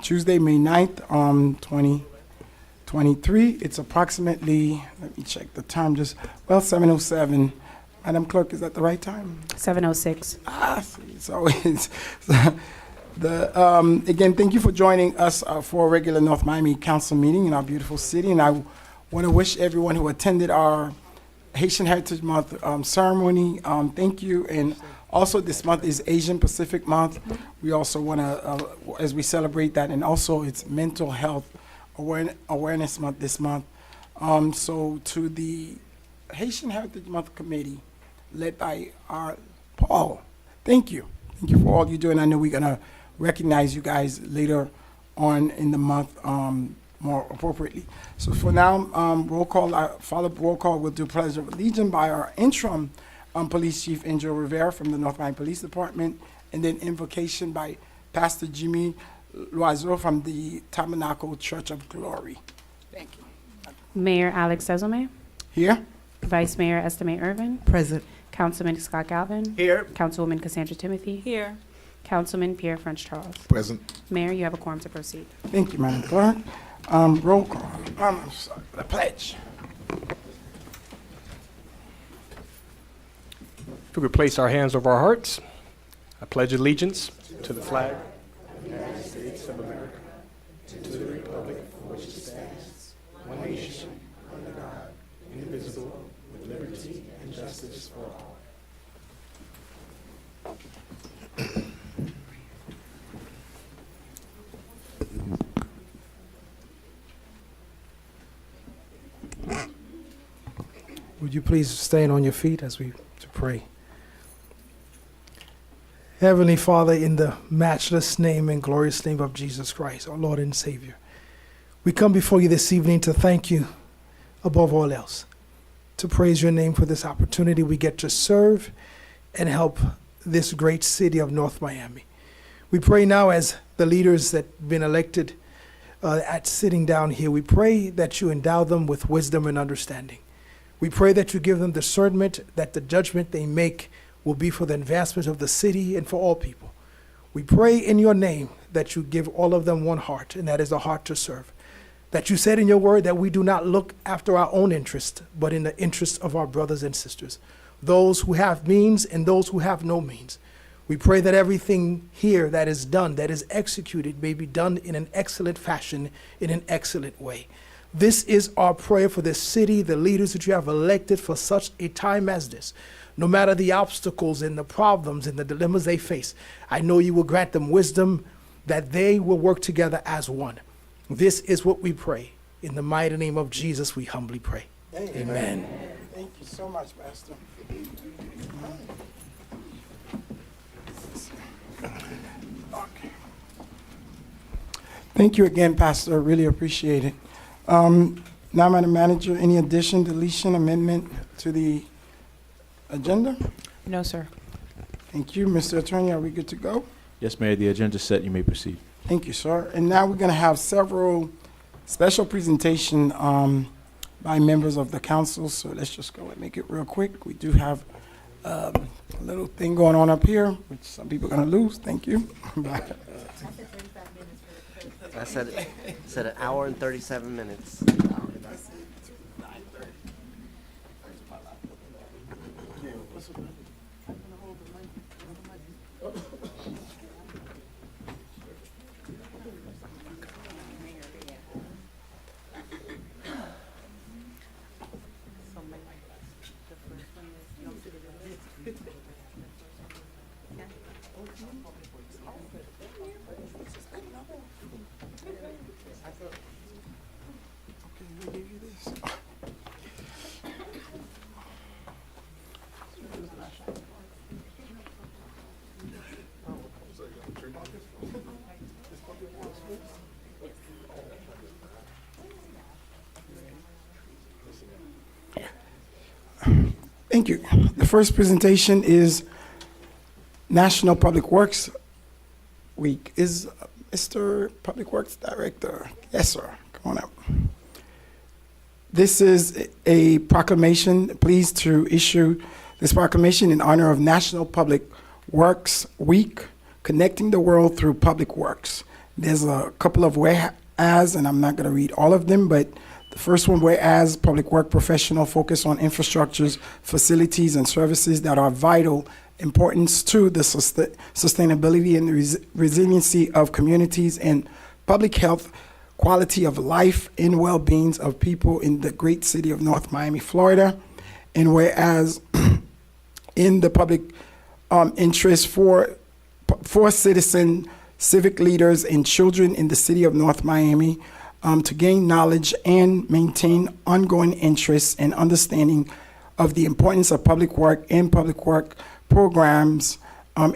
Tuesday, May 9th, 2023. It's approximately, let me check the time, 7:07. Madam Clerk, is that the right time? 7:06. See, so it's again, thank you for joining us for a regular North Miami Council meeting in our beautiful city. And I want to wish everyone who attended our Haitian Heritage Month ceremony, thank you. And also this month is Asian Pacific Month. We also want to, as we celebrate that, and also it's Mental Health Awareness Month this month. So to the Haitian Heritage Month Committee, led by our Paul, thank you. Thank you for all you do, and I know we're going to recognize you guys later on in the month more appropriately. So for now, roll call, follow-up roll call, we'll do Pledge of Allegiance by our interim Police Chief Angel Rivera from the North Miami Police Department, and then invocation by Pastor Jimmy Loiseau from the Tabernacle Church of Glory. Thank you. Mayor Alex Sezome. Here? Vice Mayor Estime Irvin. Present. Councilman Scott Galvin. Here. Councilwoman Cassandra Timothy. Here. Councilman Pierre French Charles. Present. Mayor, you have a quorum to proceed. Thank you, Madam Clerk. Roll call. I'm sorry, the pledge. If we could place our hands over our hearts, I pledge allegiance to the flag of the United States of America, to the republic for which it stands, one nation, under God, indivisible, with liberty and justice for all. Would you please stand on your feet as we pray? Heavenly Father, in the matchless name and glorious name of Jesus Christ, our Lord and Savior, we come before you this evening to thank you above all else, to praise your name for this opportunity we get to serve and help this great city of North Miami. We pray now as the leaders that have been elected at sitting down here, we pray that you endow them with wisdom and understanding. We pray that you give them discernment, that the judgment they make will be for the advancement of the city and for all people. We pray in your name that you give all of them one heart, and that is a heart to serve. That you said in your word that we do not look after our own interest, but in the interest of our brothers and sisters, those who have means and those who have no means. We pray that everything here that is done, that is executed, may be done in an excellent fashion, in an excellent way. This is our prayer for this city, the leaders that you have elected for such a time as this. No matter the obstacles and the problems and the dilemmas they face, I know you will grant them wisdom, that they will work together as one. This is what we pray. In the mighty name of Jesus, we humbly pray. Amen. Thank you so much, Pastor. Okay. Thank you again, Pastor. Really appreciate it. Now, Madam Manager, any addition, deletion, amendment to the agenda? No, sir. Thank you. Mr. Attorney, are we good to go? Yes, Mayor, the agenda is set. You may proceed. Thank you, sir. And now we're going to have several special presentation by members of the council. So let's just go and make it real quick. We do have a little thing going on up here, which some people are going to lose. Thank you. I said an hour and 37 minutes. Thank you. The first presentation is National Public Works Week. Is Mr. Public Works Director? Yes, sir. Come on up. This is a proclamation. Pleased to issue this proclamation in honor of National Public Works Week, connecting the world through public works. There's a couple of whereas, and I'm not going to read all of them, but the first one, whereas public work professional focus on infrastructures, facilities, and services that are vital importance to the sustainability and resiliency of communities and public health, quality of life, and well-being of people in the great city of North Miami, Florida. And whereas in the public interest for citizen, civic leaders, and children in the city of North Miami to gain knowledge and maintain ongoing interest and understanding of the importance of public work and public work programs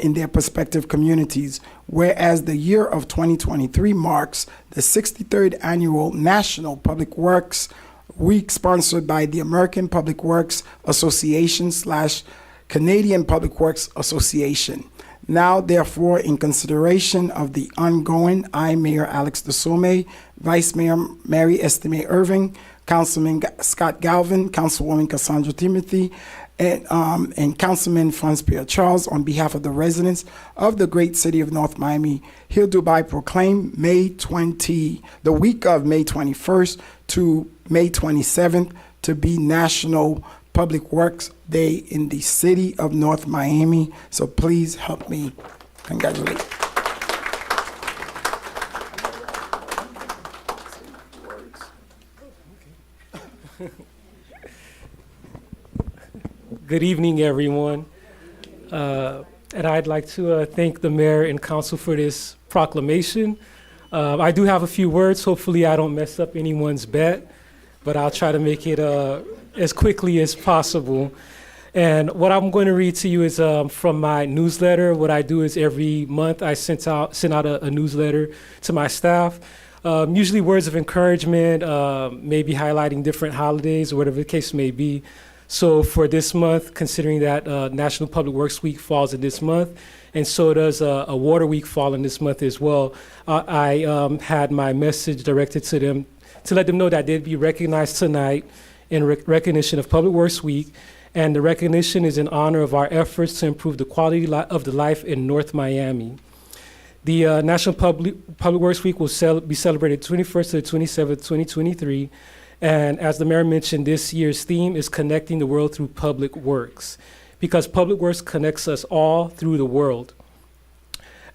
in their respective communities. Whereas the year of 2023 marks the 63rd annual National Public Works Week sponsored by the American Public Works Association / Canadian Public Works Association. Now, therefore, in consideration of the ongoing, I, Mayor Alex DeSome, Vice Mayor Mary Estime Irving, Councilman Scott Galvin, Councilwoman Cassandra Timothy, and Councilman Franz Pierre Charles, on behalf of the residents of the great city of North Miami, hereby proclaim the week of May 21st to May 27th to be National Public Works Day in the city of North Miami. So please help me congratulate. Good evening, everyone. And I'd like to thank the mayor and council for this proclamation. I do have a few words. Hopefully I don't mess up anyone's bet, but I'll try to make it as quickly as possible. And what I'm going to read to you is from my newsletter. What I do is every month I send out a newsletter to my staff. Usually words of encouragement, maybe highlighting different holidays or whatever the case may be. So for this month, considering that National Public Works Week falls in this month, and so does a Water Week fall in this month as well, I had my message directed to them to let them know that they'd be recognized tonight in recognition of Public Works Week, and the recognition is in honor of our efforts to improve the quality of the life in North Miami. The National Public Works Week will be celebrated 21st to the 27th, 2023. And as the mayor mentioned, this year's theme is connecting the world through public works, because public works connects us all through the world.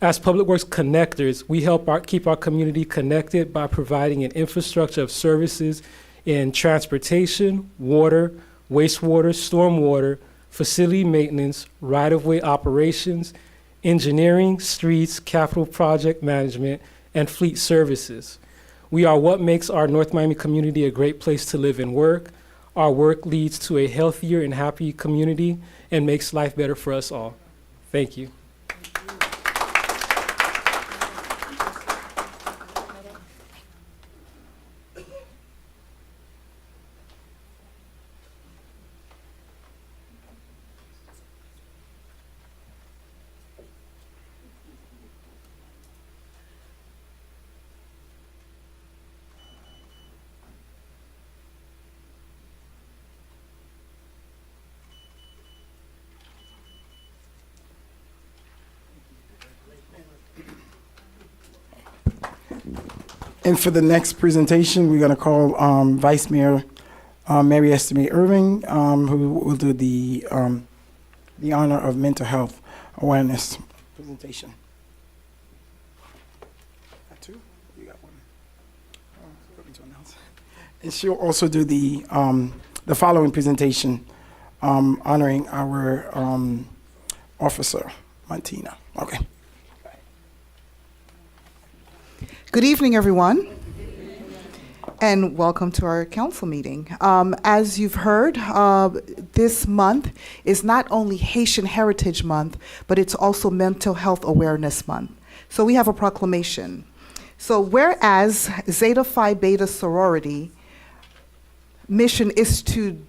As public works connectors, we help keep our community connected by providing an infrastructure of services in transportation, water, wastewater, stormwater, facility maintenance, right-of-way operations, engineering, streets, capital project management, and fleet services. We are what makes our North Miami community a great place to live and work. Our work leads to a healthier and happy community and makes life better for us all. Thank you. And for the next presentation, we're going to call Vice Mayor Mary Estime Irving, who will do the honor of mental health awareness presentation. Got two? You got one. And she'll also do the following presentation, honoring our officer, Martina. Okay. Good evening, everyone, and welcome to our council meeting. As you've heard, this month is not only Haitian Heritage Month, but it's also Mental Health Awareness Month. So we have a proclamation. So whereas Zeta Phi Beta sorority mission is to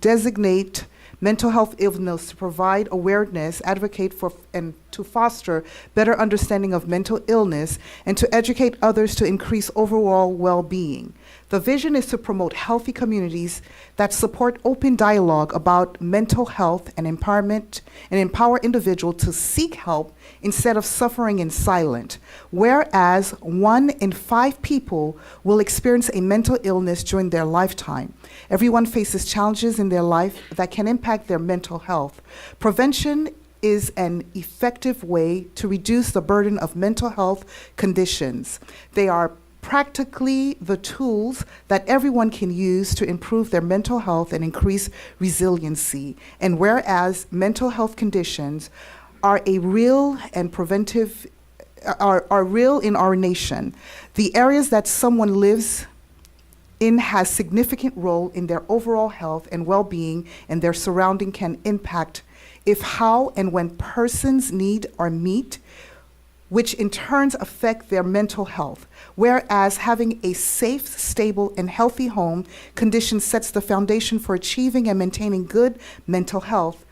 designate mental health illness, to provide awareness, advocate for, and to foster better understanding of mental illness, and to educate others to increase overall well-being. The vision is to promote healthy communities that support open dialogue about mental health and empowerment, and empower individuals to seek help instead of suffering in silence, whereas 1 in 5 people will experience a mental illness during their lifetime. Everyone faces challenges in their life that can impact their mental health. Prevention is an effective way to reduce the burden of mental health conditions. They are practically the tools that everyone can use to improve their mental health and increase resiliency. And whereas mental health conditions are a real and preventive are real in our nation, the areas that someone lives in has significant role in their overall health and well-being, and their surrounding can impact if, how, and when persons need are met, which in turns affect their mental health. Whereas having a safe, stable, and healthy home condition sets the foundation for achieving and maintaining good mental health.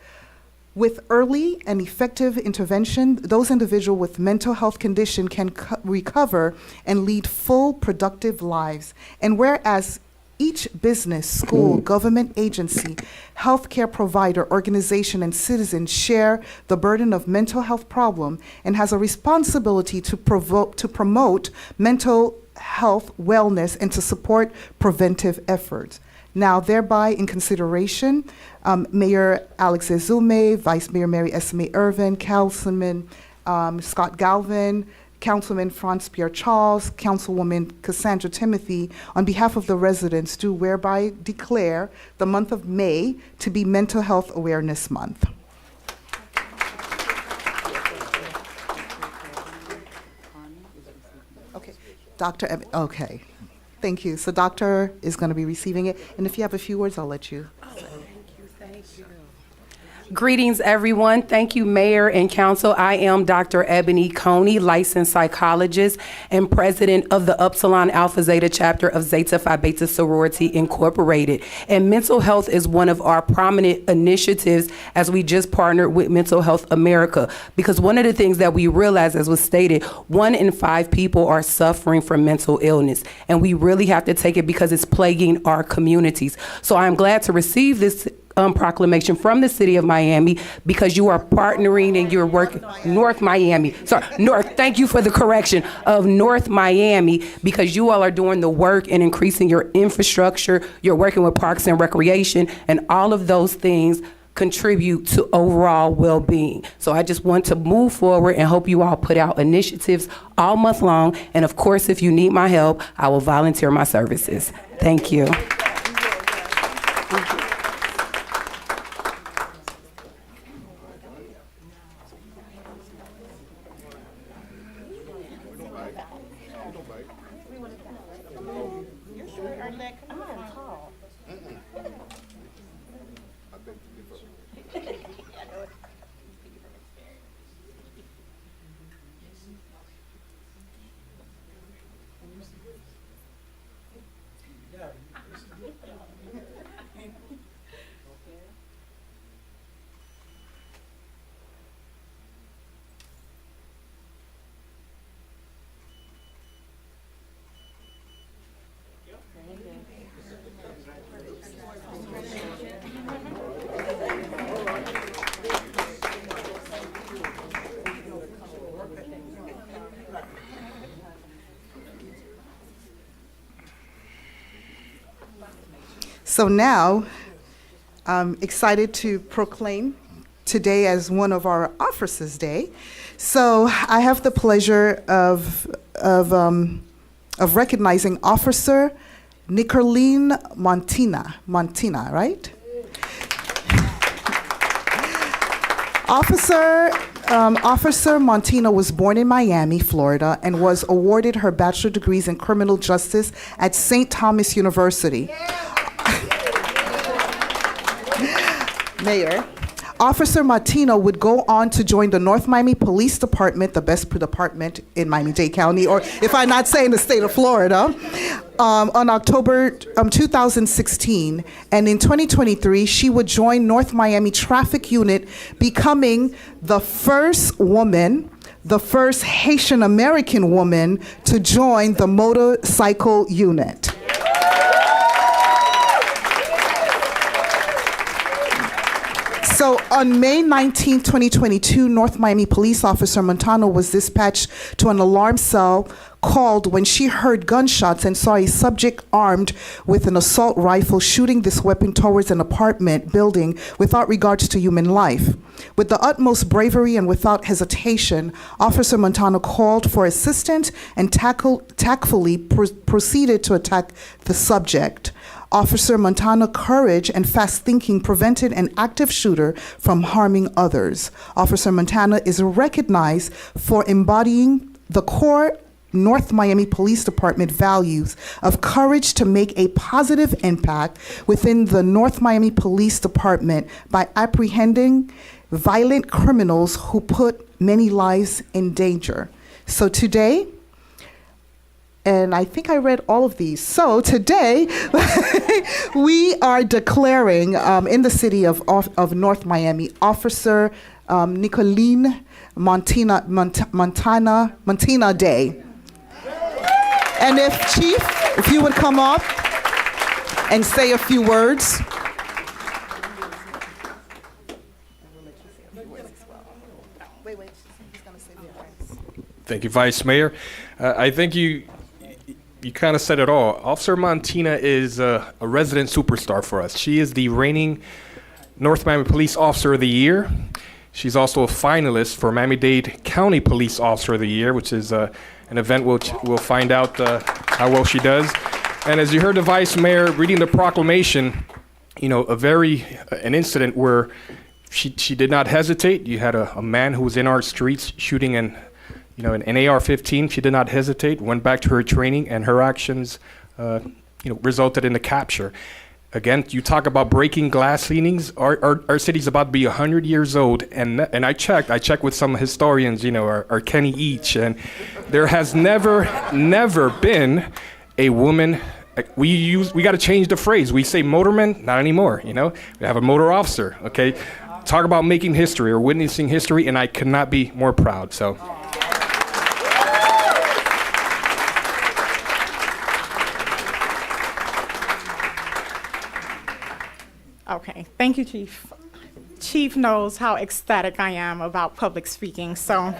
With early and effective intervention, those individuals with mental health condition can recover and lead full, productive lives. And whereas each business, school, government agency, healthcare provider, organization, and citizen share the burden of mental health problem and has a responsibility to promote mental health wellness and to support preventive efforts. Now, thereby, in consideration, Mayor Alex Ezume, Vice Mayor Mary Esme Irvin, Councilman Scott Galvin, Councilman Franz Pierre Charles, Councilwoman Cassandra Timothy, on behalf of the residents, do whereby declare the month of May to be Mental Health Awareness Month. Okay, okay. Thank you. So Doctor is going to be receiving it, and if you have a few words, I'll let you. Greetings, everyone. Thank you, Mayor and Council. I am Dr. Ebony Coney, licensed psychologist and president of the Upsilon Alpha Zeta chapter of Zeta Phi Beta Sorority Incorporated. And mental health is one of our prominent initiatives as we just partnered with Mental Health America. Because one of the things that we realized, as was stated, 1 in 5 people are suffering from mental illness. And we really have to take it because it's plaguing our communities. So I'm glad to receive this proclamation from the city of Miami, because you are partnering and you're working North Miami. Sorry, North. Thank you for the correction of North Miami, because you all are doing the work and increasing your infrastructure. You're working with Parks and Recreation, and all of those things contribute to overall well-being. So I just want to move forward and hope you all put out initiatives all month long. And of course, if you need my help, I will volunteer my services. Thank you. So now, I'm excited to proclaim today as one of our Officers' Day. So I have the pleasure of recognizing Officer Nicoline Montina, right? Officer Montina was born in Miami, Florida, and was awarded her bachelor's degrees in criminal justice at St. Thomas University. Mayor. Officer Martino would go on to join the North Miami Police Department, the best department in Miami-Dade County, or if I'm not saying the state of Florida, on October 2016. And in 2023, she would join North Miami Traffic Unit, becoming the first woman, the first Haitian American woman to join the motorcycle unit. So on May 19, 2022, North Miami Police Officer Montano was dispatched to an alarm cell called when she heard gunshots and saw a subject armed with an assault rifle shooting this weapon towards an apartment building without regards to human life. With the utmost bravery and without hesitation, Officer Montano called for assistance and tactfully proceeded to attack the subject. Officer Montano's courage and fast thinking prevented an active shooter from harming others. Officer Montano is recognized for embodying the core North Miami Police Department values of courage to make a positive impact within the North Miami Police Department by apprehending violent criminals who put many lives in danger. So today, and I think I read all of these. So today, we are declaring in the city of North Miami, Officer Nicolene Montana Day. And if you would come up and say a few words. Thank you, Vice Mayor. I think you kind of said it all. Officer Montana is a resident superstar for us. She is the reigning North Miami Police Officer of the Year. She's also a finalist for Miami-Dade County Police Officer of the Year, which is an event we'll find out how well she does. And as you heard the Vice Mayor reading the proclamation, you know, an incident where she did not hesitate. You had a man who was in our streets shooting an AR-15. She did not hesitate, went back to her training, and her actions resulted in the capture. Again, you talk about breaking glass ceilings. Our city's about to be 100 years old, and I checked with some historians, our Kenny Each, and there has never been a woman. We got to change the phrase. We say motorman, not anymore. We have a motor officer. Okay, talk about making history or witnessing history, and I could not be more proud. So. Okay, thank you, Chief. Chief knows how ecstatic I am about public speaking, so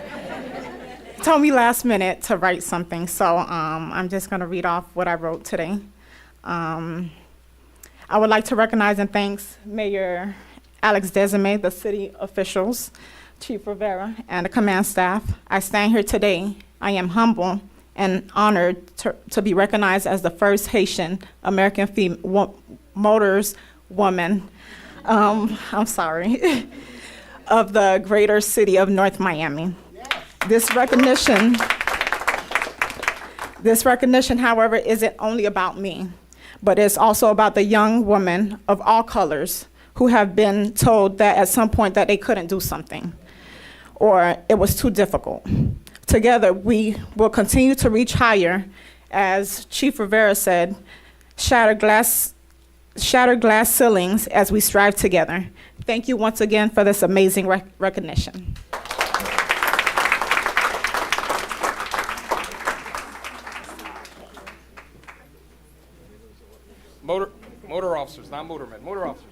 he told me last minute to write something, so I'm just going to read off what I wrote today. I would like to recognize and thank Mayor Alex Desime, the city officials, Chief Rivera, and the command staff. I stand here today. I am humble and honored to be recognized as the first Haitian American motors woman, I'm sorry, of the greater city of North Miami. This recognition, however, isn't only about me, but it's also about the young women of all colors who have been told that at some point that they couldn't do something or it was too difficult. Together, we will continue to reach higher, as Chief Rivera said, shattered glass ceilings as we strive together. Thank you once again for this amazing recognition. Motor officers, not motormen, motor officers.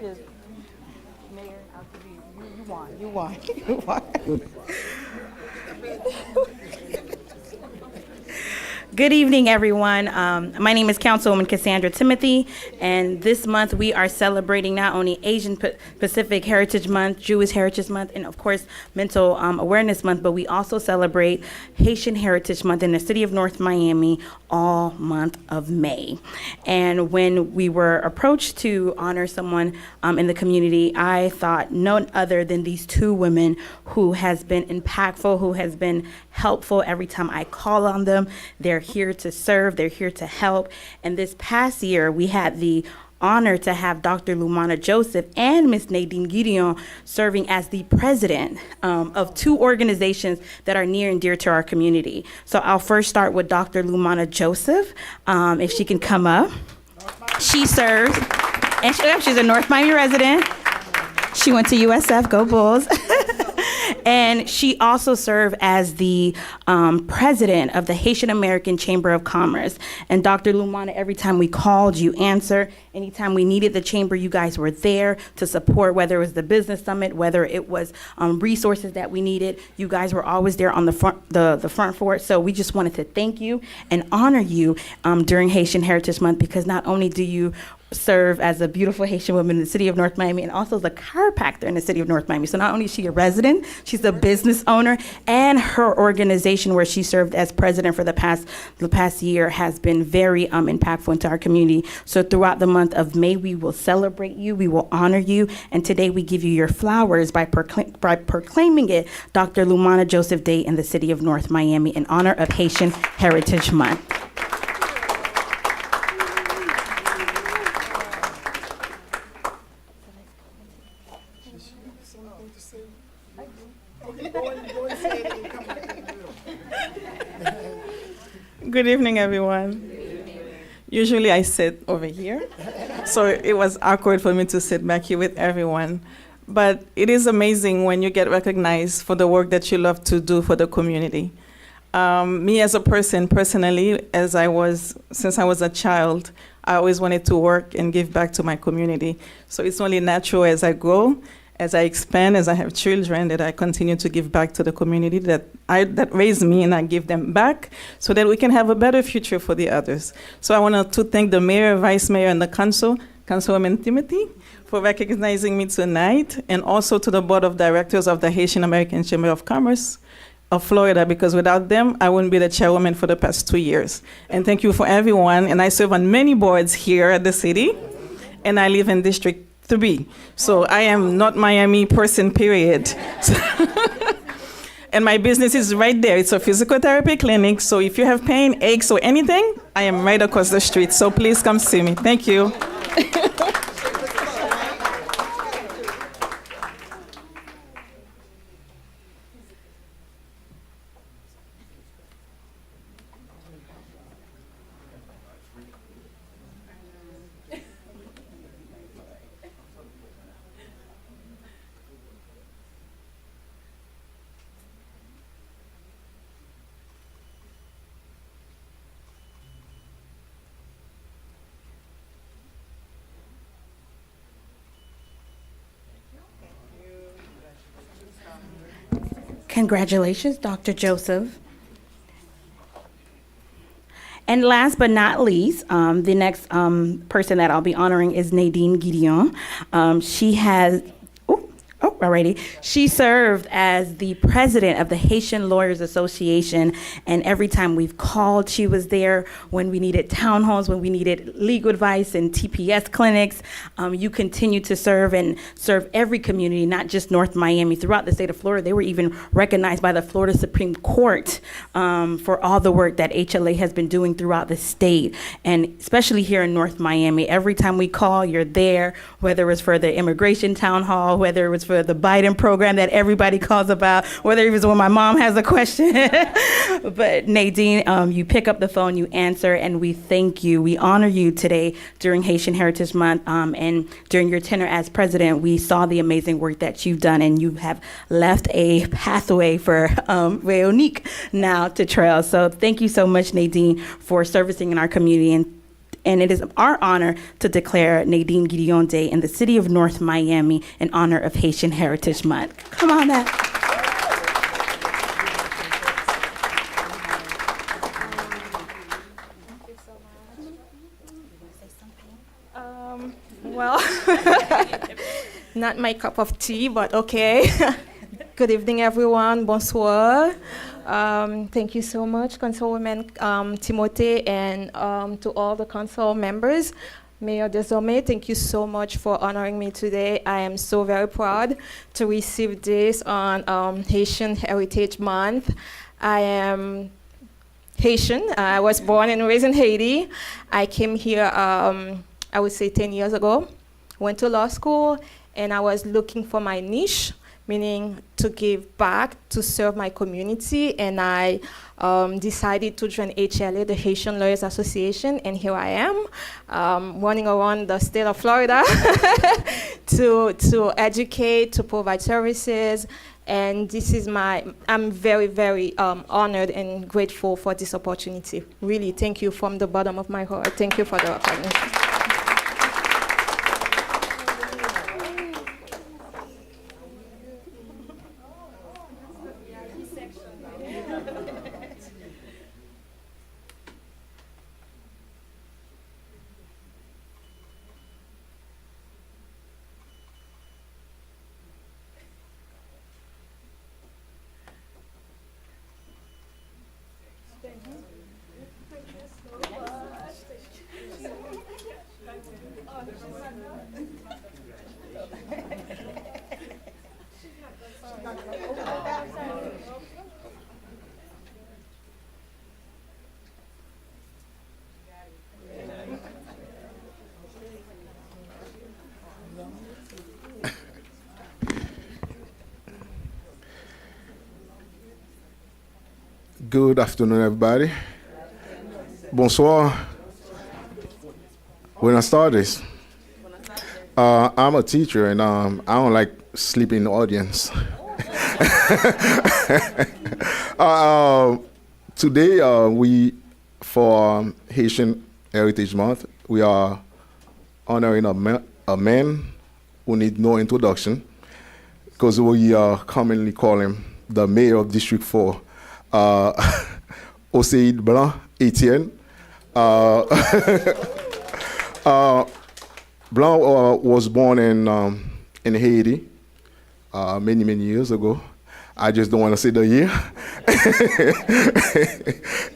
just, Mayor, I'll give you won. You won. Good evening, everyone. My name is Councilwoman Cassandra Timothy, and this month we are celebrating not only Asian Pacific Heritage Month, Jewish Heritage Month, and of course Mental Awareness Month, but we also celebrate Haitian Heritage Month in the city of North Miami all month of May. And when we were approached to honor someone in the community, I thought none other than these two women who has been impactful, who has been helpful every time I call on them. They're here to serve, they're here to help. And this past year, we had the honor to have Dr. Lumana Joseph and Ms. Nadine Gideon serving as the president of two organizations that are near and dear to our community. So I'll first start with Dr. Lumana Joseph, if she can come up. She serves, and she's a North Miami resident. She went to USF, go Bulls. And she also served as the president of the Haitian American Chamber of Commerce. And Dr. Lumana, every time we called, you answered. Anytime we needed the chamber, you guys were there to support, whether it was the business summit, whether it was resources that we needed. You guys were always there on the front for it. So we just wanted to thank you and honor you during Haitian Heritage Month, because not only do you serve as a beautiful Haitian woman in the city of North Miami, and also as a chiropractor in the city of North Miami. So not only is she a resident, she's a business owner, and her organization where she served as president for the past year has been very impactful into our community. So throughout the month of May, we will celebrate you, we will honor you, and today we give you your flowers by proclaiming it Dr. Lumana Joseph Day in the city of North Miami in honor of Haitian Heritage Month. Good evening, everyone. Usually I sit over here, so it was awkward for me to sit back here with everyone. But it is amazing when you get recognized for the work that you love to do for the community. Me as a person, personally, since I was a child, I always wanted to work and give back to my community. So it's only natural as I grow, as I expand, as I have children, that I continue to give back to the community that raised me, and I give them back so that we can have a better future for the others. So I want to thank the mayor, vice mayor, and the council, Councilwoman Timothy, for recognizing me tonight, and also to the board of directors of the Haitian American Chamber of Commerce of Florida, because without them, I wouldn't be the chairwoman for the past 2 years. And thank you for everyone. And I serve on many boards here at the city, and I live in District 3. So I am not Miami person, period. And my business is right there. It's a physical therapy clinic. So if you have pain, aches, or anything, I am right across the street. So please come see me. Thank you. Congratulations, Dr. Joseph. And last but not least, the next person that I'll be honoring is Nadine Gideon. She served as the president of the Haitian Lawyers Association, and every time we've called, she was there when we needed town halls, when we needed legal advice and TPS clinics. You continue to serve every community, not just North Miami, throughout the state of Florida. They were even recognized by the Florida Supreme Court for all the work that HLA has been doing throughout the state, and especially here in North Miami. Every time we call, you're there, whether it was for the immigration town hall, whether it was for the Biden program that everybody calls about, whether it was when my mom has a question. But Nadine, you pick up the phone, you answer, and we thank you. We honor you today during Haitian Heritage Month, and during your tenure as president, we saw the amazing work that you've done, and you have left a pathway for Veronique now to trail. So thank you so much, Nadine, for servicing in our community, and And it is our honor to declare Nadine Gideon Day in the city of North Miami in honor of Haitian Heritage Month. Come on now. Well, not my cup of tea, but okay. Good evening, everyone. Bonsoir. Thank you so much, Councilwoman Timothée, and to all the council members. Mayor Desormeaux, thank you so much for honoring me today. I am so very proud to receive this on Haitian Heritage Month. I am Haitian. I was born and raised in Haiti. I came here, I would say 10 years ago, went to law school, and I was looking for my niche, meaning to give back, to serve my community, and I decided to join HLA, the Haitian Lawyers Association, and here I am, running around the state of Florida to educate, to provide services, and this is I'm very, very honored and grateful for this opportunity. Really, thank you from the bottom of my heart. Thank you for the opportunity. Good afternoon, everybody. Bonsoir. Buenas tardes. I'm a teacher, and I don't like sleeping in the audience. Today, we, for Haitian Heritage Month, we are honoring a man who needs no introduction, because we commonly call him the mayor of District 4. Oseid Blanc Etienne. Blanc was born in Haiti many, many years ago. I just don't want to say the year.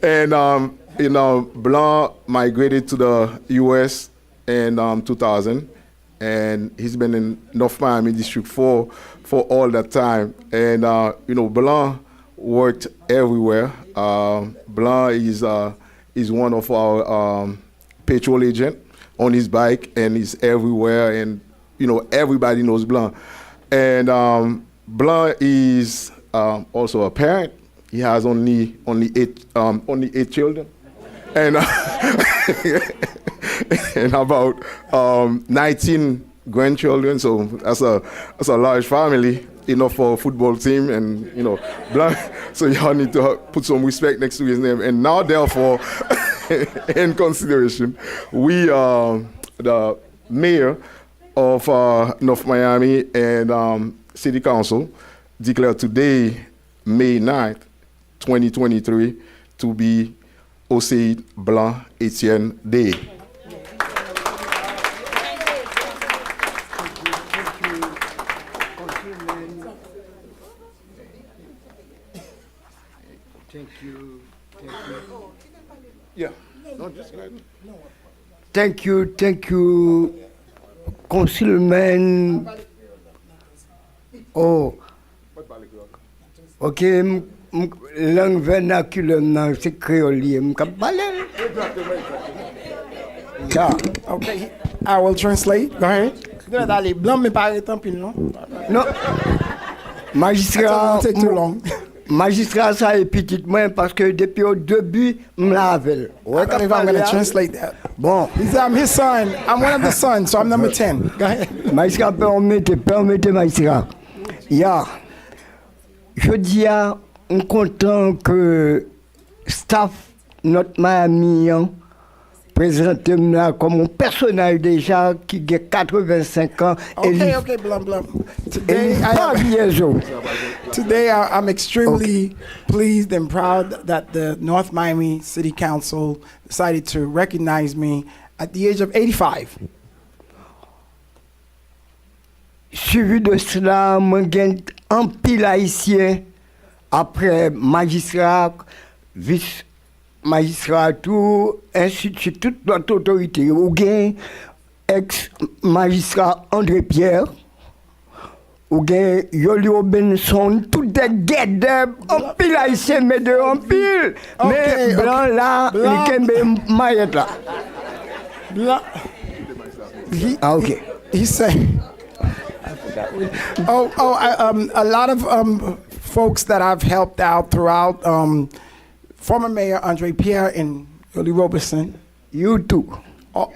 And Blanc migrated to the U.S. in 2000, and he's been in North Miami District 4 for all that time. And Blanc worked everywhere. Blanc is one of our patrol agent on his bike, and he's everywhere, and everybody knows Blanc. And Blanc is also a parent. He has only 8 children, and and about 19 grandchildren. So that's a large family, enough for a football team, and Blanc. So y'all need to put some respect next to his name. And now, therefore, in consideration, we the mayor of North Miami and City Council declare today, May 9th, 2023, to be Oseid Blanc Etienne Day. Thank you. Yeah. No, just go ahead. Thank you, Councilman. Oh. Ok, langue vernaculaire, c'est créole, Yeah. Okay. I will translate. Go ahead. Allez, Blanc me paraît tant pis, non? Non. Magistrat. Take too long. Magistrat, ça est petit moins parce que depuis au début, je l'avais. I don't know if I'm going to translate that. Bon. He said, I'm his son. I'm one of the sons, so I'm number 10. Go ahead. Magistrat, permettez, magistrat. Yeah. Je dis à on content que staff notre Miami présenter là comme un personnage déjà qui a 85 ans. Okay, Blum Blum. Today I'm extremely pleased and proud that the North Miami City Council decided to recognize me at the age of 85. Suivi de cela, moi j'ai un pile haïtien après magistrat, vice-magistrat, tout, ainsi de suite, toute notre autorité. Ou bien ex-magistrat André Pierre, ou bien Yolio Benson, tout des guettes, un pile haïtien, mais de un pile. Mais blanc là, il maillette là. Blanc. Ok. He said, a lot of folks that I've helped out throughout, former Mayor Andre Pierre and Yoli Robertson. You too. That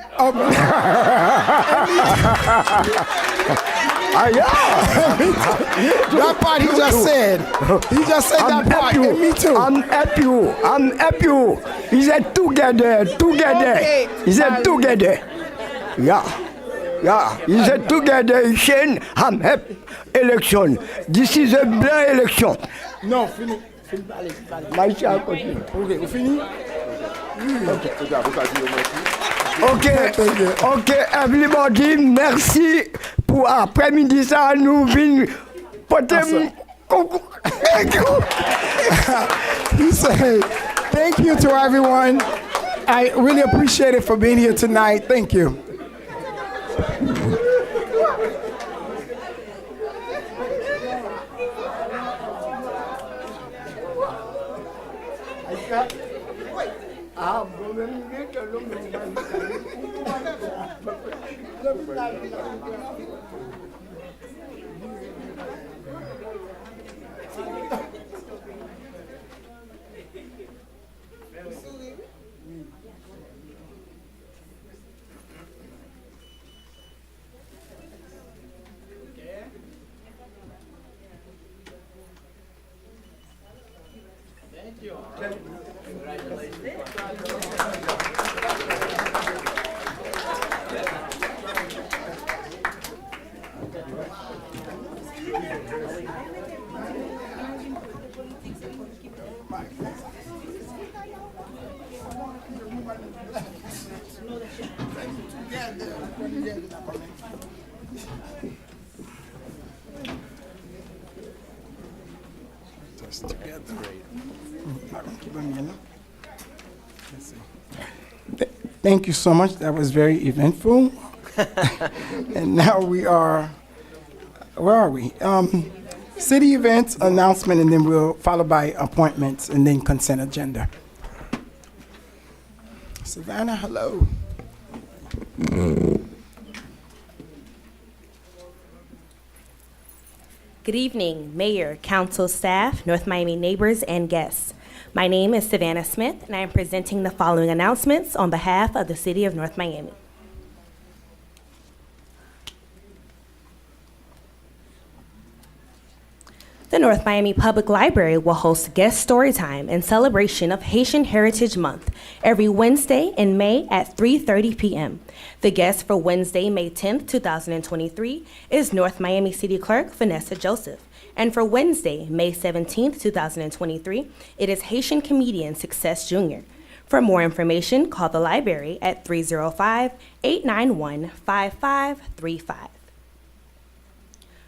part he just said. He just said that part. And me too. I'm happy. He said together. Okay. He said together. Yeah. He said together. I'm happy. Election. This is a blanc election. No, fini. Maïcha continue. Okay, fini. Ok, everybody, merci pour après-midi ça, nous venons porter He said, thank you to everyone. I really appreciate it for being here tonight. Thank you. Thank you so much. That was very eventful. And now we are, where are we? City events, announcement, and then we'll follow by appointments and then consent agenda. Savannah, hello. Good evening, Mayor, Council staff, North Miami neighbors, and guests. My name is Savannah Smith, and I am presenting the following announcements on behalf of the City of North Miami. The North Miami Public Library will host guest storytime in celebration of Haitian Heritage Month every Wednesday in May at 3:30 p.m. The guest for Wednesday, May 10th, 2023 is North Miami City Clerk Vanessa Joseph. And for Wednesday, May 17th, 2023, it is Haitian comedian Success Jr. For more information, call the library at 305-891-5535.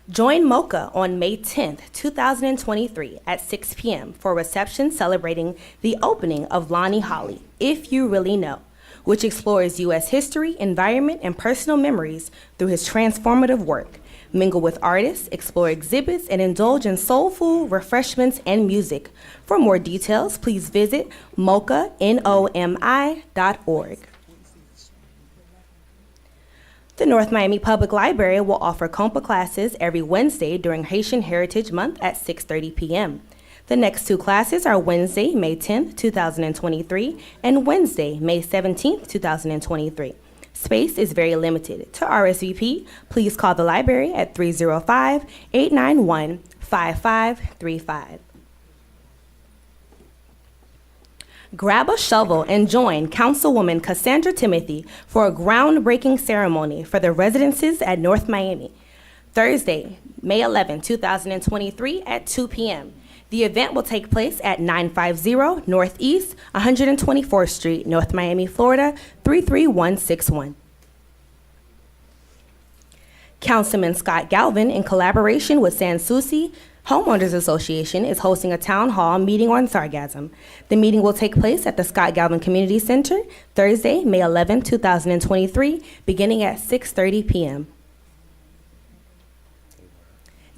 Join Mocha on May 10th, 2023 at 6 p.m. for a reception celebrating the opening of Lonnie Holly, If You Really Know, which explores U.S. history, environment, and personal memories through his transformative work. Mingle with artists, explore exhibits, and indulge in soulful refreshments and music. For more details, please visit mocha.org. The North Miami Public Library will offer compa classes every Wednesday during Haitian Heritage Month at 6:30 p.m. The next two classes are Wednesday, May 10th, 2023, and Wednesday, May 17th, 2023. Space is very limited. To RSVP, please call the library at 305-891-5535. Grab a shovel and join Councilwoman Cassandra Timothy for a groundbreaking ceremony for the residences at North Miami. Thursday, May 11, 2023 at 2 p.m. The event will take place at 950 Northeast 124th Street, North Miami, Florida 33161. Councilman Scott Galvin, in collaboration with San Souci Homeowners Association, is hosting a town hall meeting on sargassum. The meeting will take place at the Scott Galvin Community Center Thursday, May 11, 2023, beginning at 6:30 p.m.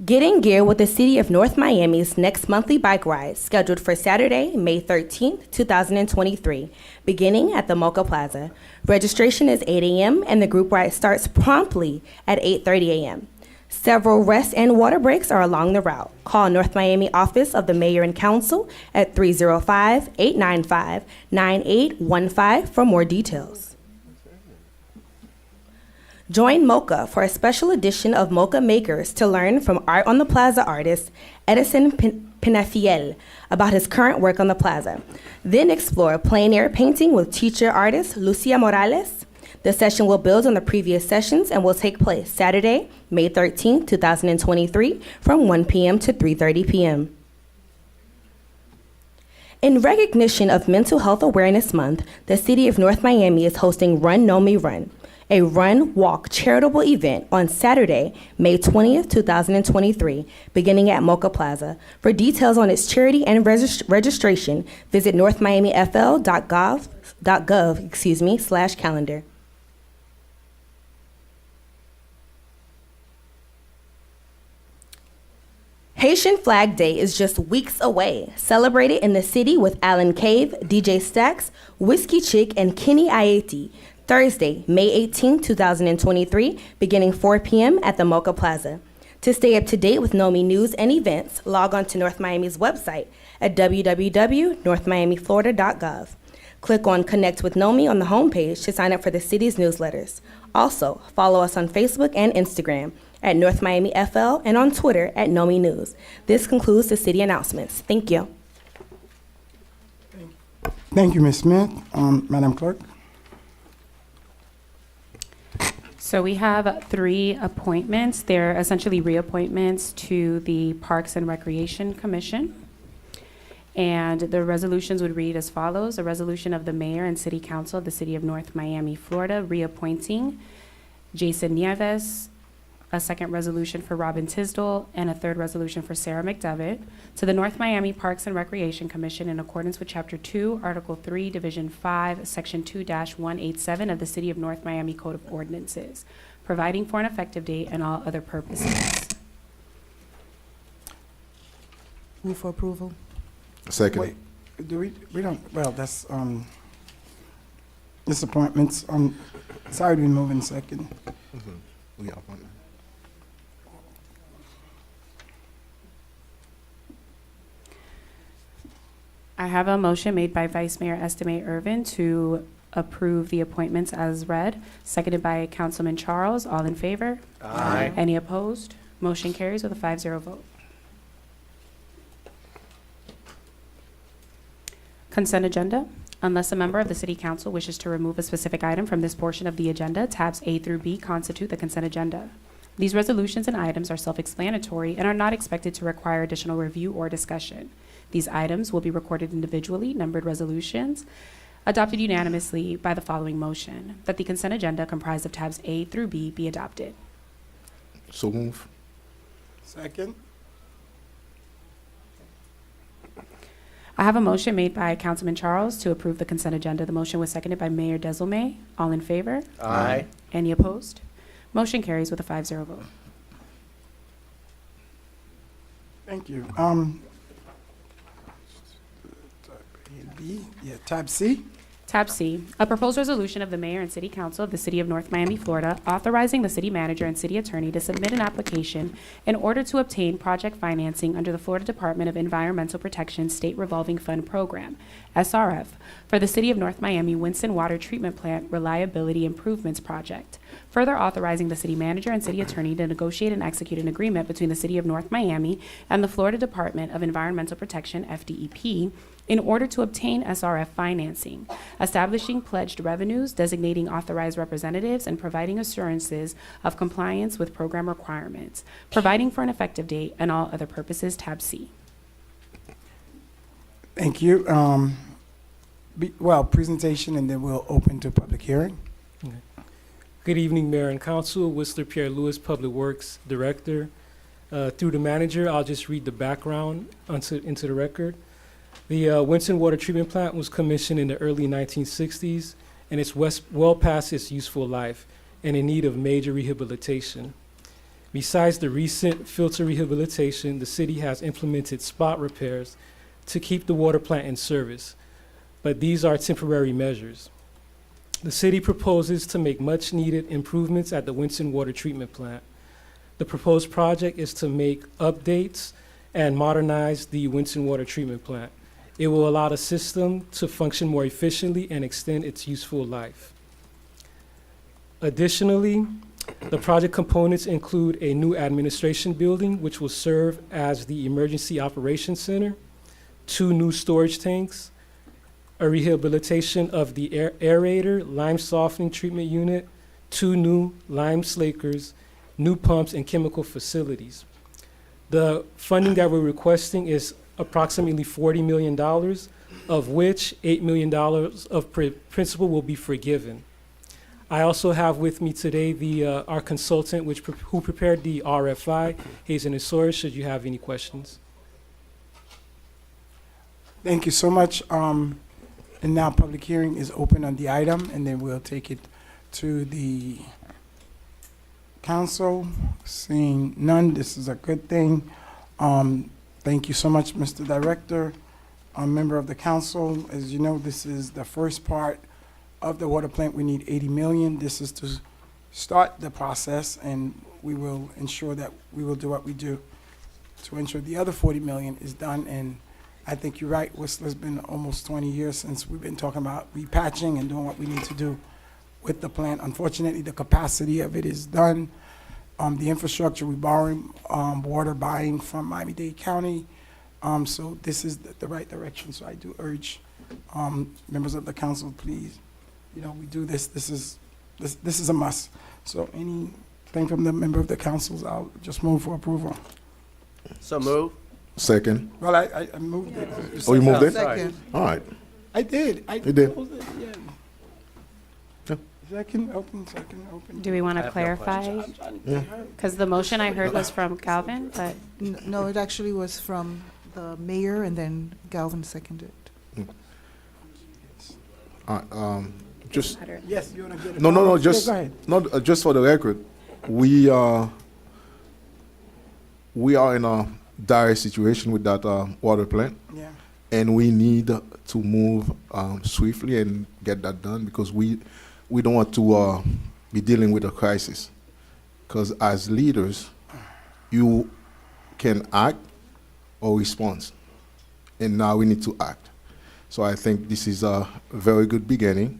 Get in gear with the City of North Miami's next monthly bike ride, scheduled for Saturday, May 13th, 2023, beginning at the Mocha Plaza. Registration is 8 a.m. and the group ride starts promptly at 8:30 a.m. Several rest and water breaks are along the route. Call North Miami Office of the Mayor and Council at 305-895-9815 for more details. Join Mocha for a special edition of Mocha Makers to learn from Art on the Plaza artist Edison Penafiel about his current work on the plaza. Then explore plein air painting with teacher artist Lucia Morales. The session will build on the previous sessions and will take place Saturday, May 13, 2023, from 1 p.m. to 3:30 p.m. In recognition of Mental Health Awareness Month, the City of North Miami is hosting Run Know Me Run, a run-walk charitable event on Saturday, May 20th, 2023, beginning at Mocha Plaza. For details on its charity and registration, visit northmiamifl.gov/calendar. Haitian Flag Day is just weeks away. Celebrate it in the city with Alan Cave, DJ Stax, Whiskey Chick, and Kenny Ayeti. Thursday, May 18, 2023, beginning 4 p.m. at the Mocha Plaza. To stay up to date with NOMI news and events, log on to North Miami's website at www.northmiamiflorida.gov. Click on Connect with NOMI on the homepage to sign up for the city's newsletters. Also, follow us on Facebook and Instagram at North Miami FL and on Twitter at NOMI News. This concludes the city announcements. Thank you. Thank you, Ms. Smith. Madam Clerk. So we have 3 appointments. They're essentially reappointments to the Parks and Recreation Commission. And the resolutions would read as follows: a resolution of the Mayor and City Council of the City of North Miami, Florida, reappointing Jason Nieves, a second resolution for Robin Tisdall, and a third resolution for Sarah McDevitt to the North Miami Parks and Recreation Commission in accordance with Chapter 2, Article 3, Division 5, Section 2-187 of the City of North Miami Code of Ordinances, providing for an effective date and all other purposes. Move for approval. Second. Wait, do we don't, well, that's, disappointments, sorry to be moving second. We got one. I have a motion made by Vice Mayor Estime Irvin to approve the appointments as read, seconded by Councilman Charles. All in favor? Aye. Any opposed? Motion carries with a 5-0 vote. Consent agenda. Unless a member of the City Council wishes to remove a specific item from this portion of the agenda, tabs A through B constitute the consent agenda. These resolutions and items are self-explanatory and are not expected to require additional review or discussion. These items will be recorded individually, numbered resolutions, adopted unanimously by the following motion: that the consent agenda comprised of tabs A through B be adopted. So move. Second. I have a motion made by Councilman Charles to approve the consent agenda. The motion was seconded by Mayor Desilme. All in favor? Aye. Any opposed? Motion carries with a 5-0 vote. Thank you. Tab C. Tab C, a proposed resolution of the Mayor and City Council of the City of North Miami, Florida, authorizing the city manager and city attorney to submit an application in order to obtain project financing under the Florida Department of Environmental Protection State Revolving Fund Program, SRF, for the City of North Miami Winston Water Treatment Plant Reliability Improvements Project. Further authorizing the city manager and city attorney to negotiate and execute an agreement between the City of North Miami and the Florida Department of Environmental Protection, FDEP, in order to obtain SRF financing, establishing pledged revenues, designating authorized representatives, and providing assurances of compliance with program requirements, providing for an effective date, and all other purposes, tab C. Thank you. Presentation, and then we'll open to public hearing. Good evening, Mayor and Council. Whistler Pierre Lewis, Public Works Director. Through the manager, I'll just read the background into the record. The Winston Water Treatment Plant was commissioned in the early 1960s, and it's well past its useful life and in need of major rehabilitation. Besides the recent filter rehabilitation, the city has implemented spot repairs to keep the water plant in service, but these are temporary measures. The city proposes to make much-needed improvements at the Winston Water Treatment Plant. The proposed project is to make updates and modernize the Winston Water Treatment Plant. It will allow the system to function more efficiently and extend its useful life. Additionally, the project components include a new administration building, which will serve as the Emergency Operations Center, 2 new storage tanks, a rehabilitation of the aerator, lime softening treatment unit, 2 new lime slakers, new pumps, and chemical facilities. The funding that we're requesting is approximately $40 million, of which $8 million of principal will be forgiven. I also have with me today our consultant who prepared the RFI, Hazen and Sawyer, should you have any questions. Thank you so much. And now public hearing is open on the item, and then we'll take it to the council. Seeing none, this is a good thing. Thank you so much, Mr. Director. Member of the council, as you know, this is the first part of the water plant. We need 80 million. This is to start the process, and we will ensure that we will do what we do to ensure the other 40 million is done. And I think you're right, Whistler's been almost 20 years since we've been talking about repatching and doing what we need to do with the plant. Unfortunately, the capacity of it is done. The infrastructure, we borrowing water buying from Miami-Dade County. So this is the right direction. So I do urge members of the council, please, we do this. This is a must. So anything from the member of the councils, I'll just move for approval. So move. Second. Well, I moved it. Oh, you moved it? Second. All right. I did. You did? Closed it, yeah. Yeah. Second, open. Do we want I to have no clarify? questions. Yeah. Because the motion I heard was from Galvin, but No, it actually was from the mayor, and then Galvin seconded. Just Yes, you want to get it? no. Yeah, Just go ahead. not just for the record. We are in a dire situation with that water plant, Yeah. and we need to move swiftly and get that done because we don't want to be dealing with a crisis. Because as leaders, you can act or respond, and now we need to act. So I think this is a very good beginning,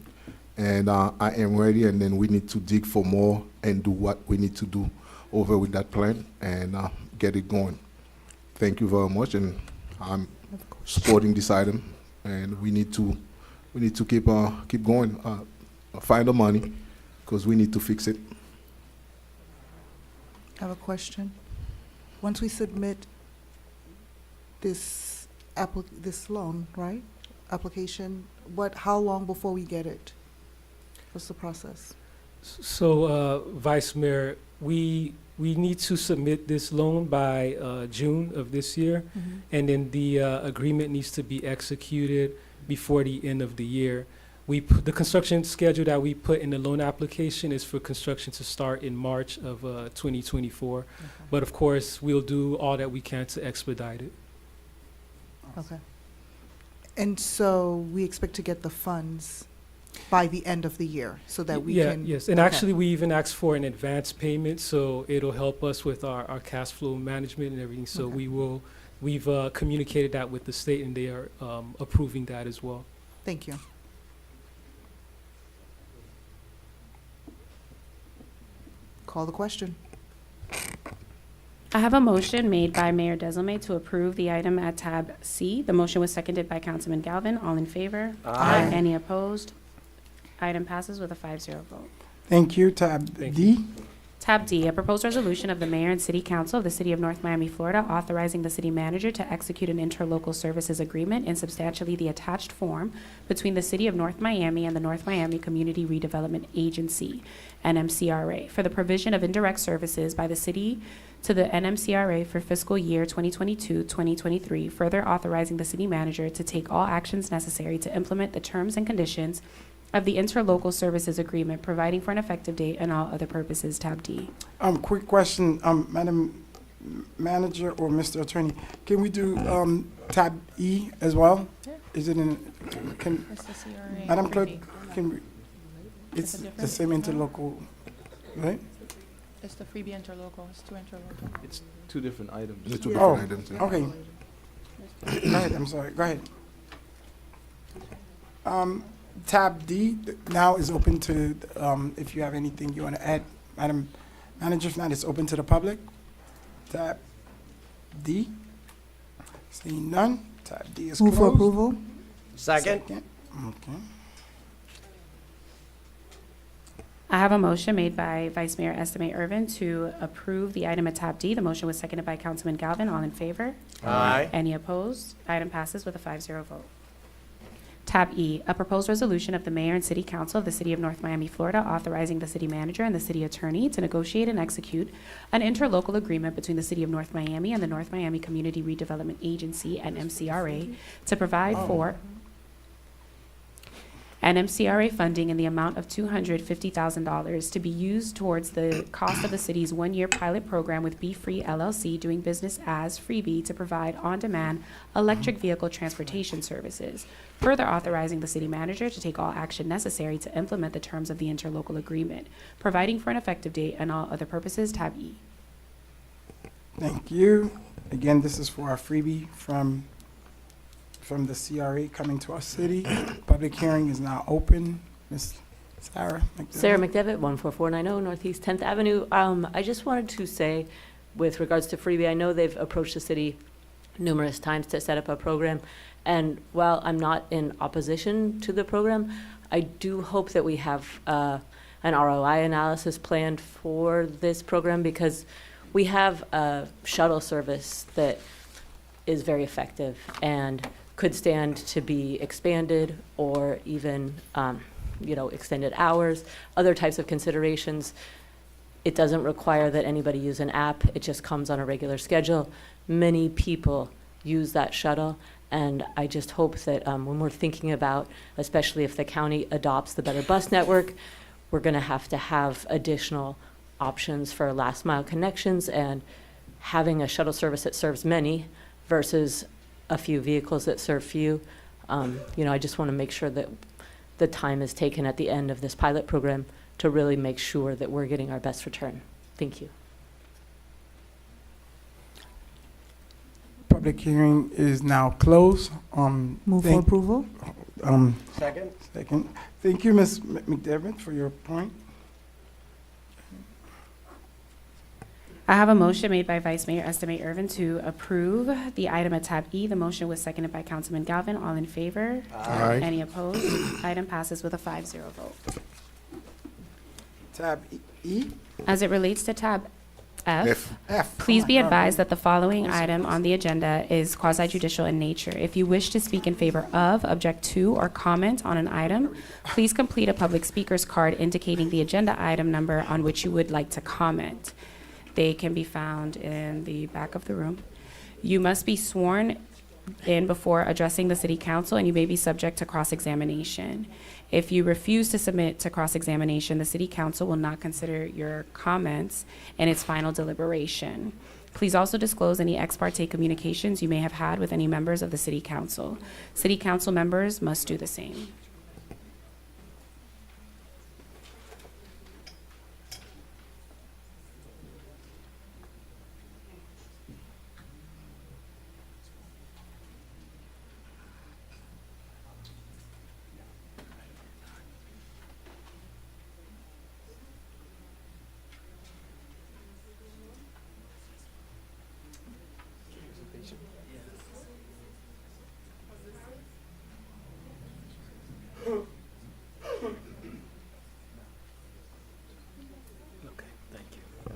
and I am ready, and then we need to dig for more and do what we need to do over with that plan and get it going. Thank you very much, and I'm supporting this item, and we need to keep going, find the money, because we need to fix it. I have a question. Once we submit this loan, right, application, how long before we get it? What's the process? So, Vice Mayor, we need to submit this loan by June of this year, and then the agreement needs to be executed before the end of the year. The construction schedule that we put in the loan application is for construction to start in March of 2024. Okay. But of course, we'll do all that we can to expedite it. Okay. And so we expect to get the funds by the end of the year so that we can. Yes, and okay. actually we even asked for an advance payment, so it'll help us with our cash flow management and everything. So Okay. we've communicated that with the state, and they are approving that as well. Thank you. Call the question. I have a motion made by Mayor Desilme to approve the item at tab C. The motion was seconded by Councilman Galvin. All in favor? Aye. Any opposed? Item passes with a 5-0 vote. Thank you. Tab D. Tab D, a proposed resolution of the Mayor and City Council of the City of North Miami, Florida, authorizing the city manager to execute an interlocal services agreement in substantially the attached form between the City of North Miami and the North Miami Community Redevelopment Agency, NMCRA, for the provision of indirect services by the city to the NMCRA for fiscal year 2022-2023, further authorizing the city manager to take all actions necessary to implement the terms and conditions of the interlocal services agreement, providing for an effective date and all other purposes. Tab D. Quick question, Madam Manager or Mr. Attorney, can we do tab E as well? Is it in? Can Madam Clerk? Can we? It's the same interlocal, right? It's the freebie interlocal. It's two interlocal. It's two different items. It's two Oh, different items. Yeah. okay. Go ahead. I'm sorry. Go ahead. Tab D now is open to, if you have anything you want to add, Madam Manager. If not, it's open to the public. Tab D. Seeing none, tab D is Move closed. for approval. Second. Okay. I have a motion made by Vice Mayor Estime Irvin to approve the item at tab D. The motion was seconded by Councilman Galvin. All in favor? Aye. Any opposed? Item passes with a 5-0 vote. Tab E, a proposed resolution of the Mayor and City Council of the City of North Miami, Florida, authorizing the city manager and the city attorney to negotiate and execute an interlocal agreement between the City of North Miami and the North Miami Community Redevelopment Agency, NMCRA, to provide for NMCRA funding in the amount of $250,000 to be used towards the cost of the city's one-year pilot program with Be Free LLC, doing business as Freebie, to provide on-demand electric vehicle transportation services, further authorizing the city manager to take all action necessary to implement the terms of the interlocal agreement, providing for an effective date and all other purposes. Tab E. Thank you. Again, this is for our freebie from the CRA coming to our city. Public hearing is now open. Ms. Sarah McDevitt. Sarah McDevitt, 14490 Northeast 10th Avenue. I just wanted to say, with regards to freebie, I know they've approached the city numerous times to set up a program. And while I'm not in opposition to the program, I do hope that we have an ROI analysis planned for this program, because we have a shuttle service that is very effective and could stand to be expanded, or even extended hours, other types of considerations. It doesn't require that anybody use an app. It just comes on a regular schedule. Many people use that shuttle, and I just hope that when we're thinking about, especially if the county adopts the Better Bus Network, we're going to have additional options for last mile connections, and having a shuttle service that serves many versus a few vehicles that serve few. I just want to make sure that the time is taken at the end of this pilot program to really make sure that we're getting our best return. Thank you. Public hearing is now closed. Move for approval. Second. Second. Thank you, Ms. McDevitt, for your point. I have a motion made by Vice Mayor Estime Irvin to approve the item at tab E. The motion was seconded by Councilman Galvin. All in favor? Aye. Any opposed? Item passes with a 5-0 vote. Tab E. As it relates to tab F, F. please be advised that the following item on the agenda is quasi-judicial in nature. If you wish to speak in favor of, object to, or comment on an item, please complete a public speaker's card indicating the agenda item number on which you would like to comment. They can be found in the back of the room. You must be sworn in before addressing the city council, and you may be subject to cross-examination. If you refuse to submit to cross-examination, the city council will not consider your comments in its final deliberation. Please also disclose any ex parte communications you may have had with any members of the city council. City council members must do the same.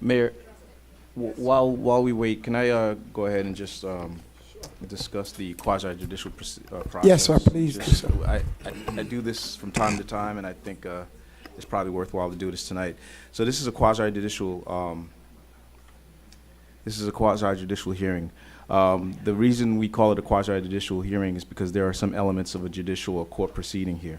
Mayor, while we wait, can I go ahead and just discuss the quasi-judicial process? Yes, sir, please do Just- so. I do this from time to time, and I think it's probably worthwhile to do this tonight. So this is a quasi-judicial hearing. The reason we call it a quasi-judicial hearing is because there are some elements of a judicial or court proceeding here.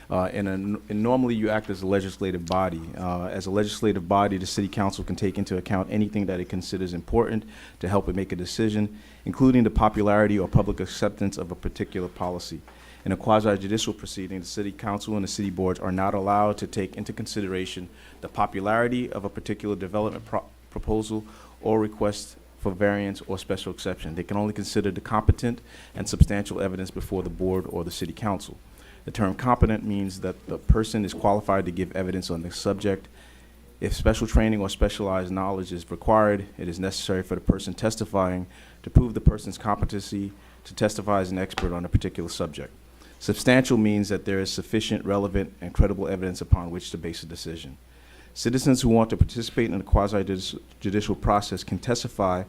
And normally you act as a legislative body. As a legislative body, the city council can take into account anything that it considers important to help it make a decision, including the popularity or public acceptance of a particular policy. In a quasi-judicial proceeding, the city council and the city boards are not allowed to take into consideration the popularity of a particular development proposal or request for variance or special exception. They can only consider the competent and substantial evidence before the board or the city council. The term competent means that the person is qualified to give evidence on the subject. If special training or specialized knowledge is required, it is necessary for the person testifying to prove the person's competency to testify as an expert on a particular subject. Substantial means that there is sufficient, relevant, and credible evidence upon which to base a decision. Citizens who want to participate in the quasi-judicial process can testify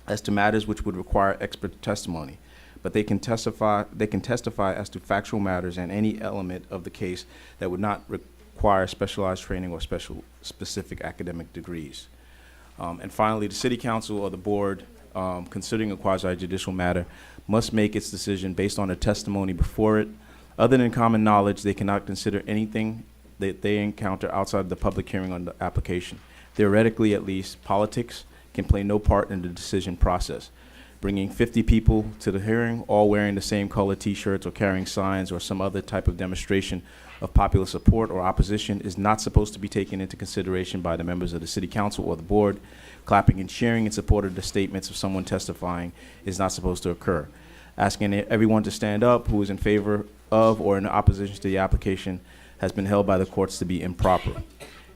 as to matters which would require expert testimony, but they can testify as to factual matters and any element of the case that would not require specialized training or specific academic degrees. And finally, the city council or the board, considering a quasi-judicial matter, must make its decision based on the testimony before it. Other than common knowledge, they cannot consider anything that they encounter outside the public hearing on the application. Theoretically, at least, politics can play no part in the decision process. Bringing 50 people to the hearing, all wearing the same color T-shirts or carrying signs or some other type of demonstration of popular support or opposition is not supposed to be taken into consideration by the members of the city council or the board. Clapping and cheering in support of the statements of someone testifying is not supposed to occur. Asking everyone to stand up who is in favor of or in opposition to the application has been held by the courts to be improper.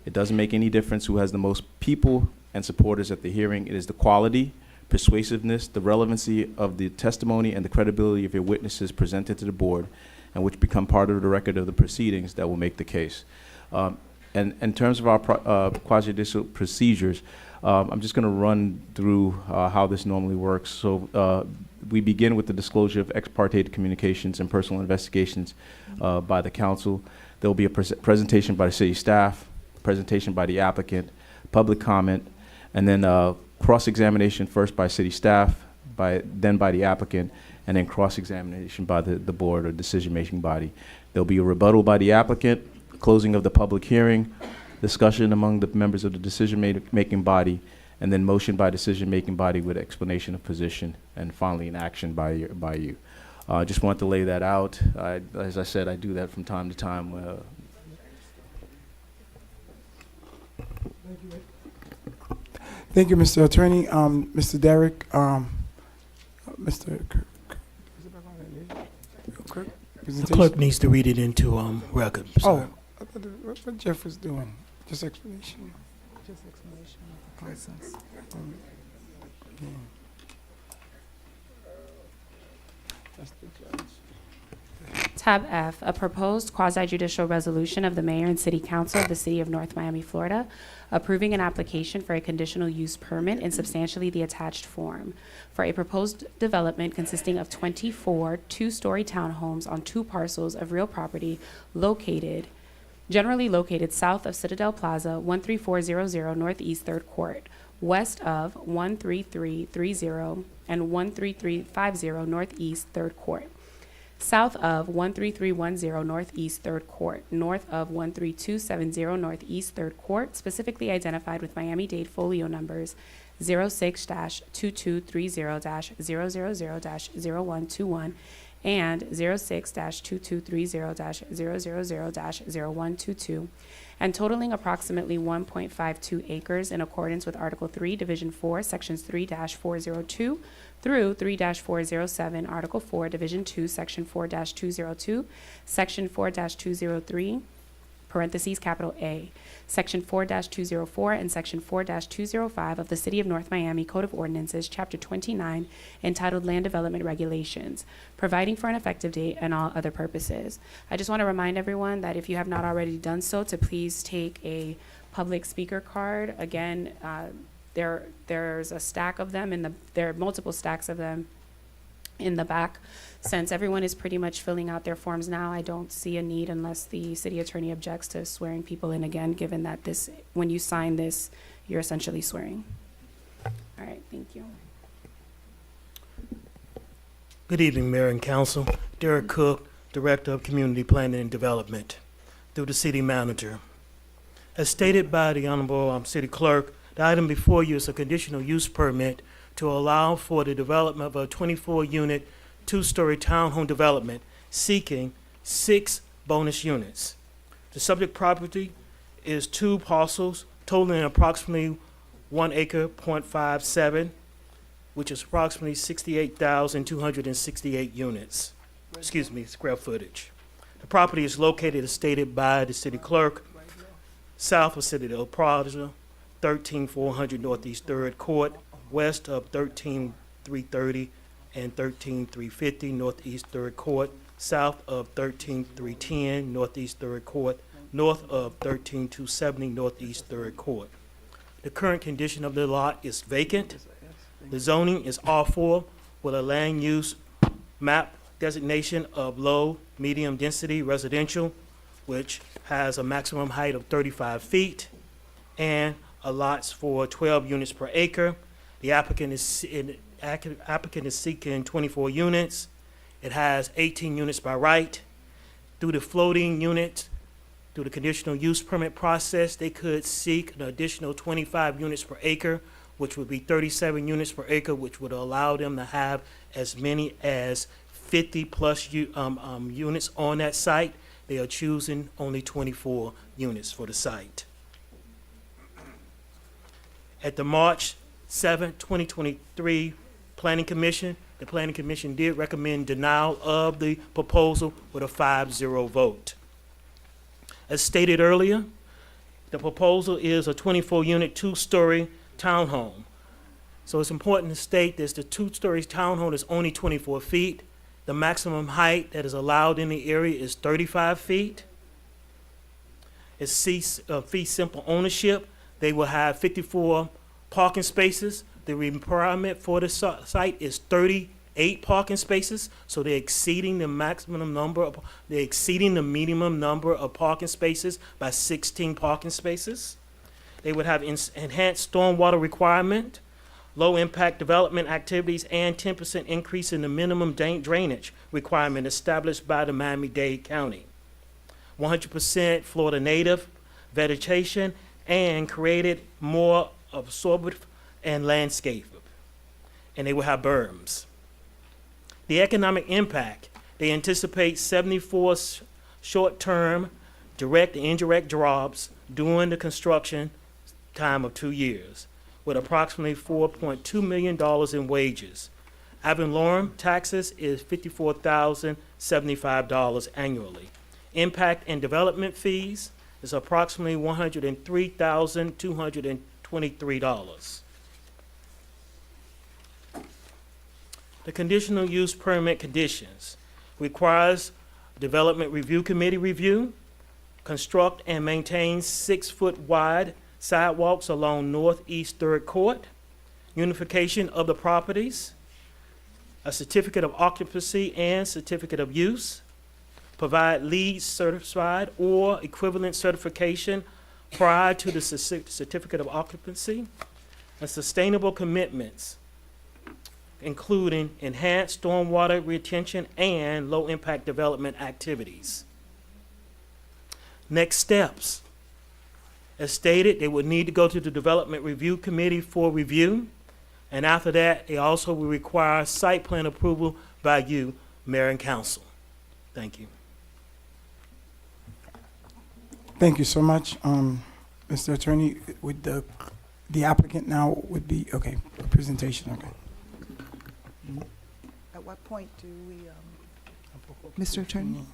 It doesn't make any difference who has the most people and supporters at the hearing. It is the quality, persuasiveness, the relevancy of the testimony, and the credibility of your witnesses presented to the board and which become part of the record of the proceedings that will make the case. And in terms of our quasi-judicial procedures, I'm just going to run through how this normally works. So we begin with the disclosure of ex parte communications and personal investigations by the council. There will be a presentation by the city staff, presentation by the applicant, public comment, and then cross-examination first by city staff, then by the applicant, and then cross-examination by the board or decision-making body. There'll be a rebuttal by the applicant, closing of the public hearing, discussion among the members of the decision-making body, and then motion by decision-making body with explanation of position, and finally an action by you. I just want to lay that out. As I said, I do that from time to time. Thank you, Mr. Attorney. Mr. Derrick, Mr. Kirk, The clerk needs to read it into record. Oh, I thought what Jeff was doing, just explanation. Just explanation of the process. That's the judge. Tab F, a proposed quasi-judicial resolution of the mayor and city council of the city of North Miami, Florida, approving an application for a conditional use permit in substantially the attached form for a proposed development consisting of 24 two-story townhomes on 2 parcels of real property generally located south of Citadel Plaza, 13400 Northeast 3rd Court, west of 13330 and 13350 Northeast 3rd Court, south of 13310 Northeast 3rd Court, north of 13270 Northeast 3rd Court, specifically identified with Miami-Dade folio numbers 06-2230-000-0121 and 06-2230-000-0122, and totaling approximately 1.52 acres in accordance with Article 3, Division 4, Sections 3-402 through 3-407, Article 4, Division 2, Section 4-202, Section 4-203, parentheses, capital A, Section 4-204 and Section 4-205 of the City of North Miami Code of Ordinances, Chapter 29, entitled Land Development Regulations, providing for an effective date and all other purposes. I just want to remind everyone that if you have not already done so, to please take a public speaker card. Again, there's a stack of them there are multiple stacks of them in the back. Since everyone is pretty much filling out their forms now, I don't see a need unless the city attorney objects to swearing people in again, given that when you sign this, you're essentially swearing. All right, thank you. Good evening, Mayor and Council. Derek Cook, Director of Community Planning and Development, through the City Manager. As stated by the Honorable City Clerk, the item before you is a conditional use permit to allow for the development of a 24-unit, two-story townhome development seeking 6 bonus units. The subject property is 2 parcels totaling approximately 1 acre, .57, which is approximately 68,268 units. Square footage. The property is located as stated by the city clerk, south of Citadel Plaza, 13400 Northeast 3rd Court, west of 13330 and 13350 Northeast 3rd Court, south of 13310 Northeast 3rd Court, north of 13270 Northeast 3rd Court. The current condition of the lot is vacant. The zoning is R4 with a land use map designation of low, medium density residential, which has a maximum height of 35 feet and allots for 12 units per acre. The applicant is seeking 24 units. It has 18 units by right. Through the floating unit, through the conditional use permit process, they could seek an additional 25 units per acre, which would be 37 units per acre, which would allow them to have as many as 50 plus units on that site. They are choosing only 24 units for the site. At the March 7, 2023 Planning Commission, the Planning Commission did recommend denial of the proposal with a 5-0 vote. As stated earlier, the proposal is a 24-unit, 2-story townhome. So it's important to state this: the 2-story townhome is only 24 feet. The maximum height that is allowed in the area is 35 feet. It's fee simple ownership. They will have 54 parking spaces. The requirement for the site is 38 parking spaces, so they're exceeding the minimum number of parking spaces by 16 parking spaces. They would have enhanced stormwater requirement, low impact development activities, and 10% increase in the minimum drainage requirement established by the Miami-Dade County. 100% Florida native vegetation, and created more absorptive and landscape. And they will have berms. The economic impact, they anticipate 74 short-term direct and indirect jobs during the construction time of 2 years, with approximately $4.2 million in wages. Ad valorem taxes is $54,075 annually. Impact and development fees is approximately $103,223. The conditional use permit conditions requires Development Review Committee review, construct and maintain 6-foot wide sidewalks along Northeast 3rd Court, unification of the properties, a certificate of occupancy and certificate of use, provide LEED certified or equivalent certification prior to the certificate of occupancy, and sustainable commitments, including enhanced stormwater retention and low-impact development activities. Next steps. As stated, they would need to go to the Development Review Committee for review, and after that, they also will require site plan approval by you, Mayor and Council. Thank you. Thank you so much, Mr. Attorney. With the applicant now would be, okay, presentation, okay. At what point do we, Mr. Attorney,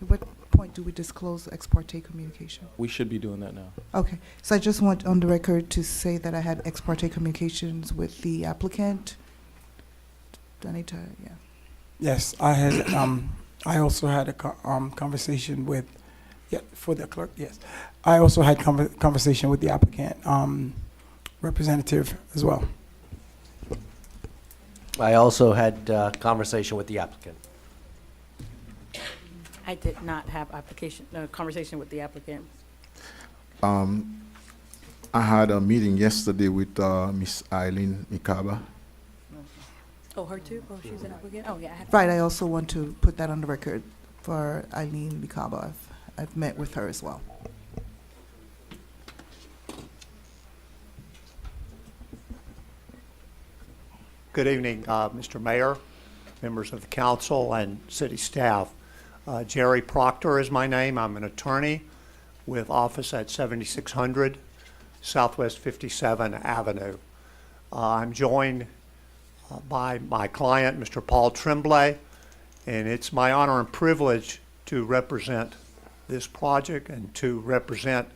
at what point do we disclose ex parte communication? We should be doing that now. Okay, so I just want on the record to say that I had ex parte communications with the applicant. Do I need to, Yes, I had, I also had a conversation with Yeah, for the clerk, yes. I also had conversation with the applicant, representative as well. I also had conversation with the applicant. I did not have conversation with the applicant. I had a meeting yesterday with Miss Eileen Mikaba. Oh, her too? Oh, she's an applicant? Oh, yeah. I had Right, I also want to put that on the record for Eileen Mikaba. I've met with her as well. Good evening, Mr. Mayor, members of the council, and city staff. Jerry Proctor is my name. I'm an attorney with office at 7600 Southwest 57 Avenue. I'm joined by my client, Mr. Paul Tremblay, and it's my honor and privilege to represent this project and to represent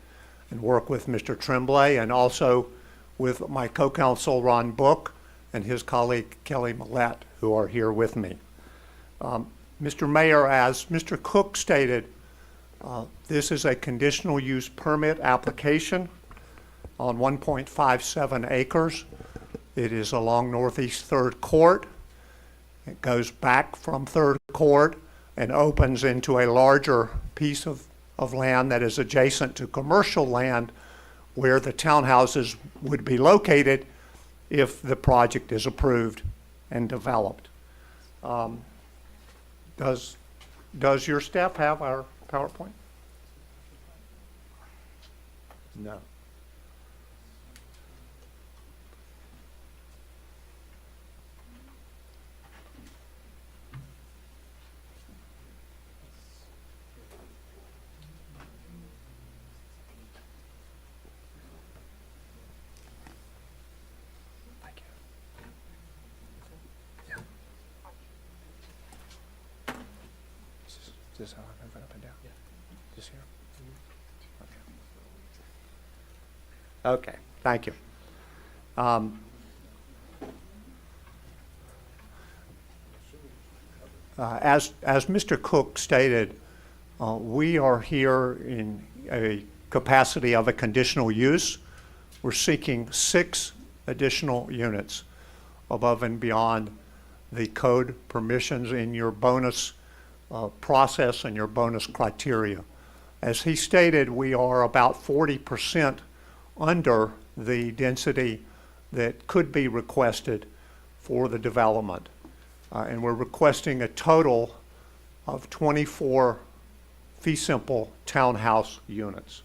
and work with Mr. Tremblay, and also with my co-counsel Ron Book and his colleague Kelly Millett, who are here with me. Mr. Mayor, as Mr. Cook stated, this is a conditional use permit application on 1.57 acres. It is along Northeast 3rd Court. It goes back from 3rd Court and opens into a larger piece of land that is adjacent to commercial land where the townhouses would be located if the project is approved and developed. Does your staff have our PowerPoint? No. Is this how I move it up and down? Yeah. Just here? Okay, thank you. As Mr. Cook stated, we are here in a capacity of a conditional use. We're seeking 6 additional units above and beyond the code permissions in your bonus process and your bonus criteria. As he stated, we are about 40% under the density that could be requested for the development. And we're requesting a total of 24 fee simple townhouse units.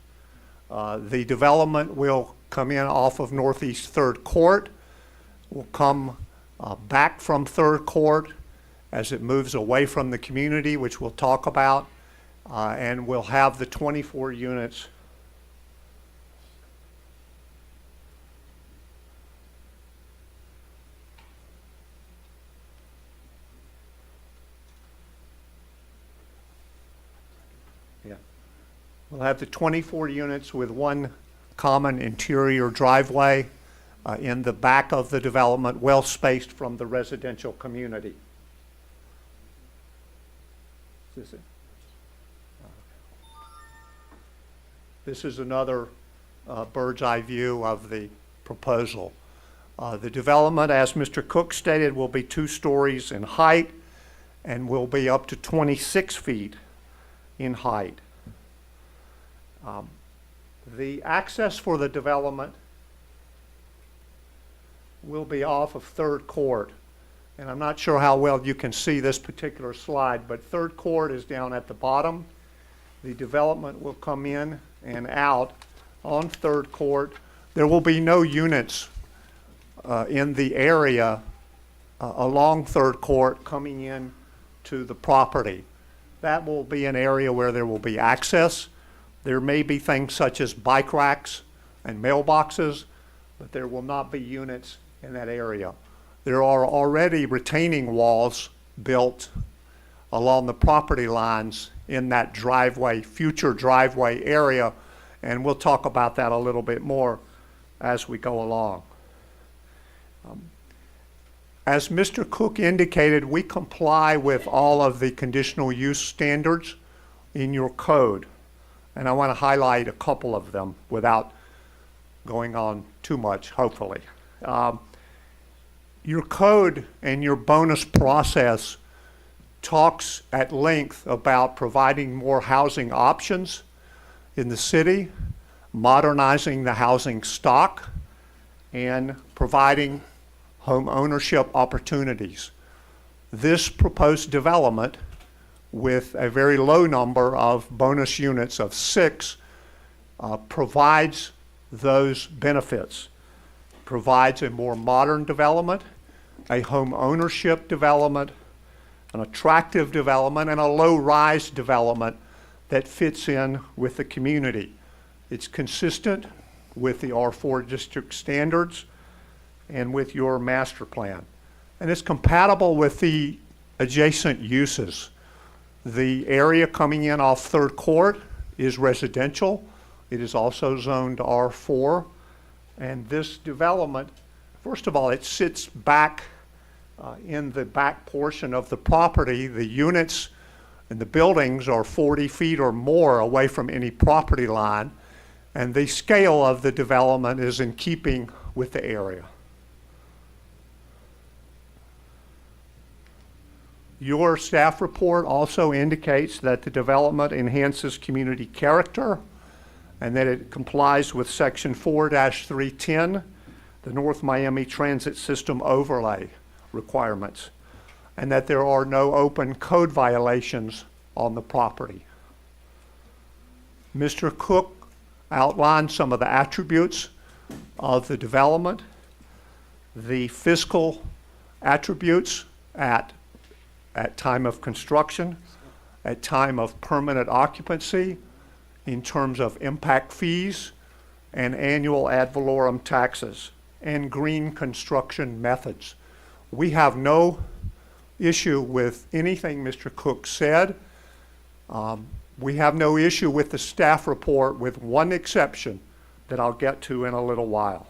The development will come in off of Northeast 3rd Court, will come back from 3rd Court as it moves away from the community, which we'll talk about, and we'll have the 24 units We'll have the 24 units with one common interior driveway in the back of the development, well spaced from the residential community. Is this it? This is another bird's eye view of the proposal. The development, as Mr. Cook stated, will be 2 stories in height and will be up to 26 feet in height. The access for the development will be off of 3rd Court. And I'm not sure how well you can see this particular slide, but 3rd Court is down at the bottom. The development will come in and out on 3rd Court. There will be no units in the area along 3rd Court coming in to the property. That will be an area where there will be access. There may be things such as bike racks and mailboxes, but there will not be units in that area. There are already retaining walls built along the property lines in that driveway, future driveway area, and we'll talk about that a little bit more as we go along. As Mr. Cook indicated, we comply with all of the conditional use standards in your code. and I want to highlight a couple of them without going on too much, hopefully. Your code and your bonus process talks at length about providing more housing options in the city, modernizing the housing stock, and providing home ownership opportunities. This proposed development, with a very low number of bonus units of 6, provides those benefits, provides a more modern development, a home ownership development, an attractive development, and a low-rise development that fits in with the community. It's consistent with the R4 district standards and with your master plan. And it's compatible with the adjacent uses. The area coming in off Third Court is residential. It is also zoned R4. And this development, first of all, it sits back in the back portion of the property. The units and the buildings are 40 feet or more away from any property line, and the scale of the development is in keeping with the area. Your staff report also indicates that the development enhances community character and that it complies with Section 4-310, the North Miami Transit System overlay requirements, and that there are no open code violations on the property. Mr. Cook outlined some of the attributes of the development, the fiscal attributes at time of construction, at time of permanent occupancy, in terms of impact fees and annual ad valorem taxes, and green construction methods. We have no issue with anything Mr. Cook said. We have no issue with the staff report, with one exception that I'll get to in a little while.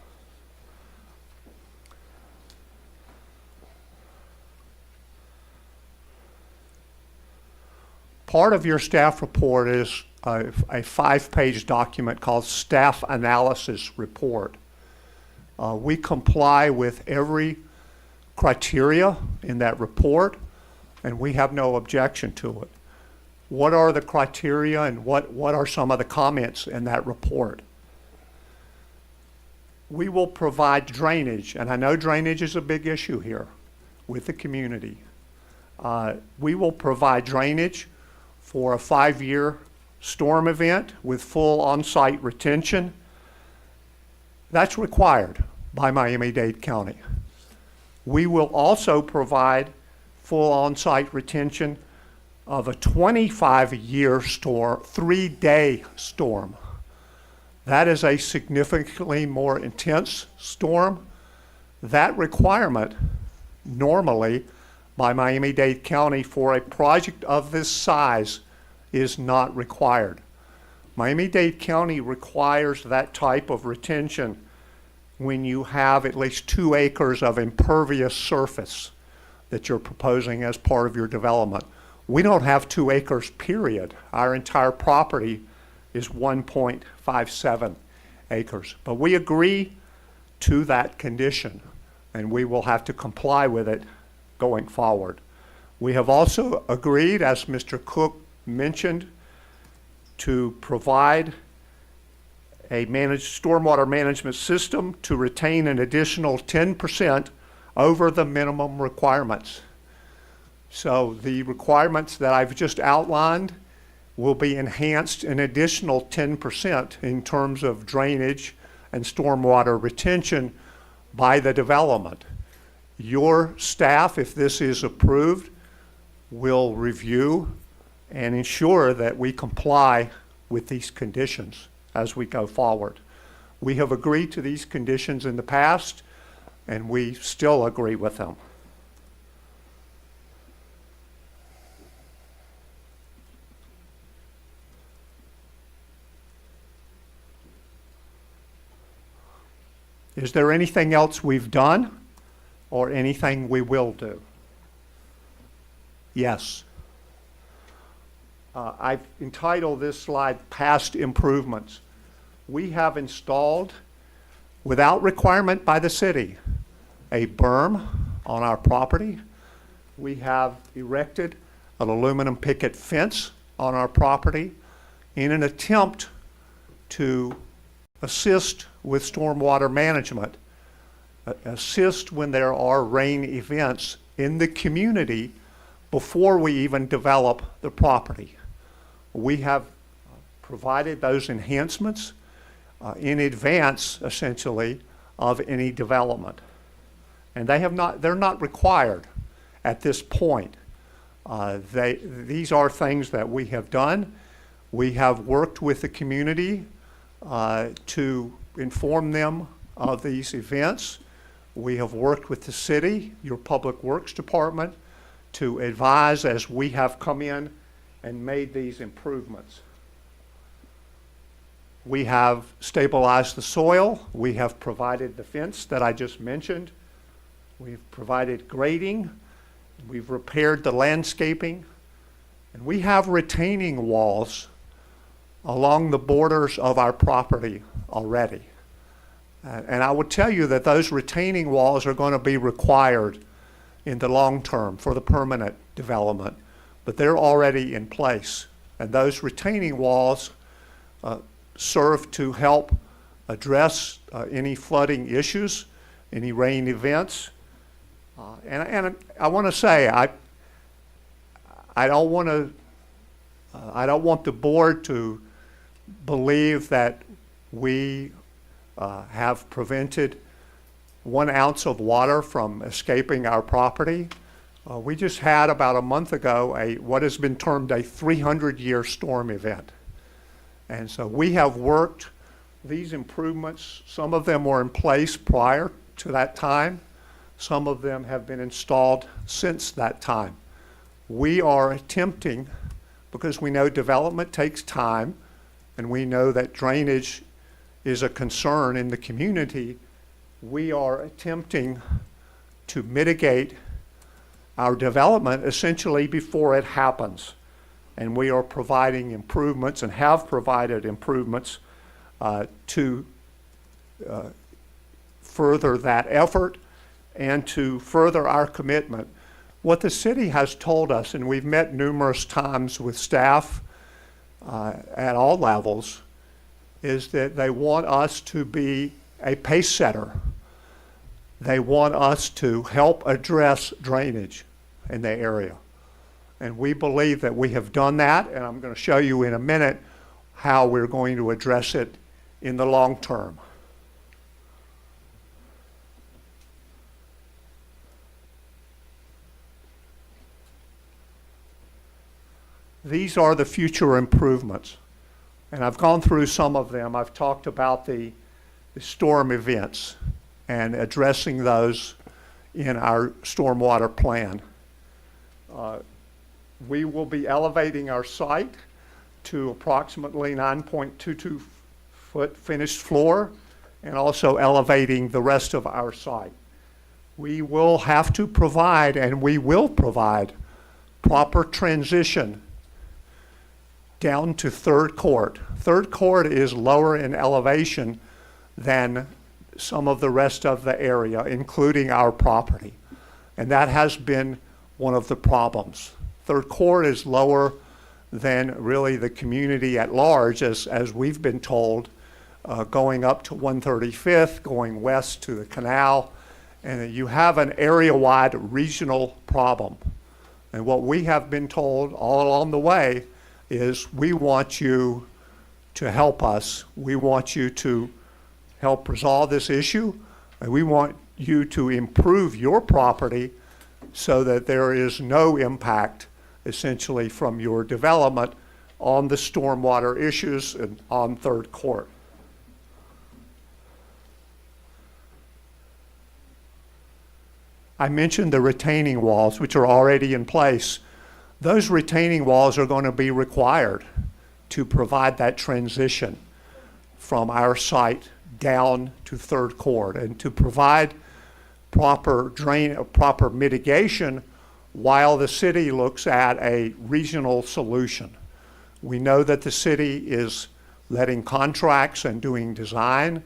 Part of your staff report is a 5-page document called Staff Analysis Report. We comply with every criteria in that report, and we have no objection to it. What are the criteria and what are some of the comments in that report? We will provide drainage, and I know drainage is a big issue here with the community. We will provide drainage for a 5-year storm event with full on-site retention. That's required by Miami-Dade County. We will also provide full on-site retention of a 25-year storm, 3-day storm. That is a significantly more intense storm. That requirement normally by Miami-Dade County for a project of this size is not required. Miami-Dade County requires that type of retention when you have at least 2 acres of impervious surface that you're proposing as part of your development. We don't have 2 acres, period. Our entire property is 1.57 acres. But we agree to that condition, and we will have to comply with it going forward. We have also agreed, as Mr. Cook mentioned, to provide a managed stormwater management system to retain an additional 10% over the minimum requirements. So the requirements that I've just outlined will be enhanced an additional 10% in terms of drainage and stormwater retention by the development. Your staff, if this is approved, will review and ensure that we comply with these conditions as we go forward. We have agreed to these conditions in the past, and we still agree with them. Is there anything else we've done or anything we will do? Yes. I've entitled this slide Past Improvements. We have installed, without requirement by the city, a berm on our property. We have erected an aluminum picket fence on our property in an attempt to assist with stormwater management, assist when there are rain events in the community before we even develop the property. We have provided those enhancements in advance, essentially, of any development. And they're not required at this point. These are things that we have done. We have worked with the community to inform them of these events. We have worked with the city, your Public Works Department, to advise as we have come in and made these improvements. We have stabilized the soil. We have provided the fence that I just mentioned. We've provided grading. We've repaired the landscaping. And we have retaining walls along the borders of our property already. And I would tell you that those retaining walls are going to be required in the long term for the permanent development, but they're already in place. And those retaining walls serve to help address any flooding issues, any rain events. And I want to say, I don't want the board to believe that we have prevented 1 ounce of water from escaping our property. We just had about a month ago what has been termed a 300-year storm event. And so we have worked these improvements. Some of them were in place prior to that time. Some of them have been installed since that time. We are attempting, because we know development takes time, and we know that drainage is a concern in the community, we are attempting to mitigate our development essentially before it happens. And we are providing improvements and have provided improvements to further that effort and to further our commitment. What the city has told us, and we've met numerous times with staff at all levels, is that they want us to be a pace setter. They want us to help address drainage in the area. And we believe that we have done that, and I'm going to show you in a minute how we're going to address it in the long term. These are the future improvements. And I've gone through some of them. I've talked about the storm events and addressing those in our stormwater plan. We will be elevating our site to approximately 9.22 foot finished floor and also elevating the rest of our site. We will have to provide, and we will provide, proper transition down to third court. Third court is lower in elevation than some of the rest of the area, including our property. And that has been one of the problems. Third court is lower than really the community at large, as we've been told, going up to 135th, going west to the canal, and you have an area-wide regional problem. And what we have been told all along the way is we want you to help us. We want you to help resolve this issue, and we want you to improve your property so that there is no impact essentially from your development on the stormwater issues and on third court. I mentioned the retaining walls, which are already in place. Those retaining walls are going to be required to provide that transition from our site down to third court and to provide proper mitigation while the city looks at a regional solution. We know that the city is letting contracts and doing design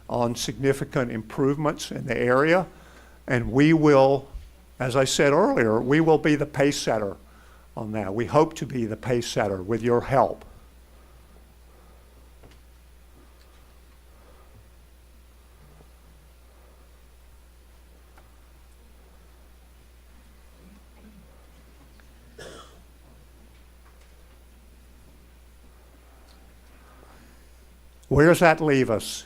on significant improvements in the area, and we will, as I said earlier, we will be the pace setter on that. We hope to be the pace setter with your help. Where does that leave us?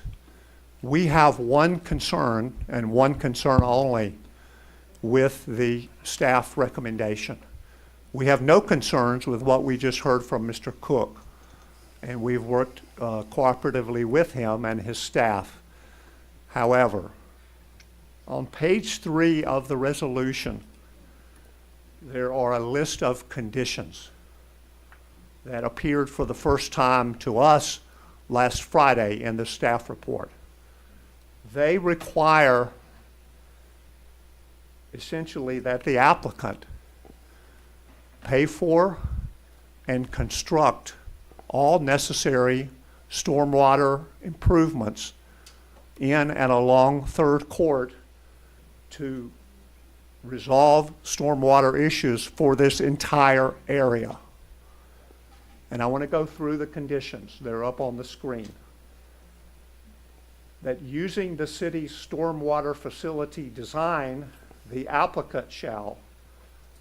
We have one concern, and one concern only, with the staff recommendation. We have no concerns with what we just heard from Mr. Cook, and we've worked cooperatively with him and his staff. However, on page 3 of the resolution, there are a list of conditions that appeared for the first time to us last Friday in the staff report. They require essentially that the applicant pay for and construct all necessary stormwater improvements in and along Third Court to resolve stormwater issues for this entire area. And I want to go through the conditions. They're up on the screen. That using the city's stormwater facility design, the applicant shall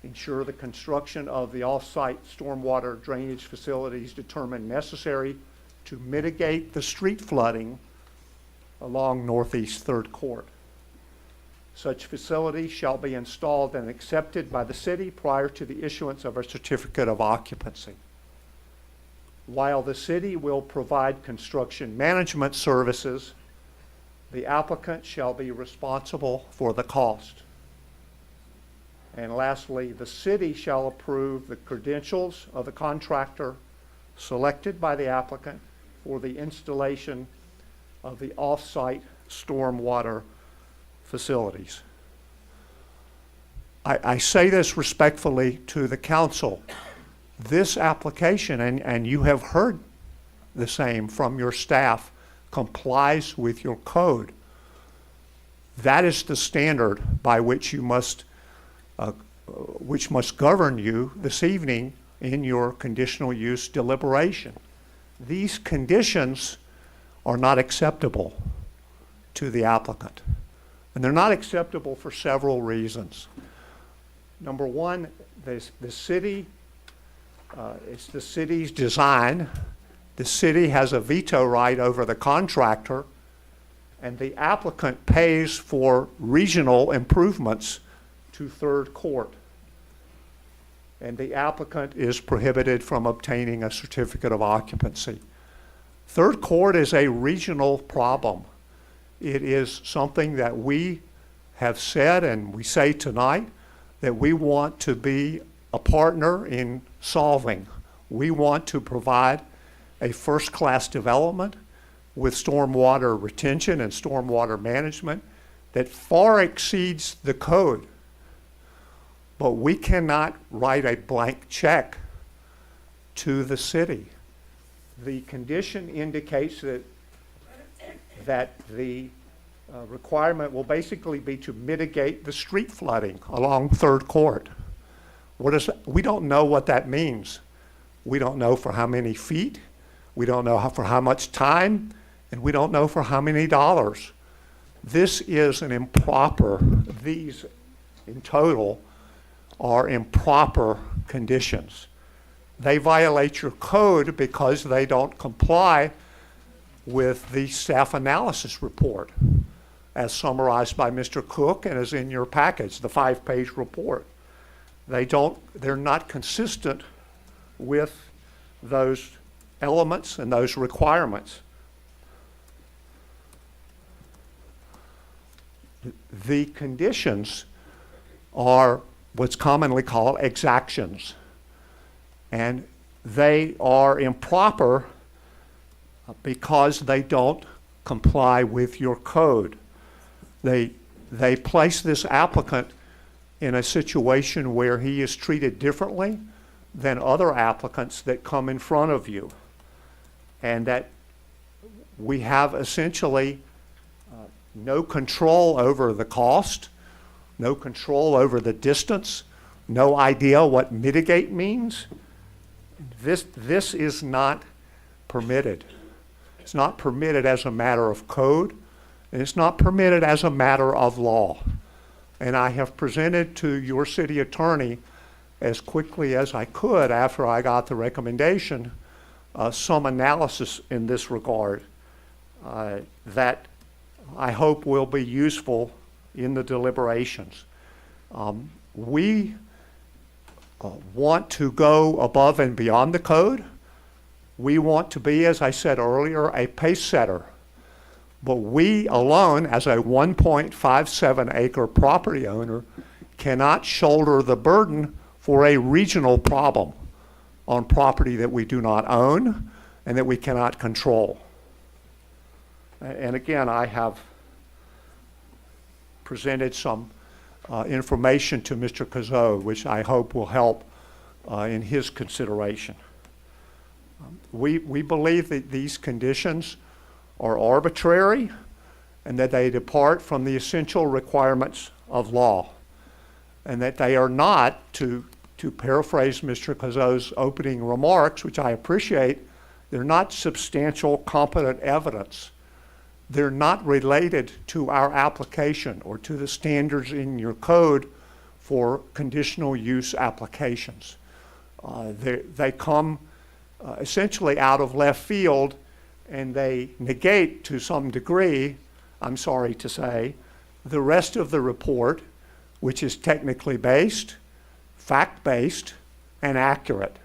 ensure the construction of the off-site stormwater drainage facilities determined necessary to mitigate the street flooding along Northeast Third Court. Such facilities shall be installed and accepted by the city prior to the issuance of a certificate of occupancy. While the city will provide construction management services, the applicant shall be responsible for the cost. And lastly, the city shall approve the credentials of the contractor selected by the applicant for the installation of the off-site stormwater facilities. I say this respectfully to the council. This application, and you have heard the same from your staff, complies with your code. That is the standard by which you must, which must govern you this evening in your conditional use deliberation. These conditions are not acceptable to the applicant. And they're not acceptable for several reasons. Number one, the city, it's the city's design. The city has a veto right over the contractor, and the applicant pays for regional improvements to Third Court. And the applicant is prohibited from obtaining a certificate of occupancy. Third Court is a regional problem. It is something that we have said, and we say tonight, that we want to be a partner in solving. We want to provide a first-class development with stormwater retention and stormwater management that far exceeds the code. But we cannot write a blank check to the city. The condition indicates that the requirement will basically be to mitigate the street flooding along Third Court. We don't know what that means. We don't know for how many feet, we don't know for how much time, and we don't know for how many dollars. This is an improper, these in total are improper conditions. They violate your code because they don't comply with the staff analysis report as summarized by Mr. Cook and is in your package, the 5-page report. They're not consistent with those elements and those requirements. The conditions are what's commonly called exactions, and they are improper because they don't comply with your code. They place this applicant in a situation where he is treated differently than other applicants that come in front of you. And that we have essentially no control over the cost, no control over the distance, no idea what mitigate means. This is not permitted. It's not permitted as a matter of code, and it's not permitted as a matter of law. And I have presented to your city attorney as quickly as I could after I got the recommendation some analysis in this regard that I hope will be useful in the deliberations. We want to go above and beyond the code. We want to be, as I said earlier, a pace setter. But we alone, as a 1.57 acre property owner, cannot shoulder the burden for a regional problem on property that we do not own and that we cannot control. And again, I have presented some information to Mr. Cazot, which I hope will help in his consideration. We believe that these conditions are arbitrary and that they depart from the essential requirements of law, and that they are not, to paraphrase Mr. Cazot's opening remarks, which I appreciate, they're not substantial, competent evidence. They're not related to our application or to the standards in your code for conditional use applications. They come essentially out of left field, and they negate to some degree, I'm sorry to say, the rest of the report, which is technically based, fact-based, and accurate.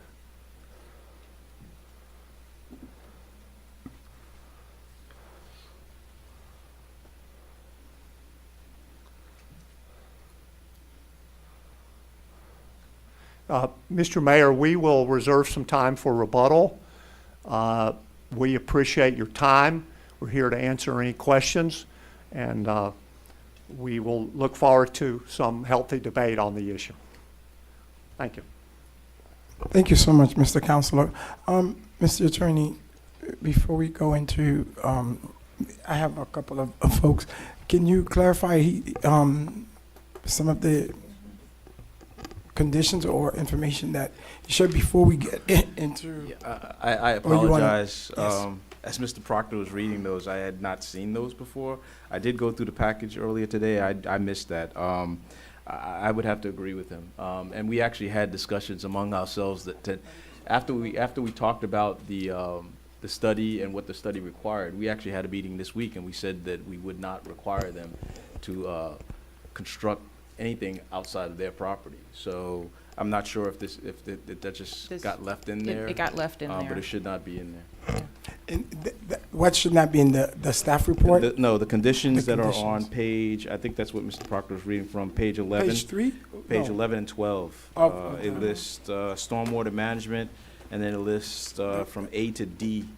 Mr. Mayor, we will reserve some time for rebuttal. We appreciate your time. We're here to answer any questions, and we will look forward to some healthy debate on the issue. Thank you. Thank you so much, Mr. Counselor. Mr. Attorney, before we go into, I have a couple of folks. Can you clarify some of the conditions or information that you shared before we get into? I or you wanna- apologize. Yes. As Mr. Proctor was reading those, I had not seen those before. I did go through the package earlier today. I missed that. I would have to agree with him. And we actually had discussions among ourselves that after we talked about the study and what the study required, we actually had a meeting this week, and we said that we would not require them to construct anything outside of their property. So I'm not sure if that just got left in there. It got left in there. But it should not be in there. And what should not be in the staff report? No, the conditions The that are on conditions. page, I think that's what Mr. Proctor was reading from, page 11. Page 3? Page No. 11 and 12. Oh, It lists stormwater management, and then it lists from A to D,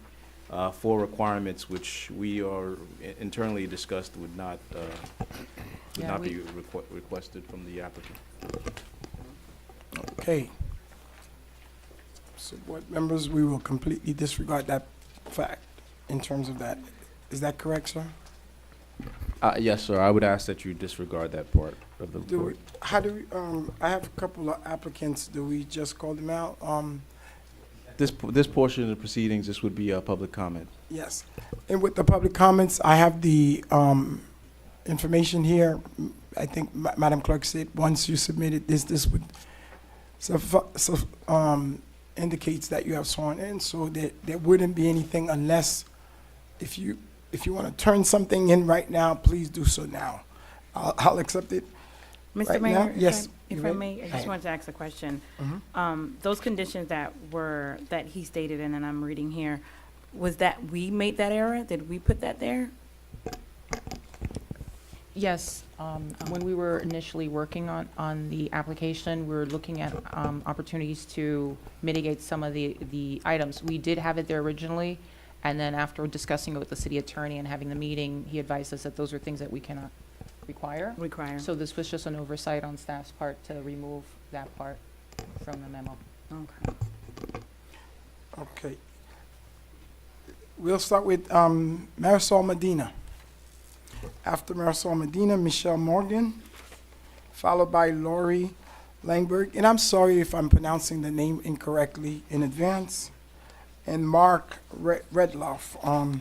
4 requirements, which we are internally discussed would not be requested from the applicant. Okay. So board members, we will completely disregard that fact in terms of that. Is that correct, sir? Yes, sir. I would ask that you disregard that part of the report. How do we, I have a couple of applicants. Do we just call them out? This portion of the proceedings, this would be a public comment. Yes. And with the public comments, I have the information here. I think Madam Clerk said once you submitted this would indicates that you have sworn in, so that there wouldn't be anything unless if you want to turn something in right now, please do so now. I'll accept it. Mr. Right Mayor, now? Yes. if I may, I just wanted to ask a question. Those conditions that he stated, and then I'm reading here, was that we made that error? Did we put that there? Yes, when we were initially working on the application, we were looking at opportunities to mitigate some of the items. We did have it there originally, and then after discussing it with the city attorney and having the meeting, he advised us that those are things that we cannot require. Require. So this was just an oversight on staff's part to remove that part from the memo. Okay. We'll start with Marisol Medina. After Marisol Medina, Michelle Morgan, followed by Lori Langberg. And I'm sorry if I'm pronouncing the name incorrectly in advance. And Mark Redloff.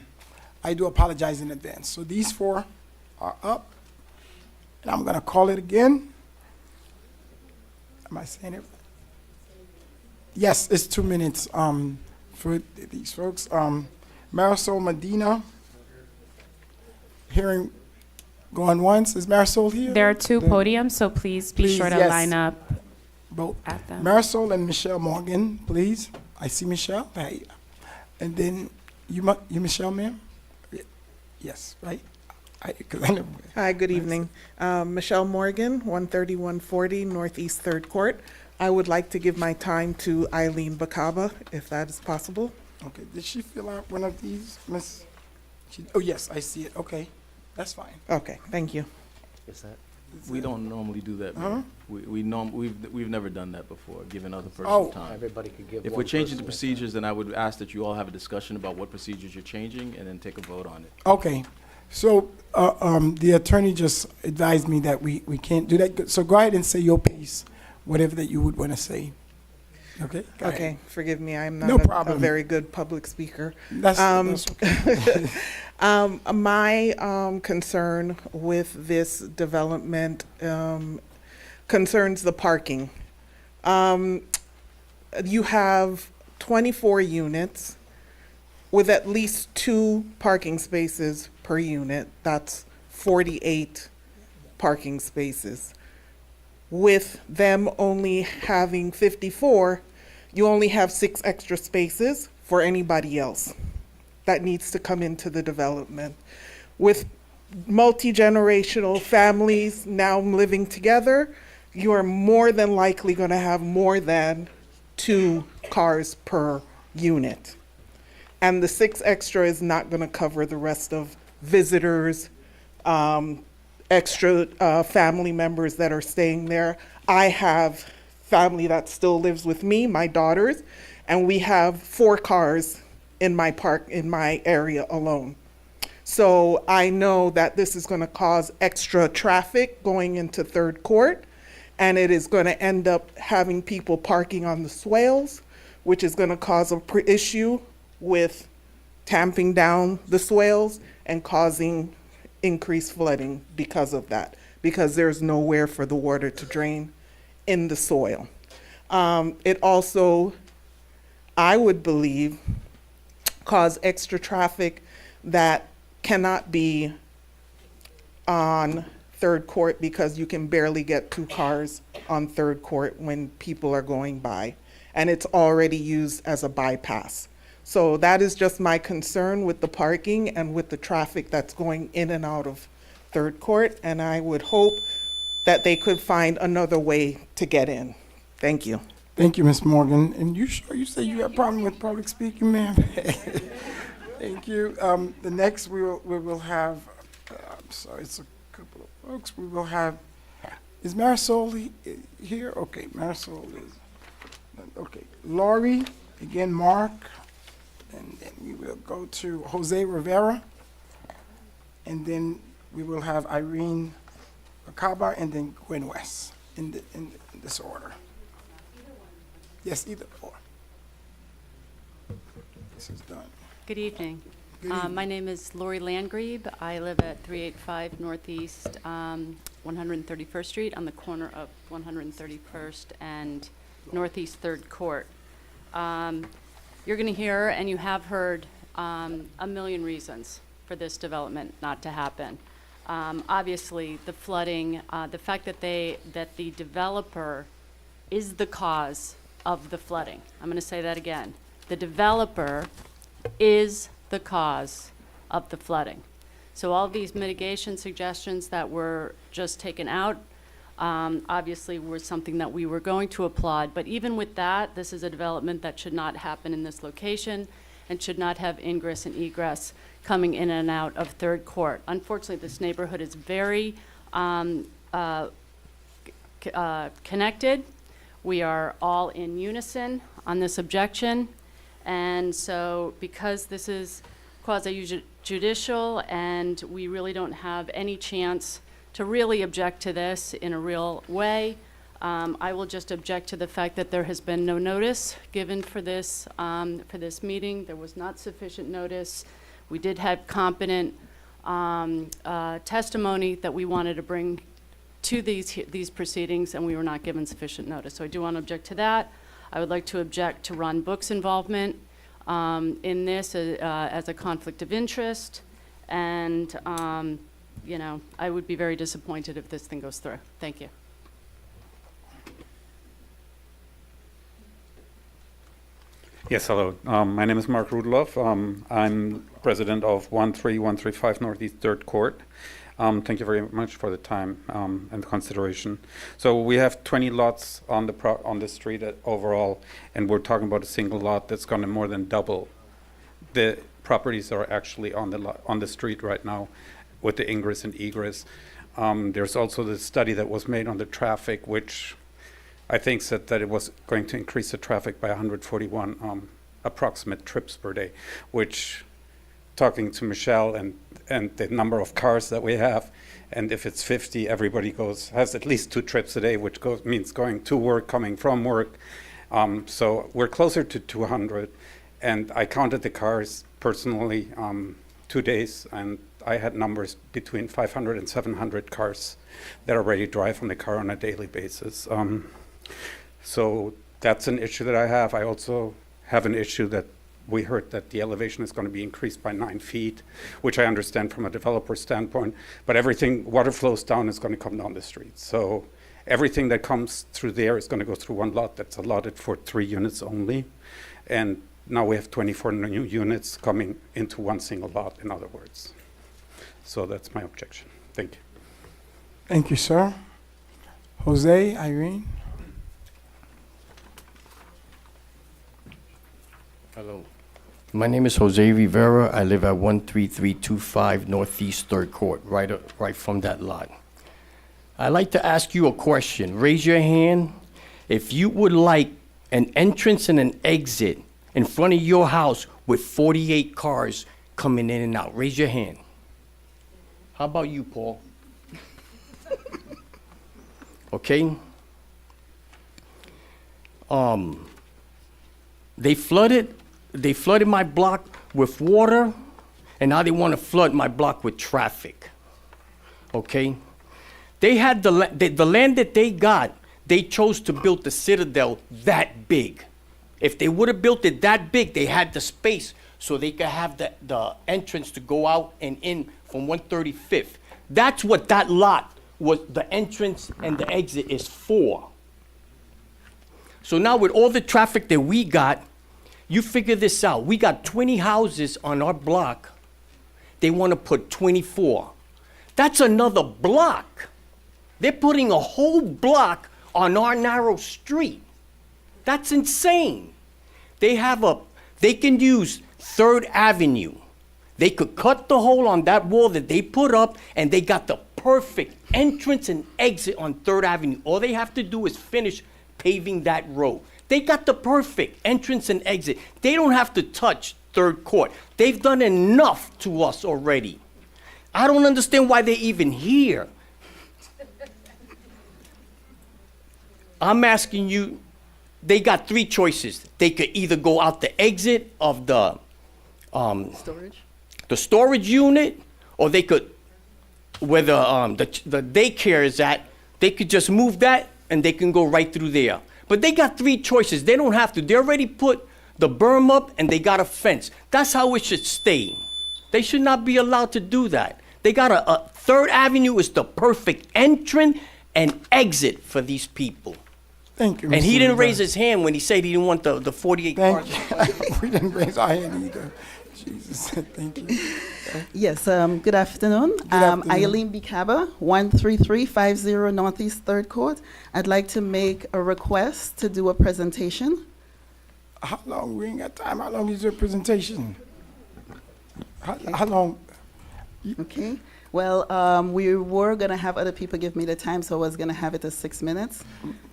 I do apologize in advance. So these four are up. And I'm going to call it again. Am I saying it? Yes, it's 2 minutes for these folks. Marisol Medina, hearing going once. Is Marisol here? There are two podiums, so please be sure to yes. line up Both. at them. Marisol and Michelle Morgan, please. I see Michelle. Hey. And then you Michelle, ma'am? Yes, right? Hi, good evening. Michelle Morgan, 13140 Northeast 3rd Court. I would like to give my time to Eileen Bakaba, if that is possible. Okay, did she fill out one of these, Miss? Oh, yes, I see it. Okay, that's fine. Okay, thank you. Is that? We don't normally do that. Huh? We've never done that before, giving other person Oh. time. Everybody could give If one we're changing the person a procedures, then I would ask that you all have a discussion about what procedures you're changing and then take a vote on it. Okay, so the attorney just advised me that we can't do that. So go ahead and say your piece, whatever that you would want to say. Okay? Go ahead. Okay, forgive me, I'm No not a problem. very good public speaker. That's okay. My concern with this development concerns the parking. You have 24 units with at least 2 parking spaces per unit. That's 48 parking spaces. With them only having 54, you only have 6 extra spaces for anybody else that needs to come into the development. With multi-generational families now living together, you are more than likely going to have more than 2 cars per unit. And the 6 extra is not going to cover the rest of visitors, extra family members that are staying there. I have family that still lives with me, my daughters, and we have 4 cars in my area alone. So I know that this is going to cause extra traffic going into 3rd Court, and it is going to end up having people parking on the swales, which is going to cause an issue with tamping down the swales and causing increased flooding because of that, because there's nowhere for the water to drain in the soil. It also, I would believe, cause extra traffic that cannot be on 3rd Court because you can barely get 2 cars on 3rd Court when people are going by, and it's already used as a bypass. So that is just my concern with the parking and with the traffic that's going in and out of 3rd Court, and I would hope that they could find another way to get in. Thank you. Thank you, Ms. Morgan. And you sure you say you have a problem with public speaking, ma'am? Thank you. The next we will have, I'm sorry, it's a couple of folks. We will have, is Marisol here? Okay, Marisol is, okay. Laurie, again, Mark, and then we will go to Jose Rivera, and then we will have Irene Acaba, and then Gwen West in this order. Yes, either or. This is done. Good evening. Good evening. My name is Lori Landgrebe. I live at 385 Northeast 131st Street on the corner of 131st and Northeast 3rd Court. You're going to hear, and you have heard, a million reasons for this development not to happen. Obviously, the flooding, the fact that the developer is the cause of the flooding. I'm going to say that again. The developer is the cause of the flooding. So all these mitigation suggestions that were just taken out, obviously were something that we were going to applaud. But even with that, this is a development that should not happen in this location and should not have ingress and egress coming in and out of 3rd Court. Unfortunately, this neighborhood is very connected We are all in unison on this objection. And so because this is quasi-judicial and we really don't have any chance to really object to this in a real way, I will just object to the fact that there has been no notice given for this meeting. There was not sufficient notice. We did have competent testimony that we wanted to bring to these proceedings, and we were not given sufficient notice. So I do want to object to that. I would like to object to Ron Book's involvement in this as a conflict of interest, and you know, I would be very disappointed if this thing goes through. Thank you. Yes, hello. My name is Mark Rudloff. I'm president of 13135 Northeast 3rd Court. Thank you very much for the time and the consideration. So we have 20 lots on the street overall, and we're talking about a single lot that's going to more than double. The properties are actually on the street right now with the ingress and egress. There's also the study that was made on the traffic, which I think said that it was going to increase the traffic by 141 approximate trips per day, which, talking to Michelle and the number of cars that we have, and if it's 50, everybody has at least 2 trips a day, which means going to work, coming from work. So we're closer to 200, and I counted the cars personally 2 days, and I had numbers between 500 and 700 cars that already drive on the car on a daily basis. So that's an issue that I have. I also have an issue that we heard that the elevation is going to be increased by 9 feet, which I understand from a developer standpoint, but everything, water flows down, is going to come down the street. So everything that comes through there is going to go through one lot that's allotted for 3 units only. And now we have 24 new units coming into one single lot, in other words. So that's my objection. Thank you. Thank you, sir. Jose, Irene? Hello. My name is Jose Rivera. I live at 13325 Northeast 3rd Court, right from that lot. I'd like to ask you a question. Raise your hand if you would like an entrance and an exit in front of your house with 48 cars coming in and out. Raise your hand. How about you, Paul? Okay. They flooded my block with water, and now they want to flood my block with traffic. Okay? They had the land that they got, they chose to build the Citadel that big. If they would have built it that big, they had the space so they could have the entrance to go out and in from 135th. That's what that lot was, the entrance and the exit is for. So now with all the traffic that we got, you figure this out. We got 20 houses on our block. They want to put 24. That's another block. They're putting a whole block on our narrow street. That's insane. They can use 3rd Avenue. They could cut the hole on that wall that they put up, and they got the perfect entrance and exit on 3rd Avenue. All they have to do is finish paving that road. They got the perfect entrance and exit. They don't have to touch 3rd Court. They've done enough to us already. I don't understand why they're even here. I'm asking you, they got 3 choices. They could either go out the exit of the storage unit, or they could, where the daycare is at, they could just move that and they can go right through there. But they got 3 choices. They don't have to. They already put the berm up and they got a fence. That's how it should stay. They should not be allowed to do that. They got a 3rd Avenue is the perfect entrance and exit for these people. Thank you, And Mr. he didn't Rivera. raise his hand when he said he didn't want the 48 cars. We didn't raise our hand either. Jesus, thank you. Yes, good afternoon. afternoon. Eileen Bicaba, 13350 Northeast 3rd Court. I'd like to make a request to do a presentation. How long? We ain't got time. How long is your presentation? How long? Okay. Well, we were gonna have other people give me the time, so I was gonna have it as 6 minutes.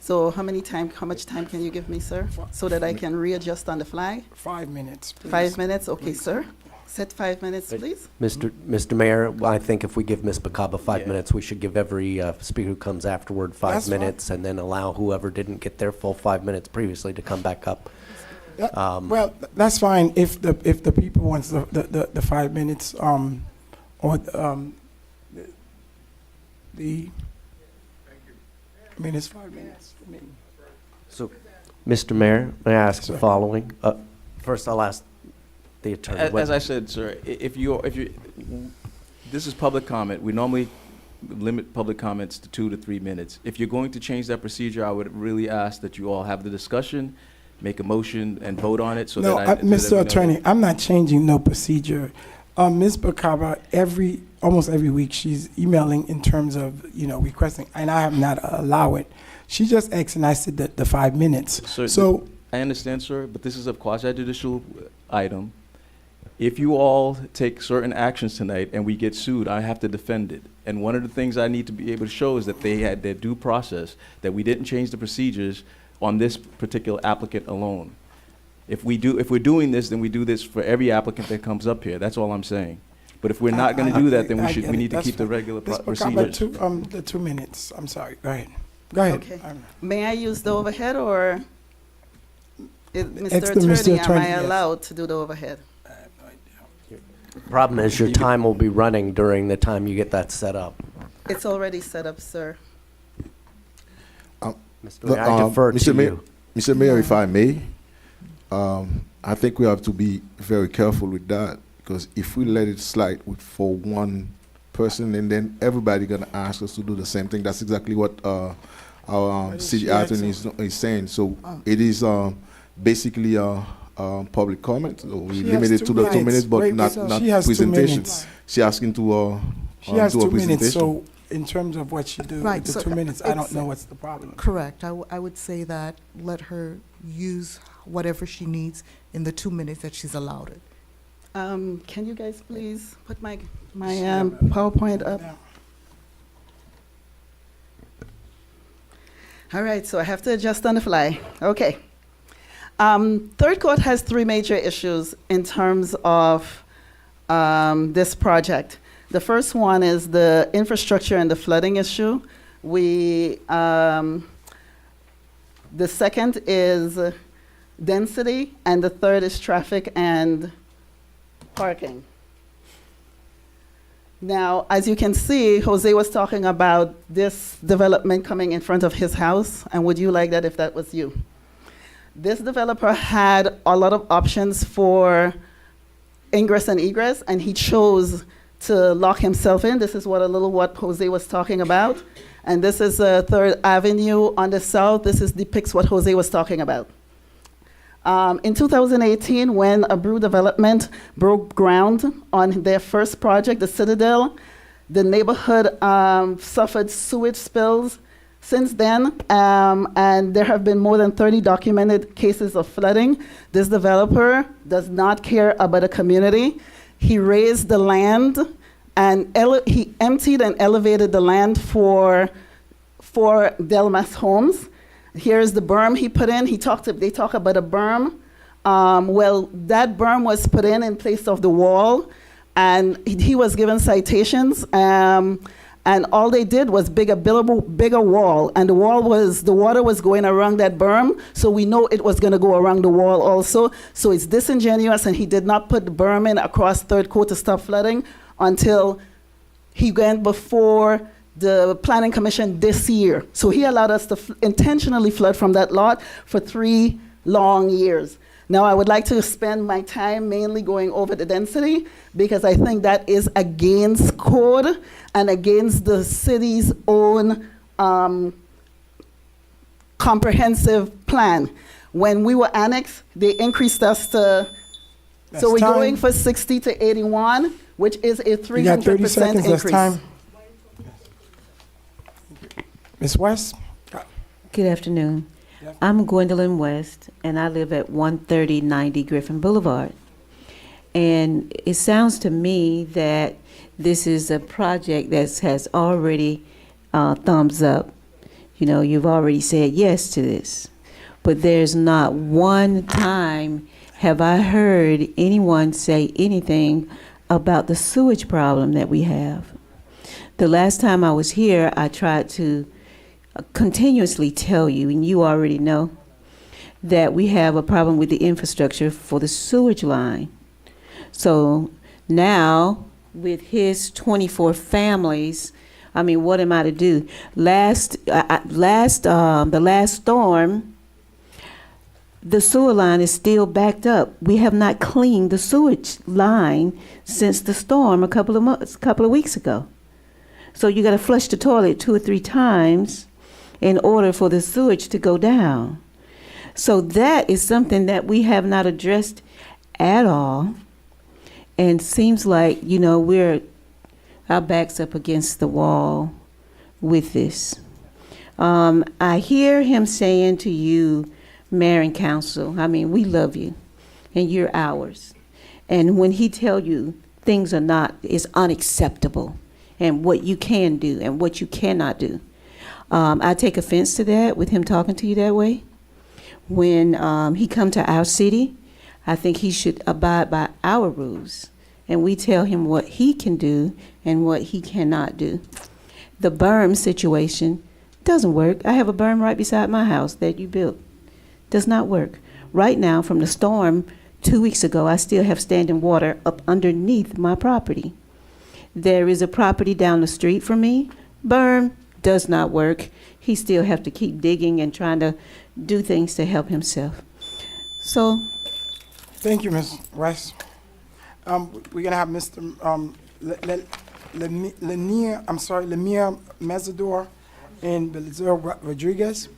So how much time can you give me, sir? So that I can readjust on the fly? 5 minutes, please. 5 minutes, okay, sir. Set 5 minutes, please. Mr. Mayor, I think if we give Ms. Bacaba 5 minutes, we should give every speaker who comes afterward 5 That's fine. minutes, and then allow whoever didn't get their full 5 minutes previously to come back up. Well, that's fine if the people wants the 5 minutes, or, I mean, it's 5 minutes for me. So, Mr. Mayor, may I ask the following? First, I'll ask the attorney. As I said, sir, if you, this is public comment. We normally limit public comments to 2 to 3 minutes. If you're going to change that procedure, I would really ask that you all have the discussion, make a motion, and vote on it. So No, that Mr. we know Attorney, I'm not changing no procedure. Ms. Bacaba, almost every week, she's emailing in terms of, requesting, and I have not allowed it. She just asked, and I said that the 5 minutes. So I understand, sir, but this is a quasi-judicial item. If you all take certain actions tonight and we get sued, I have to defend it. And one of the things I need to be able to show is that they had their due process, that we didn't change the procedures on this particular applicant alone. If we're doing this, then we do this for every applicant that comes up here. That's all I'm saying. But if we're not going to do that, then we need to keep the regular procedures. The 2 minutes, I'm sorry, go ahead. Go ahead. Okay. May I use the overhead, or It's Mr. the Mr. Attorney, am Attorney, I yes. allowed to do the overhead? Problem is, your time will be running during the time you get that set up. It's already set up, sir. Mr. Mayor, I defer to you. Mr. Mayor, if I may, I think we have to be very careful with that, because if we let it slide for one person, and then everybody gonna ask us to do the same thing, that's exactly what our city attorney is saying. So it is basically public comment. So we limit it to the 2 minutes, but not She has 2 presentation. minutes. She asking to She has do a 2 minutes, presentation. so in terms of what she do Right, with the so 2 minutes, I don't it's- know what's the problem. Correct. I would say that let her use whatever she needs in the 2 minutes that she's allowed it. Can you guys please put my PowerPoint up? All right, so I have to adjust on the fly. Okay. Third Court has 3 major issues in terms of this project. The first one is the infrastructure and the flooding issue. The second is density, and the third is traffic and parking. Now, as you can see, Jose was talking about this development coming in front of his house, and would you like that if that was you? This developer had a lot of options for ingress and egress, and he chose to lock himself in. This is what Jose was talking about. And this is 3rd Avenue on the south. This depicts what Jose was talking about. In 2018, when Abreu Development broke ground on their first project, the Citadel, the neighborhood suffered sewage spills since then, and there have been more than 30 documented cases of flooding. This developer does not care about the community. He raised the land, and he emptied and elevated the land for Delmas Homes. Here's the berm he put in. They talk about a berm. Well, that berm was put in place of the wall, and he was given citations. And all they did was bigger wall, and the water was going around that berm, so we know it was going to go around the wall also. So it's disingenuous, and he did not put the berm in across Third Court to stop flooding until he went before the Planning Commission this year. So he allowed us to intentionally flood from that lot for 3 long years. Now, I would like to spend my time mainly going over the density, because I think that is against code and against the city's own comprehensive plan. When we were annexed, they increased us to, so we're going for 60 to 81, which is a 300% increase. Ms. West? Good afternoon. I'm Gwendolyn West, and I live at 13090 Griffin Boulevard. And it sounds to me that this is a project that has already thumbs up. You know, you've already said yes to this. But there's not one time have I heard anyone say anything about the sewage problem that we have. The last time I was here, I tried to continuously tell you, and you already know, that we have a problem with the infrastructure for the sewage line. So now, with his 24 families, I mean, what am I to do? The last storm, the sewer line is still backed up. We have not cleaned the sewage line since the storm a couple of weeks ago. So you got to flush the toilet 2 or 3 times in order for the sewage to go down. So that is something that we have not addressed at all. And seems like, you know, our backs up against the wall with this. I hear him saying to you, Mayor and Council, I mean, we love you and you're ours. And when he tell you things is unacceptable and what you can do and what you cannot do, I take offense to that with him talking to you that way. When he come to our city, I think he should abide by our rules, and we tell him what he can do and what he cannot do. The berm situation doesn't work. I have a berm right beside my house that you built. Does not work. Right now, from the storm 2 weeks ago, I still have standing water up underneath my property. There is a property down the street from me. Berm does not work. He still have to keep digging and trying to do things to help himself. So, Thank you, Ms. Rice. We're gonna have Mr. Lemire Mesidor and Belisario Rodriguez.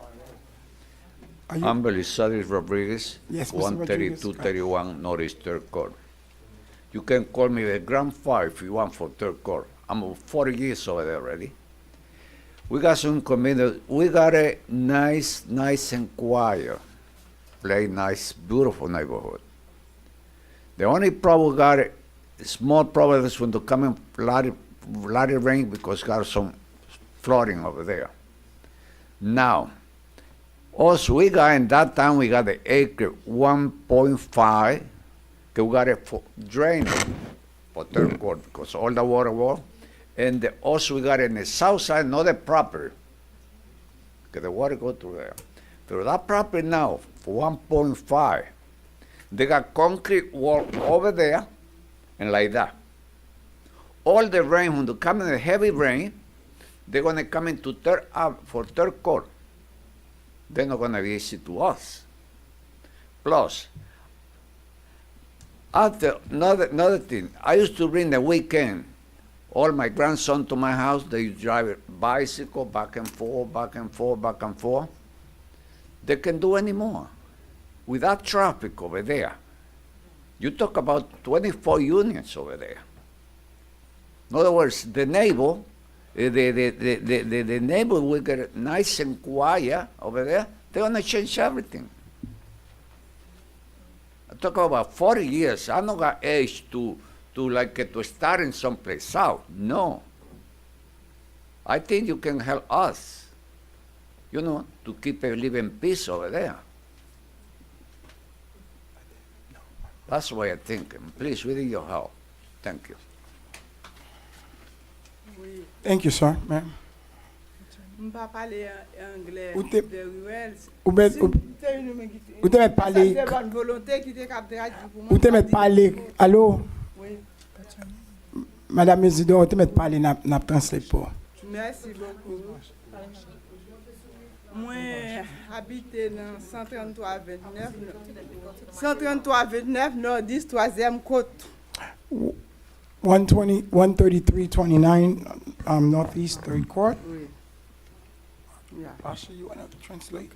Are you- I'm Belisario Rodriguez, Yes, Mr. Rodriguez. 13231 Northeast Third Court. You can call me the grandfather if you want for Third Court. I'm 40 years over there already. We got some community. We got a nice and quiet, very nice, beautiful neighborhood. The only problem we got, small problem is when the coming lot of rain because got some flooding over there. Now, also we got in that time we got the acre 1.5, we got it for draining for Third Court because all the water was. And also we got in the south side, not the property, because the water go through there. But that property now, for 1.5, they got concrete wall over there, and like that. All the rain, when they come in the heavy rain, they're gonna come into Third Court. They're not gonna be easy to us. Plus, another thing, I used to bring the weekend, all my grandson to my house, they drive a bicycle back and forth, back and forth, back and forth. They can't do anymore without traffic over there. You talk about 24 units over there. In other words, the neighbor, the neighbor will get nice and quiet over there. They're gonna change everything. I talk about 40 years. I'm not got age to start in someplace out. No. I think you can help us, to keep a living peace over there. That's the way I think. And please, we need your help. Thank you. Thank you, sir, ma'am. Mpa pale anglais Ou te- very well. ou bet- Si ou- te yon men ki- ou te met pale- Ça, c'est bonne volonté qui te cap traduit pour moi. Ou te met parler, allô? Oui. Madame Mesidor, ou te met parler, nap translate pour. Merci beaucoup. Moi, habite dans 133-29 Nord-Est, 3e côte. 13329 Northeast Third Court. Oui. Yeah. Pasha, you want to translate?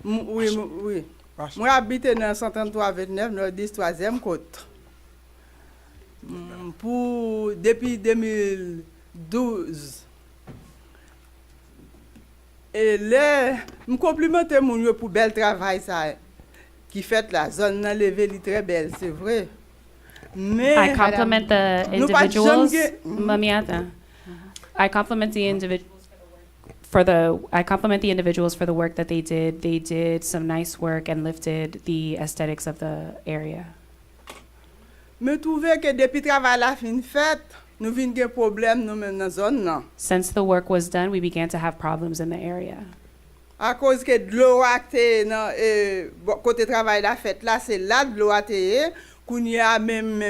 Oui. Moi, habite dans 133-29 Nord-Est, 3e côte. Depuis 2012. Et là, je complimente mon yo pour bel travail ça qui fait la zone nan levé li très belle, c'est vrai. I compliment the nous pas individuals. jamais- Mamiata. I compliment the I compliment the individuals for the work that they did. They did some nice work and lifted the aesthetics of the area. Me trouve que depuis travail la fin fait, nous vinn gen problème nous men dans zone nan. Since the work was done, we began to have problems in the area. À cause que de l'eau a été dans côté travail la fait là, c'est là de l'eau a été qu'on y a même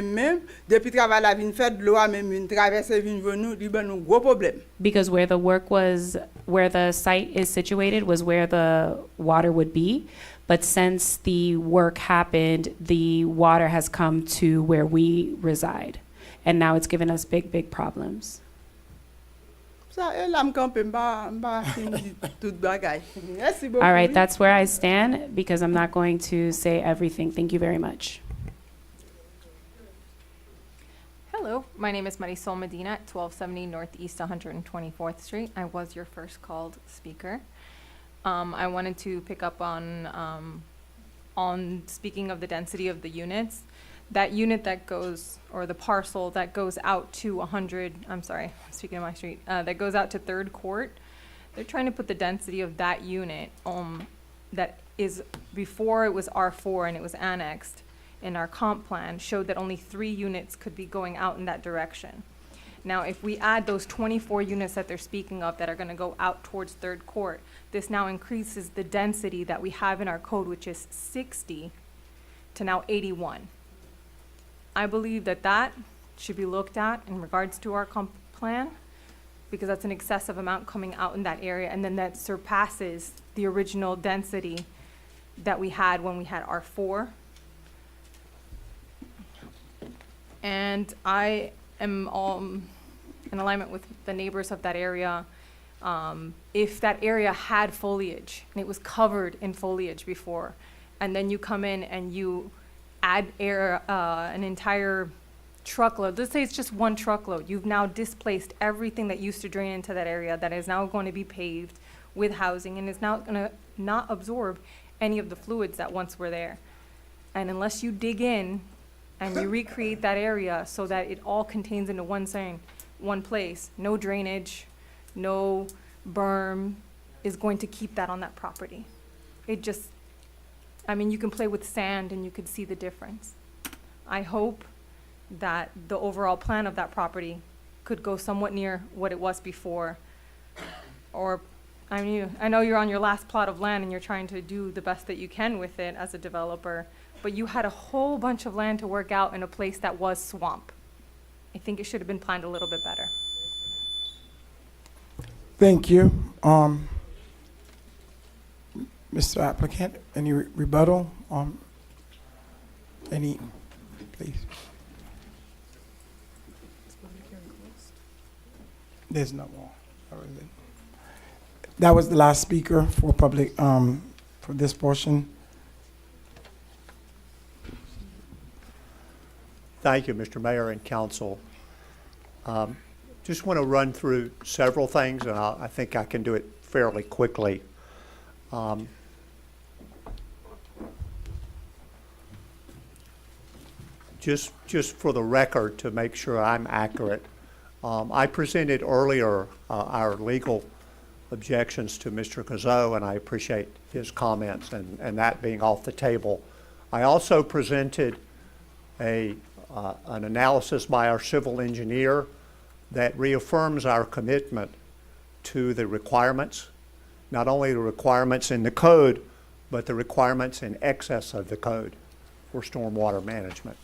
depuis travail la vinn fait de l'eau a même une traverser vinn venu, li ban nous gros problème. Because where the site is situated was where the water would be. But since the work happened, the water has come to where we reside. And now it's given us big, big problems. Ça là me camper m'pa fini tout bagay. Merci beaucoup. All right, that's where I stand because I'm not going to say everything. Thank you very much. Hello, my name is Marisol Medina at 1270 Northeast 124th Street. I was your first called speaker. I wanted to pick up on speaking of the density of the units. That unit that goes, or the parcel that goes out to 100, I'm sorry, I'm speaking of my street, that goes out to Third Court, they're trying to put the density of that unit that is before it was R4 and it was annexed in our comp plan showed that only 3 units could be going out in that direction. Now, if we add those 24 units that they're speaking of that are going to go out towards Third Court, this now increases the density that we have in our code, which is 60 to now 81. I believe that that should be looked at in regards to our comp plan because that's an excessive amount coming out in that area, and then that surpasses the original density that we had when we had R4. And I am in alignment with the neighbors of that area. If that area had foliage and it was covered in foliage before, and then you come in and you add an entire truckload, let's say it's just one truckload, you've now displaced everything that used to drain into that area that is now going to be paved with housing and is now going to not absorb any of the fluids that once were there. And unless you dig in and you recreate that area so that it all contains into one place, no drainage, no berm is going to keep that on that property. You can play with sand and you could see the difference. I hope that the overall plan of that property could go somewhat near what it was before. Or, I know you're on your last plot of land and you're trying to do the best that you can with it as a developer, but you had a whole bunch of land to work out in a place that was swamp. I think it should have been planned a little bit better. Thank you. Mr. Applicant, any rebuttal? Please. There's no more. That was the last speaker for public, for this portion. Thank you, Mr. Mayor and Council. Just want to run through several things, and I think I can do it fairly quickly. Just for the record, to make sure I'm accurate, I presented earlier our legal objections to Mr. Gazot, and I appreciate his comments and that being off the table. I also presented an analysis by our civil engineer that reaffirms our commitment to the requirements, not only the requirements in the code, but the requirements in excess of the code for stormwater management.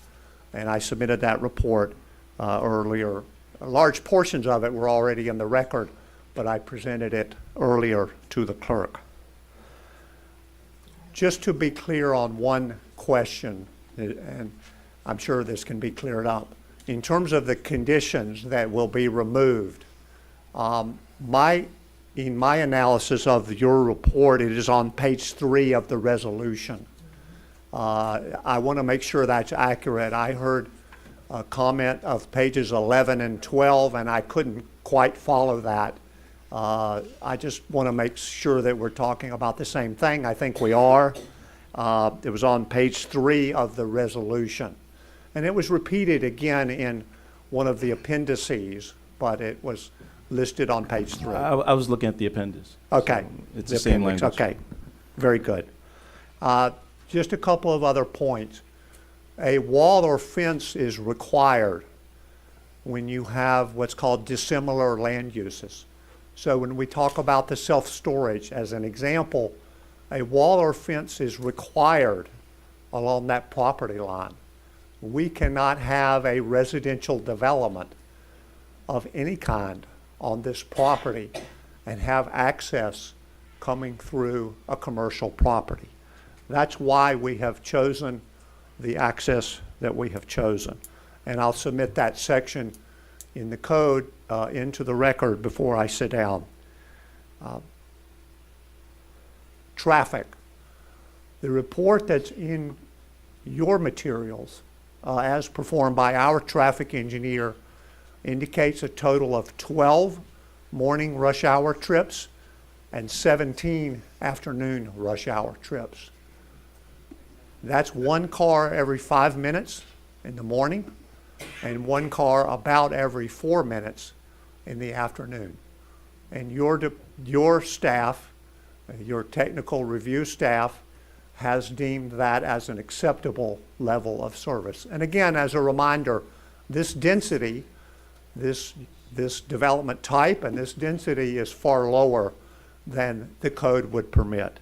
And I submitted that report earlier. Large portions of it were already in the record, but I presented it earlier to the clerk. Just to be clear on one question, and I'm sure this can be cleared up. In terms of the conditions that will be removed, in my analysis of your report, it is on page 3 of the resolution. I want to make sure that's accurate. I heard a comment of pages 11 and 12, and I couldn't quite follow that. I just want to make sure that we're talking about the same thing. I think we are. It was on page 3 of the resolution. And it was repeated again in one of the appendices, but it was listed on page 3. I was looking at the appendix. Okay. So it's the same appendix, language. Okay, very good. Just a couple of other points. A wall or fence is required when you have what's called dissimilar land uses. So when we talk about the self-storage, as an example, a wall or fence is required along that property line. We cannot have a residential development of any kind on this property and have access coming through a commercial property. That's why we have chosen the access that we have chosen. And I'll submit that section in the code into the record before I sit down. Traffic. The report that's in your materials, as performed by our traffic engineer, indicates a total of 12 morning rush hour trips and 17 afternoon rush hour trips. That's one car every 5 minutes in the morning and one car about every 4 minutes in the afternoon. And your staff, your technical review staff, has deemed that as an acceptable level of service. And again, as a reminder, this density, this development type and this density is far lower than the code would permit.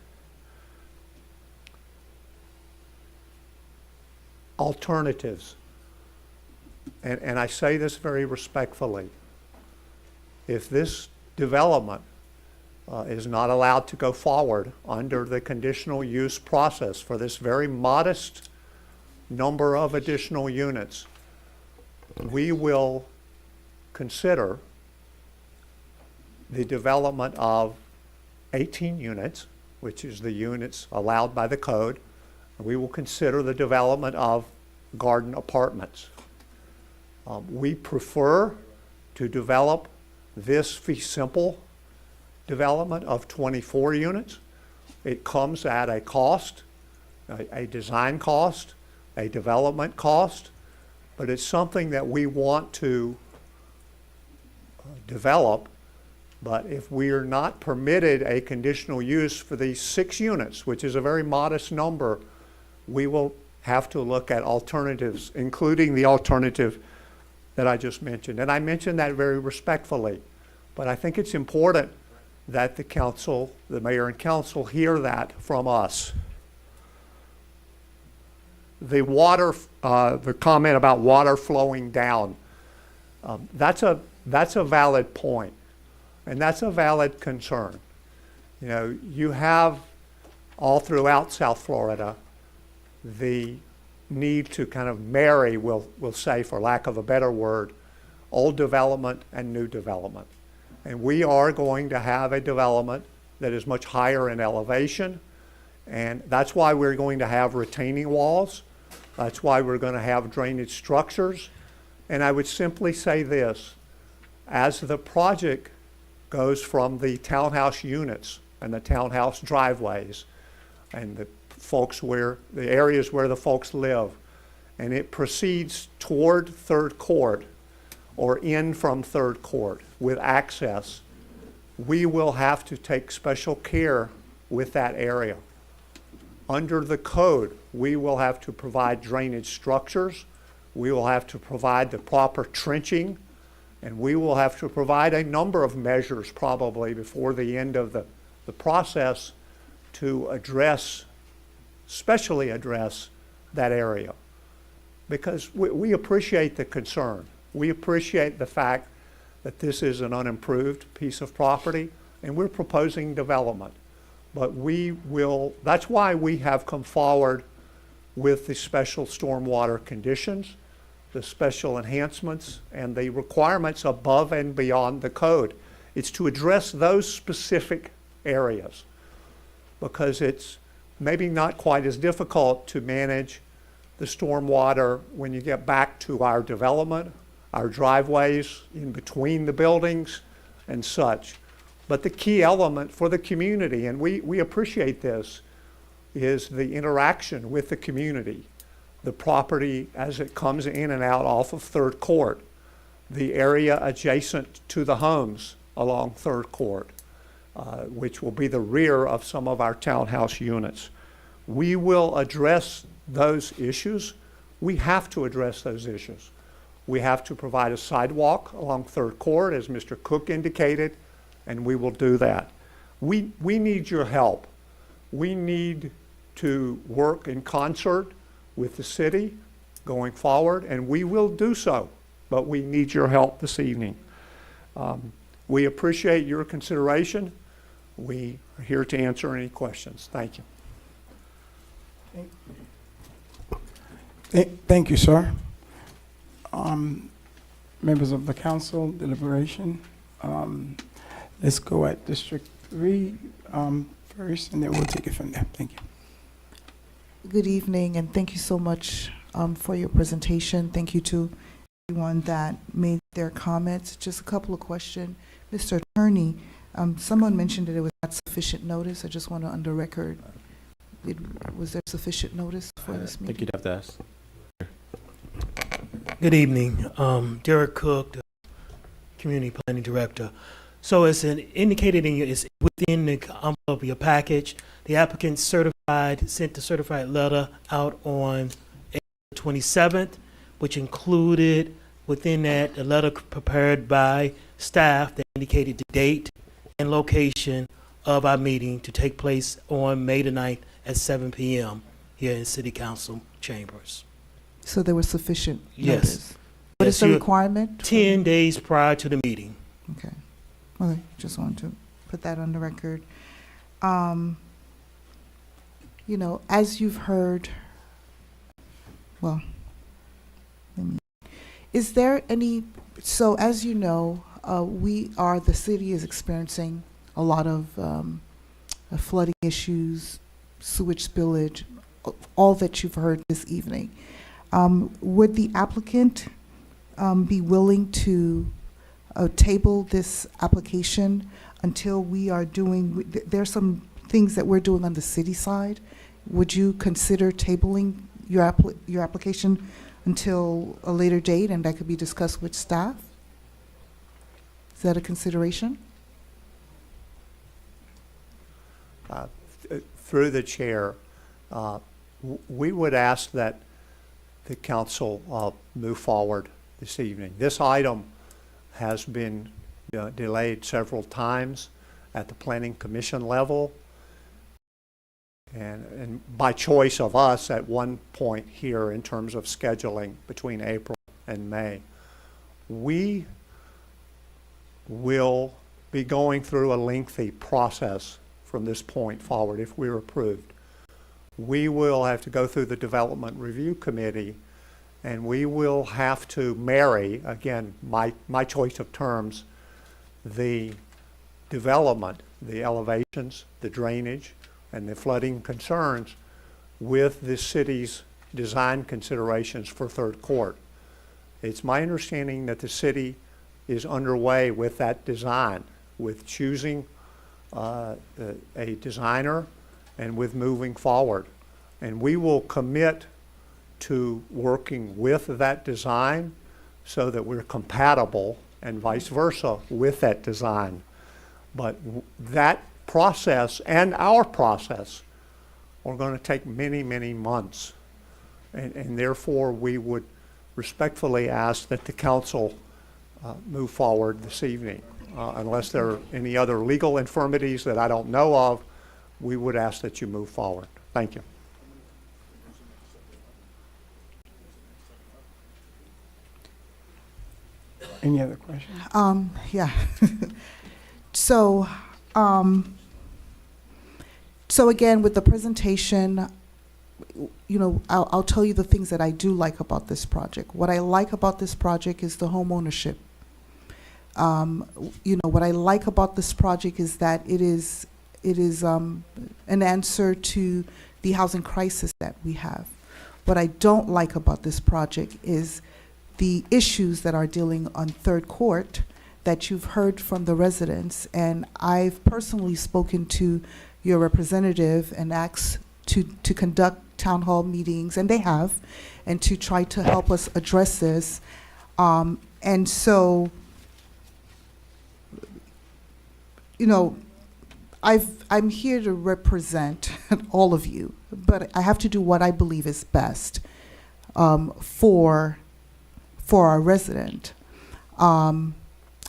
Alternatives. And I say this very respectfully. If this development is not allowed to go forward under the conditional use process for this very modest number of additional units, we will consider the development of 18 units, which is the units allowed by the code. We will consider the development of garden apartments. We prefer to develop this fee simple development of 24 units. It comes at a cost, a design cost, a development cost, but it's something that we want to develop. But if we are not permitted a conditional use for these 6 units, which is a very modest number, we will have to look at alternatives, including the alternative that I just mentioned. And I mentioned that very respectfully, but I think it's important that the council, the mayor and council, hear that from us. The water, the comment about water flowing down, that's a valid point, and that's a valid concern. You know, you have all throughout South Florida the need to kind of marry, we'll say for lack of a better word, old development and new development. And we are going to have a development that is much higher in elevation, and that's why we're going to have retaining walls. That's why we're going to have drainage structures. And I would simply say this, as the project goes from the townhouse units and the townhouse driveways and the areas where the folks live, and it proceeds toward Third Court or in from Third Court with access, we will have to take special care with that area. Under the code, we will have to provide drainage structures, we will have to provide the proper trenching, and we will have to provide a number of measures probably before the end of the process to especially address that area. Because we appreciate the concern. We appreciate the fact that this is an unimproved piece of property and we're proposing development. But that's why we have come forward with the special stormwater conditions, the special enhancements, and the requirements above and beyond the code. It's to address those specific areas because it's maybe not quite as difficult to manage the stormwater when you get back to our development, our driveways in between the buildings and such. But the key element for the community, and we appreciate this, is the interaction with the community. the property as it comes in and out off of Third Court, the area adjacent to the homes along Third Court, which will be the rear of some of our townhouse units. We will address those issues. We have to address those issues. We have to provide a sidewalk along Third Court, as Mr. Cook indicated, and we will do that. We need your help. We need to work in concert with the city going forward, and we will do so, but we need your help this evening. We appreciate your consideration. We are here to answer any questions. Thank you. Thank you, sir. Members of the council, deliberation. Let's go at District 3 first, and then we'll take it from there. Thank you. Good evening, and thank you so much for your presentation. Thank you to everyone that made their comments. Just a couple of questions. Mr. Attorney, someone mentioned that it was not sufficient notice. I just want to, on the record, was there sufficient notice for this I think meeting? you'd have to ask. Good evening. Derek Cook, the Community Planning Director. So it's indicated it's within the envelope of your package. The applicant sent the certified letter out on April 27th, which included within that a letter prepared by staff that indicated the date and location of our meeting to take place on May the 9th at 7 p.m. here in City Council chambers. So there was sufficient Yes. notice? What is the requirement? 10 days prior to the meeting. Okay. Okay, just wanted to put that on the record. You know, as you've heard, well, is there any, so as you know, the city is experiencing a lot of flooding issues, sewage spillage, all that you've heard this evening. Would the applicant be willing to table this application until we are doing, there's some things that we're doing on the city side. Would you consider tabling your application until a later date, and that could be discussed with staff? Is that a consideration? Through the chair, we would ask that the council move forward this evening. This item has been delayed several times at the Planning Commission level, and by choice of us at one point here in terms of scheduling between April and May. We will be going through a lengthy process from this point forward if we're approved. We will have to go through the Development Review Committee, and we will have to marry, again, my choice of terms, the development, the elevations, the drainage, and the flooding concerns with the city's design considerations for Third Court. It's my understanding that the city is underway with that design, with choosing a designer and with moving forward. And we will commit to working with that design so that we're compatible and vice versa with that design. But that process and our process are going to take many, many months. And therefore, we would respectfully ask that the council move forward this evening. Unless there are any other legal infirmities that I don't know of, we would ask that you move forward. Thank you. Any other questions? Yeah. So, so again, with the presentation, you know, I'll tell you the things that I do like about this project. What I like about this project is the home ownership. You know, what I like about this project is that it is an answer to the housing crisis that we have. What I don't like about this project is the issues that are dealing on Third Court that you've heard from the residents. And I've personally spoken to your representative and asked to conduct town hall meetings, and they have, and to try to help us address this. And so, you know, I'm here to represent all of you, but I have to do what I believe is best for our resident. And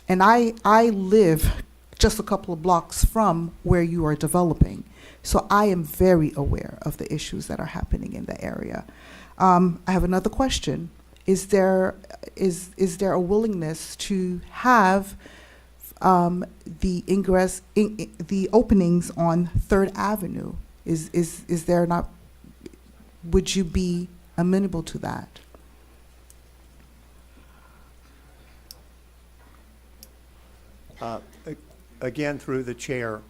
I live just a couple of blocks from where you are developing, so I am very aware of the issues that are happening in the area. I have another question. Is there a willingness to have the ingress, the openings on 3rd Avenue? Is there not, would you be amenable to that? Again, through the chair,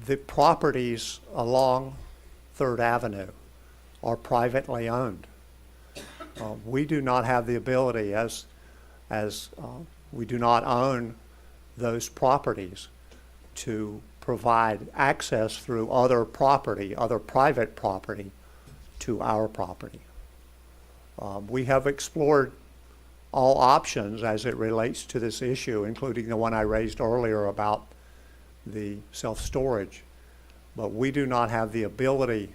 the properties along 3rd Avenue are privately owned. We do not have the ability, as we do not own those properties, to provide access through other property, other private property, to our property. We have explored all options as it relates to this issue, including the one I raised earlier about the self-storage, but we do not have the ability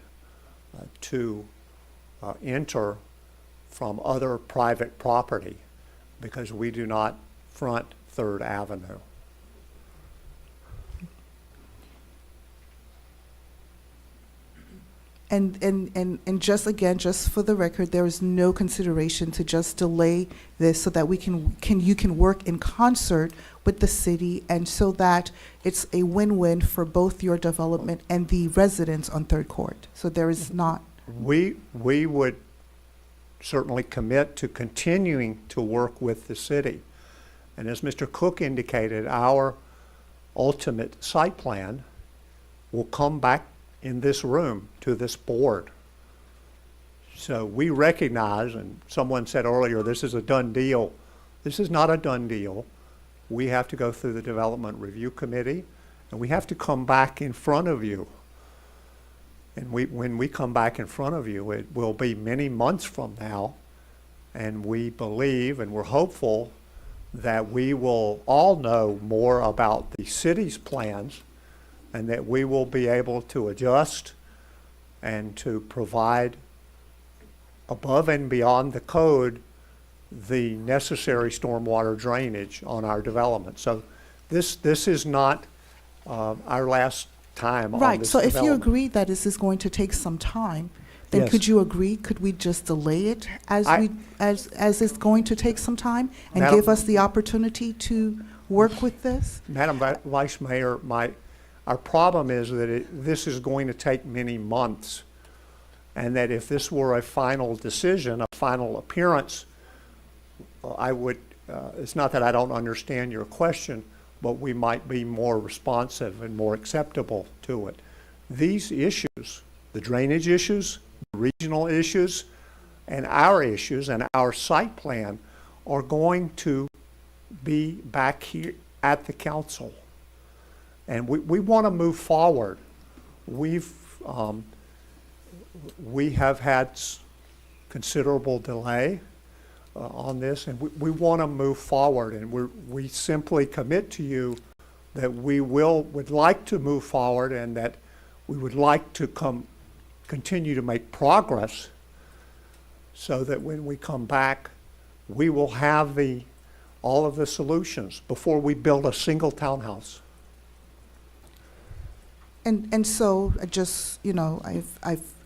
to enter from other private property because we do not front 3rd Avenue. And just again, just for the record, there is no consideration to just delay this so that you can work in concert with the city, and so that it's a win-win for both your development and the residents on 3rd Court. So there is not. We would certainly commit to continuing to work with the city. And as Mr. Cook indicated, our ultimate site plan will come back in this room to this board. So we recognize, and someone said earlier, this is a done deal. This is not a done deal. We have to go through the Development Review Committee, and we have to come back in front of you. And when we come back in front of you, it will be many months from now, and we believe and we're hopeful that we will all know more about the city's plans, and that we will be able to adjust and to provide above and beyond the code the necessary stormwater drainage on our development. So this is not our last time on Right, this so if you development. agree that this is going to take some time, then Yes. could you agree, could we just delay it as it's going to take some time, and Madam- give us the opportunity to work with this? Madam Vice Mayor, our problem is that this is going to take many months, and that if this were a final decision, a final appearance, I would, it's not that I don't understand your question, but we might be more responsive and more acceptable to it. These issues, the drainage issues, the regional issues, and our issues and our site plan are going to be back here at the council. And we want to move forward. We have had considerable delay on this, and we want to move forward. And we simply commit to you that we would like to move forward, and that we would like to continue to make progress, so that when we come back, we will have all of the solutions before we build a single townhouse. And so, I just, you know,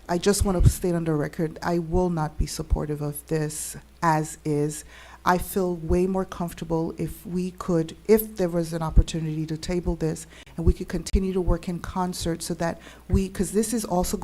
I just want to state on the record, I will not be supportive of this as is. I feel way more comfortable if there was an opportunity to table this, and we could continue to work in concert, so that because this is also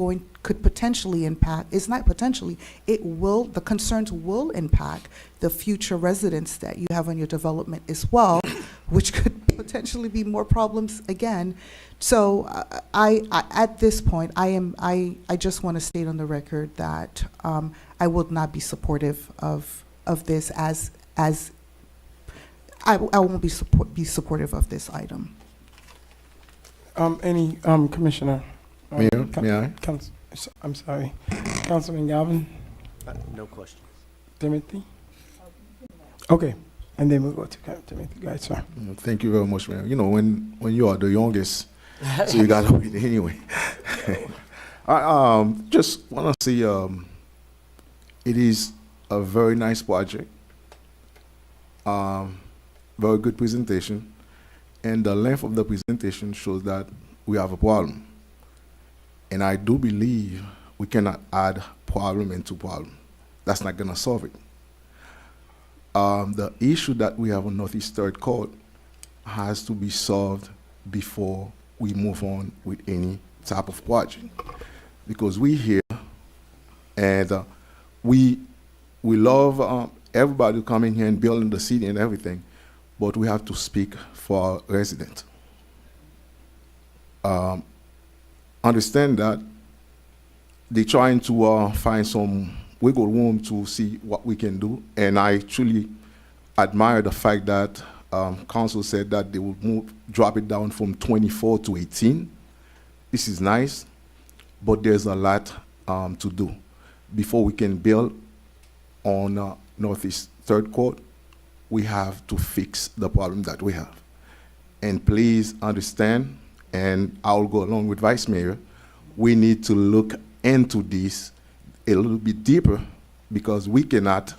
could potentially impact, it's not potentially, the concerns will impact the future residents that you have on your development as well, which could potentially be more problems again. So I at this point, I just want to state on the record that I will not be supportive of this as I won't be supportive of this item. Any commissioner? Mayor, may I? I'm sorry. Councilman Galvin, No question. Timothy? Okay, and then we'll go to Timothy. Go ahead, sir. Thank you very much, man. You know, when you are the youngest, so you got to wait anyway. I just want to say it is a very nice project, very good presentation, and the length of the presentation shows that we have a problem. And I do believe we cannot add problem into problem. That's not going to solve it. The issue that we have on Northeast Third Court has to be solved before we move on with any type of project. Because we here, and we love everybody coming here and building the city and everything, but we have to speak for our residents. Understand that they're trying to find some wiggle room to see what we can do, and I truly admire the fact that council said that they would drop it down from 24 to 18. This is nice, but there's a lot to do before we can build on Northeast Third Court. We have to fix the problem that we have, and please understand, and I'll go along with Vice Mayor, we need to look into this a little bit deeper, because we cannot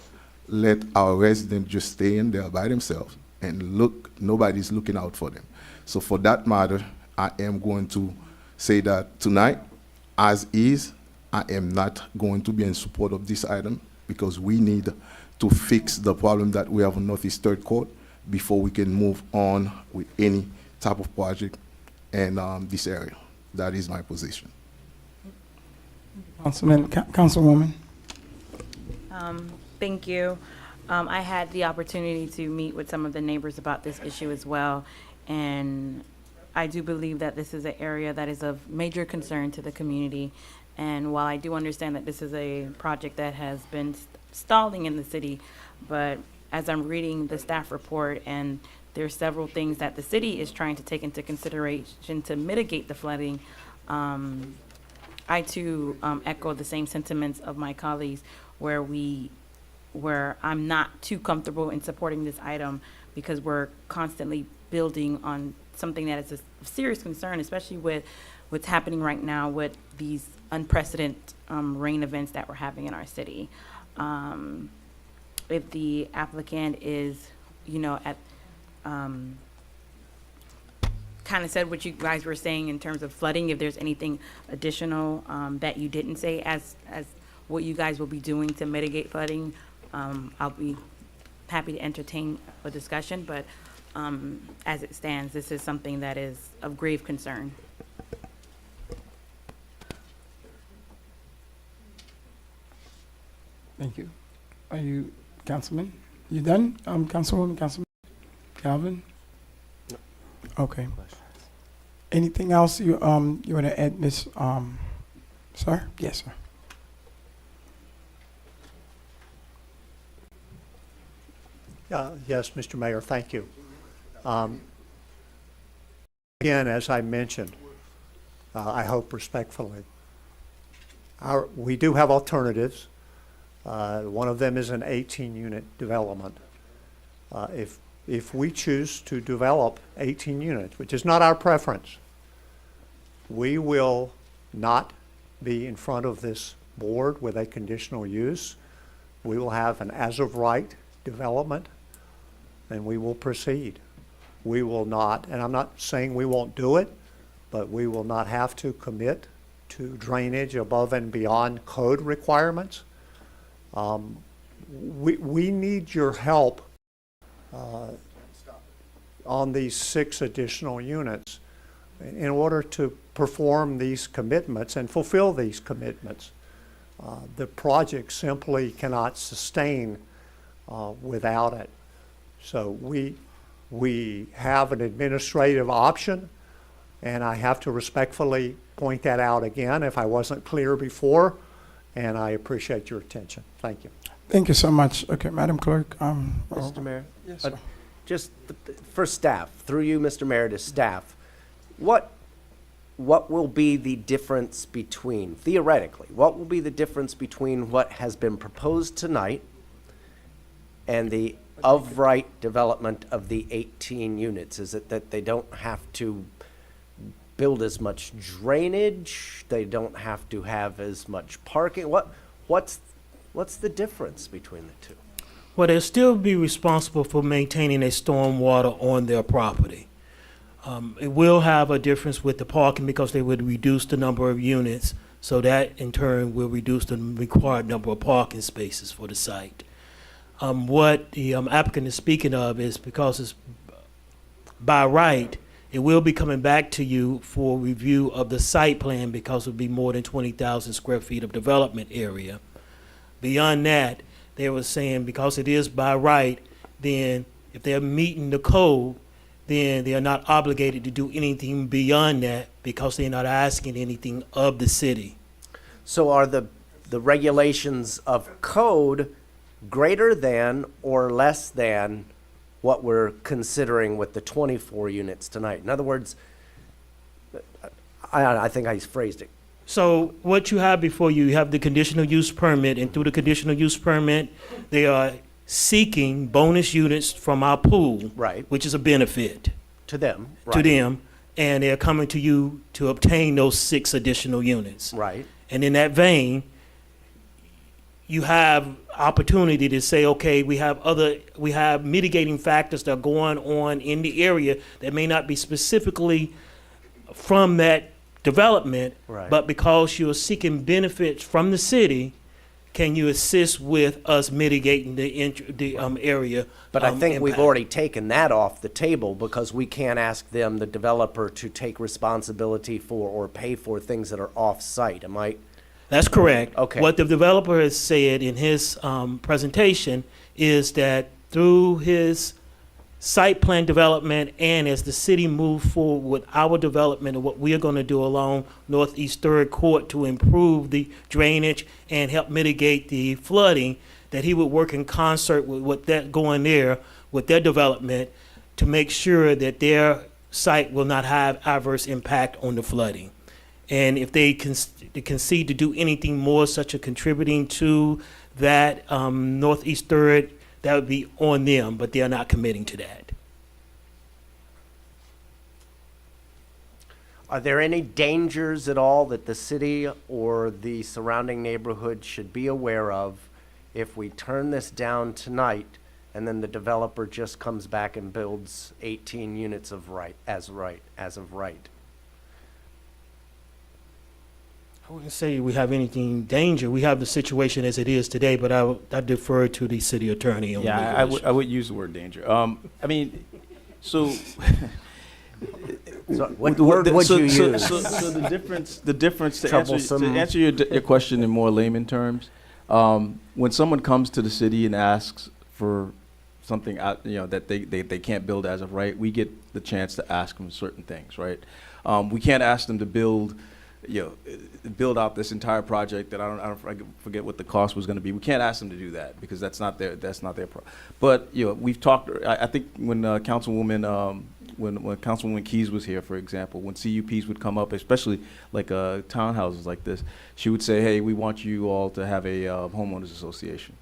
let our residents just stay in there by themselves and nobody's looking out for them. So for that matter, I am going to say that tonight, as is, I am not going to be in support of this item, because we need to fix the problem that we have on Northeast Third Court before we can move on with any type of project in this area. That is my position. Councilwoman. Thank you. I had the opportunity to meet with some of the neighbors about this issue as well, and I do believe that this is an area that is of major concern to the community. And while I do understand that this is a project that has been stalling in the city, but as I'm reading the staff report, and there's several things that the city is trying to take into consideration to mitigate the flooding, I too echo the same sentiments of my colleagues, where I'm not too comfortable in supporting this item, because we're constantly building on something that is a serious concern, especially with what's happening right now with these unprecedented rain events that we're having in our city. If the applicant is, at kind of said what you guys were saying in terms of flooding, if there's anything additional that you didn't say as what you guys will be doing to mitigate flooding, I'll be happy to entertain a discussion, but as it stands, this is something that is of grave concern. Thank you. Are you, Councilman? You done? Councilwoman, Councilman Calvin? No. Okay. Anything else you want to add, Ms. Sir? Yes, sir. Yes, Mr. Mayor, thank you. Again, as I mentioned, I hope respectfully, we do have alternatives. One of them is an 18-unit development. If we choose to develop 18 units, which is not our preference, we will not be in front of this board with a conditional use. We will have an as-of-right development, and we will proceed. We will not, and I'm not saying we won't do it, but we will not have to commit to drainage above and beyond code requirements. We need your help on these 6 additional units in order to perform these commitments and fulfill these commitments. The project simply cannot sustain without it. So we have an administrative option, and I have to respectfully point that out again if I wasn't clear before, and I appreciate your attention. Thank you. Thank you so much. Okay, Madam Clerk. Mr. Mayor? Yes, sir. Just for staff, through you, Mr. Mayor, to staff, what what will be the difference between, theoretically, what will be the difference between what has been proposed tonight and the of right development of the 18 units? Is it that they don't have to build as much drainage? They don't have to have as much parking? What's the difference between the two? Well, they'll still be responsible for maintaining a stormwater on their property. It will have a difference with the parking because they would reduce the number of units, so that in turn will reduce the required number of parking spaces for the site. What the applicant is speaking of is because it's by right, it will be coming back to you for review of the site plan because it would be more than 20,000 square feet of development area. Beyond that, they were saying because it is by right, then if they're meeting the code, then they are not obligated to do anything beyond that because they're not asking anything of the city. So are the regulations of code greater than or less than what we're considering with the 24 units tonight? In other words, I think I phrased it. So what you have before you, you have the conditional use permit, and through the conditional use permit, they are seeking bonus units from our pool, right, which is a benefit to them, right, to them, and they're coming to you to obtain those 6 additional units. Right. And in that vein, you have opportunity to say, okay, we have mitigating factors that are going on in the area that may not be specifically from that development, right, but because you're seeking benefits from the city, can you assist with us mitigating the area? But I think we've impact? already taken that off the table because we can't ask them, the developer, to take responsibility for or pay for things that are off-site. Am I? That's correct. Okay. What the developer has said in his presentation is that through his site plan development and as the city move forward with our development of what we are going to do along Northeast Third Court to improve the drainage and help mitigate the flooding, that he would work in concert with that going there with their development to make sure that their site will not have adverse impact on the flooding. And if they concede to do anything more, such as contributing to that Northeast Third, that would be on them, but they are not committing to that. Are there any dangers at all that the city or the surrounding neighborhood should be aware of if we turn this down tonight and then the developer just comes back and builds 18 units of as of right? I wouldn't say we have anything danger. We have the situation as it is today, but I defer to the city attorney on Yeah, legal issues. I would use the word danger. I mean, so. So what word would you use? So the difference to Troublesome. answer your question in more layman terms, when someone comes to the city and asks for something that they can't build as of right, we get the chance to ask them certain things, right? We can't ask them to build out this entire project that I forget what the cost was going to be. We can't ask them to do that because that's not their But we've talked. I think when Councilwoman when Councilwoman Keys was here, for example, when CUPs would come up, especially like townhouses like this, she would say, "Hey, we want you all to have a homeowners association."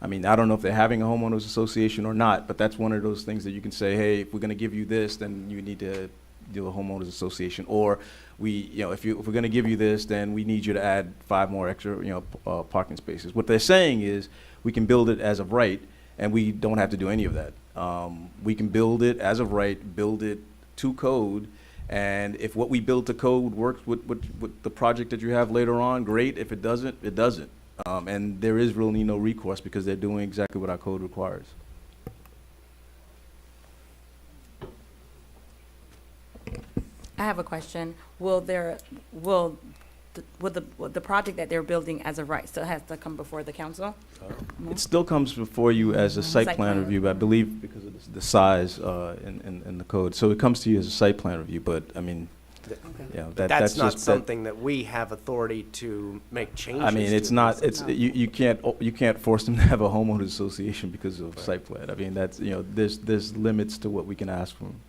I mean, I don't know if they're having a homeowners association or not, but that's one of those things that you can say, "Hey, if we're going to give you this, then you need to do a homeowners association," or if we're going to give you this, then we need you to add 5 more extra, parking spaces. What they're saying is we can build it as of right, and we don't have to do any of that. We can build it as of right, build it to code, and if what we build to code works with the project that you have later on, great. If it doesn't, it doesn't. And there is really no recourse because they're doing exactly what our code requires. I have a question. Will the project that they're building as of right still has to come before the council? It still comes before you as a site plan review, I believe, because of the size in the code. So it comes to you as a site plan review, but I mean, That's not just something that we have authority to make changes. I mean, it's to. not. It's you can't force them to have a homeowners association because of site plan. I mean, that's there's limits to what we can ask from them.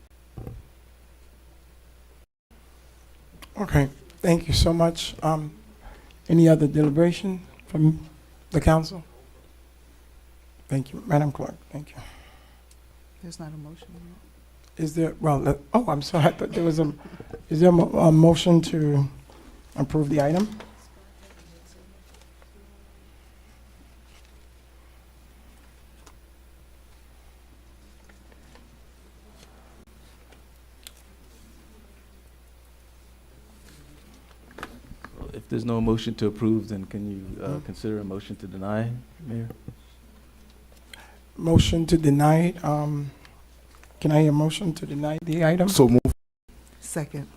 Okay, thank you so much. Any other deliberation from the council? Thank you, Madam Clerk, thank you. There's not a motion. Is there, well, oh, I'm sorry, I thought there was is there a motion to approve the item? If there's no motion to approve, then can you consider a motion to deny, Mayor? Motion to deny, can I hear a motion to deny the item? So move. Second.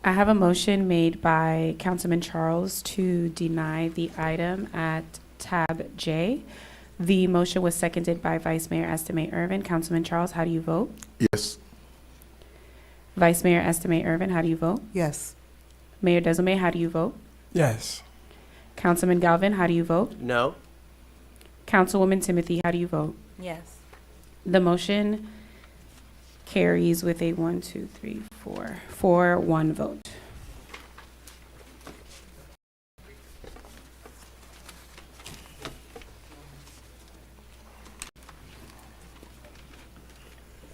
I have a motion made by Councilman Charles to deny the item at tab J. The motion was seconded by Vice Mayor Estimate Irvin. Councilman Charles, how do you vote? Yes. Vice Mayor Estimate Irvin, how do you vote? Yes. Mayor Desomé, how do you vote? Yes. Councilman Galvin, how do you vote? No. Councilwoman Timothy, how do you vote? Yes. The motion carries with a 4-1 vote.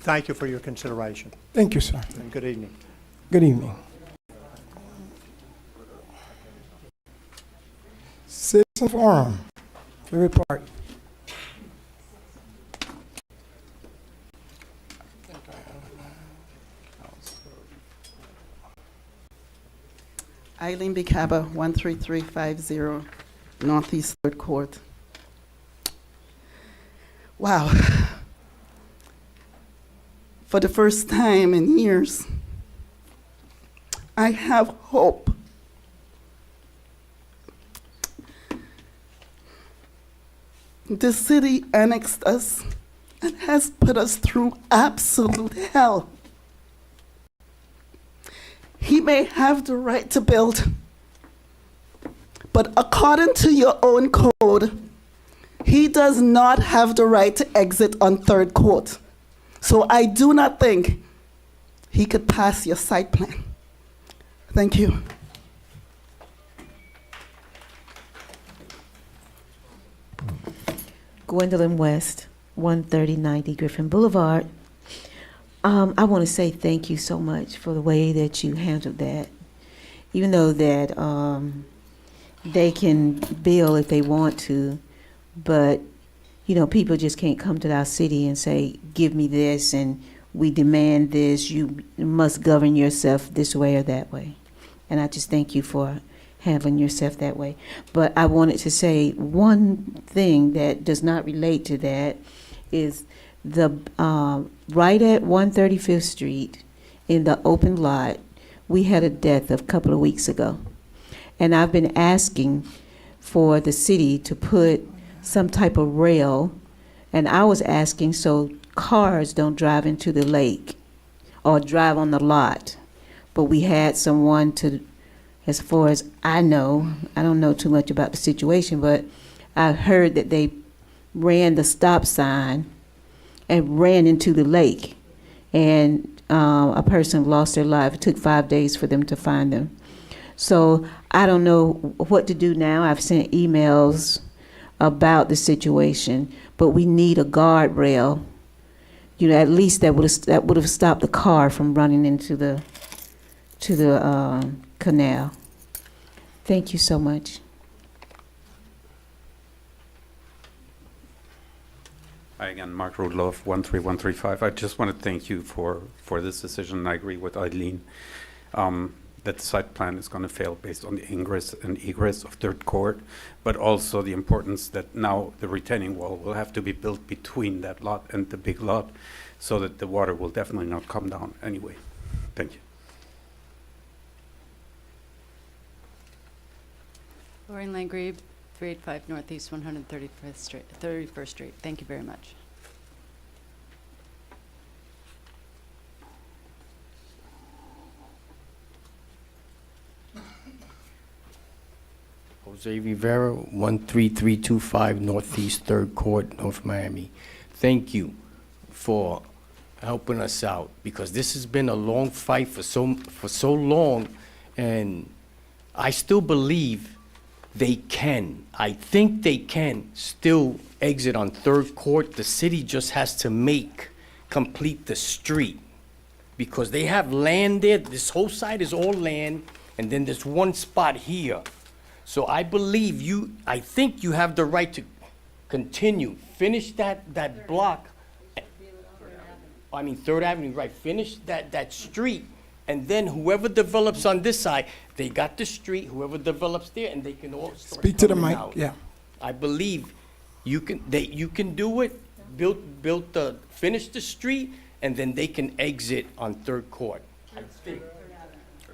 Thank you for your consideration, Thank you, sir. and good evening. Good evening. Citizen Forum, favorite part. Eileen B. Caba, 13350 Northeast 3rd Court. Wow. For the first time in years, I have hope. The city annexed us and has put us through absolute hell. He may have the right to build, but according to your own code, he does not have the right to exit on 3rd Court. So I do not think he could pass your site plan. Thank you. Gwendolyn West, 13090 Griffin Boulevard. I want to say thank you so much for the way that you handled that. Even though that they can bill if they want to, but you know, people just can't come to our city and say, give me this and we demand this. You must govern yourself this way or that way. And I just thank you for handling yourself that way. But I wanted to say one thing that does not relate to that is the right at 135th Street in the open lot, we had a death a couple of weeks ago. And I've been asking for the city to put some type of rail, and I was asking so cars don't drive into the lake or drive on the lot. But we had someone to, as far as I know, I don't know too much about the situation, but I heard that they ran the stop sign and ran into the lake, and a person lost their life. It took 5 days for them to find them. So I don't know what to do now. I've sent emails about the situation, but we need a guardrail. You know, at least that would have stopped the car from running into the canal. Thank you so much. Hi again, Mark Rudloff, 13135. I just want to thank you for this decision. I agree with Eileen that the site plan is going to fail based on the ingress and egress of 3rd Court, but also the importance that now the retaining wall will have to be built between that lot and the big lot so that the water will definitely not come down anyway. Thank you. Lorraine Langrebe, 385 Northeast 131st Street. Thank you very much. Jose Rivera, 13325 Northeast 3rd Court, North Miami. Thank you for helping us out, because this has been a long fight for so long, and I still believe they can. I think they can still exit on Third Court. The city just has to complete the street, because they have land there. This whole side is all land, and then there's one spot here. So I think you have the right to continue, finish that block. I mean, Third Avenue, right, finish that street, and then whoever develops on this side, they got the street, whoever develops there, and they can all start Speak to the coming mic, out. yeah. I believe you can do it, finish the street, and then they can exit on Third Court, I think.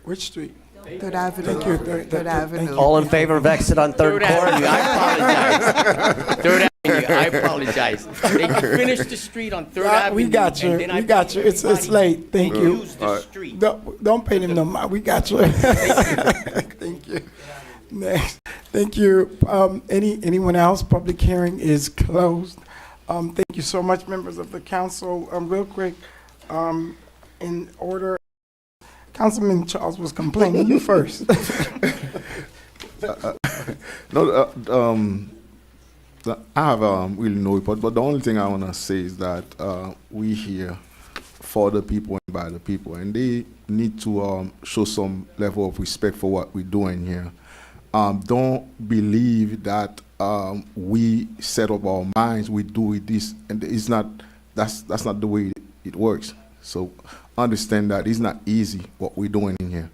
Which street? Third Avenue. Thank you. Third Avenue. All in favor of exit on Third Court? Avenue, I apologize. Third Avenue, I apologize. They can finish the street on Third Avenue. We got you. and then I We got you. think It's everybody late. Thank can you. use the street. Don't pay them no mind. We got you. Thank you. Next. Thank you. Anyone else? Public hearing is closed. Thank you so much, members of the council. Real quick, in order, Councilman Charles was complaining. You first. I have really no report, but the only thing I want to say is that we here for the people and by the people, and they need to show some level of respect for what we're doing here. Don't believe that we set up our minds, we do it this, and it's not. That's not the way it works. So understand that it's not easy what we're doing in here,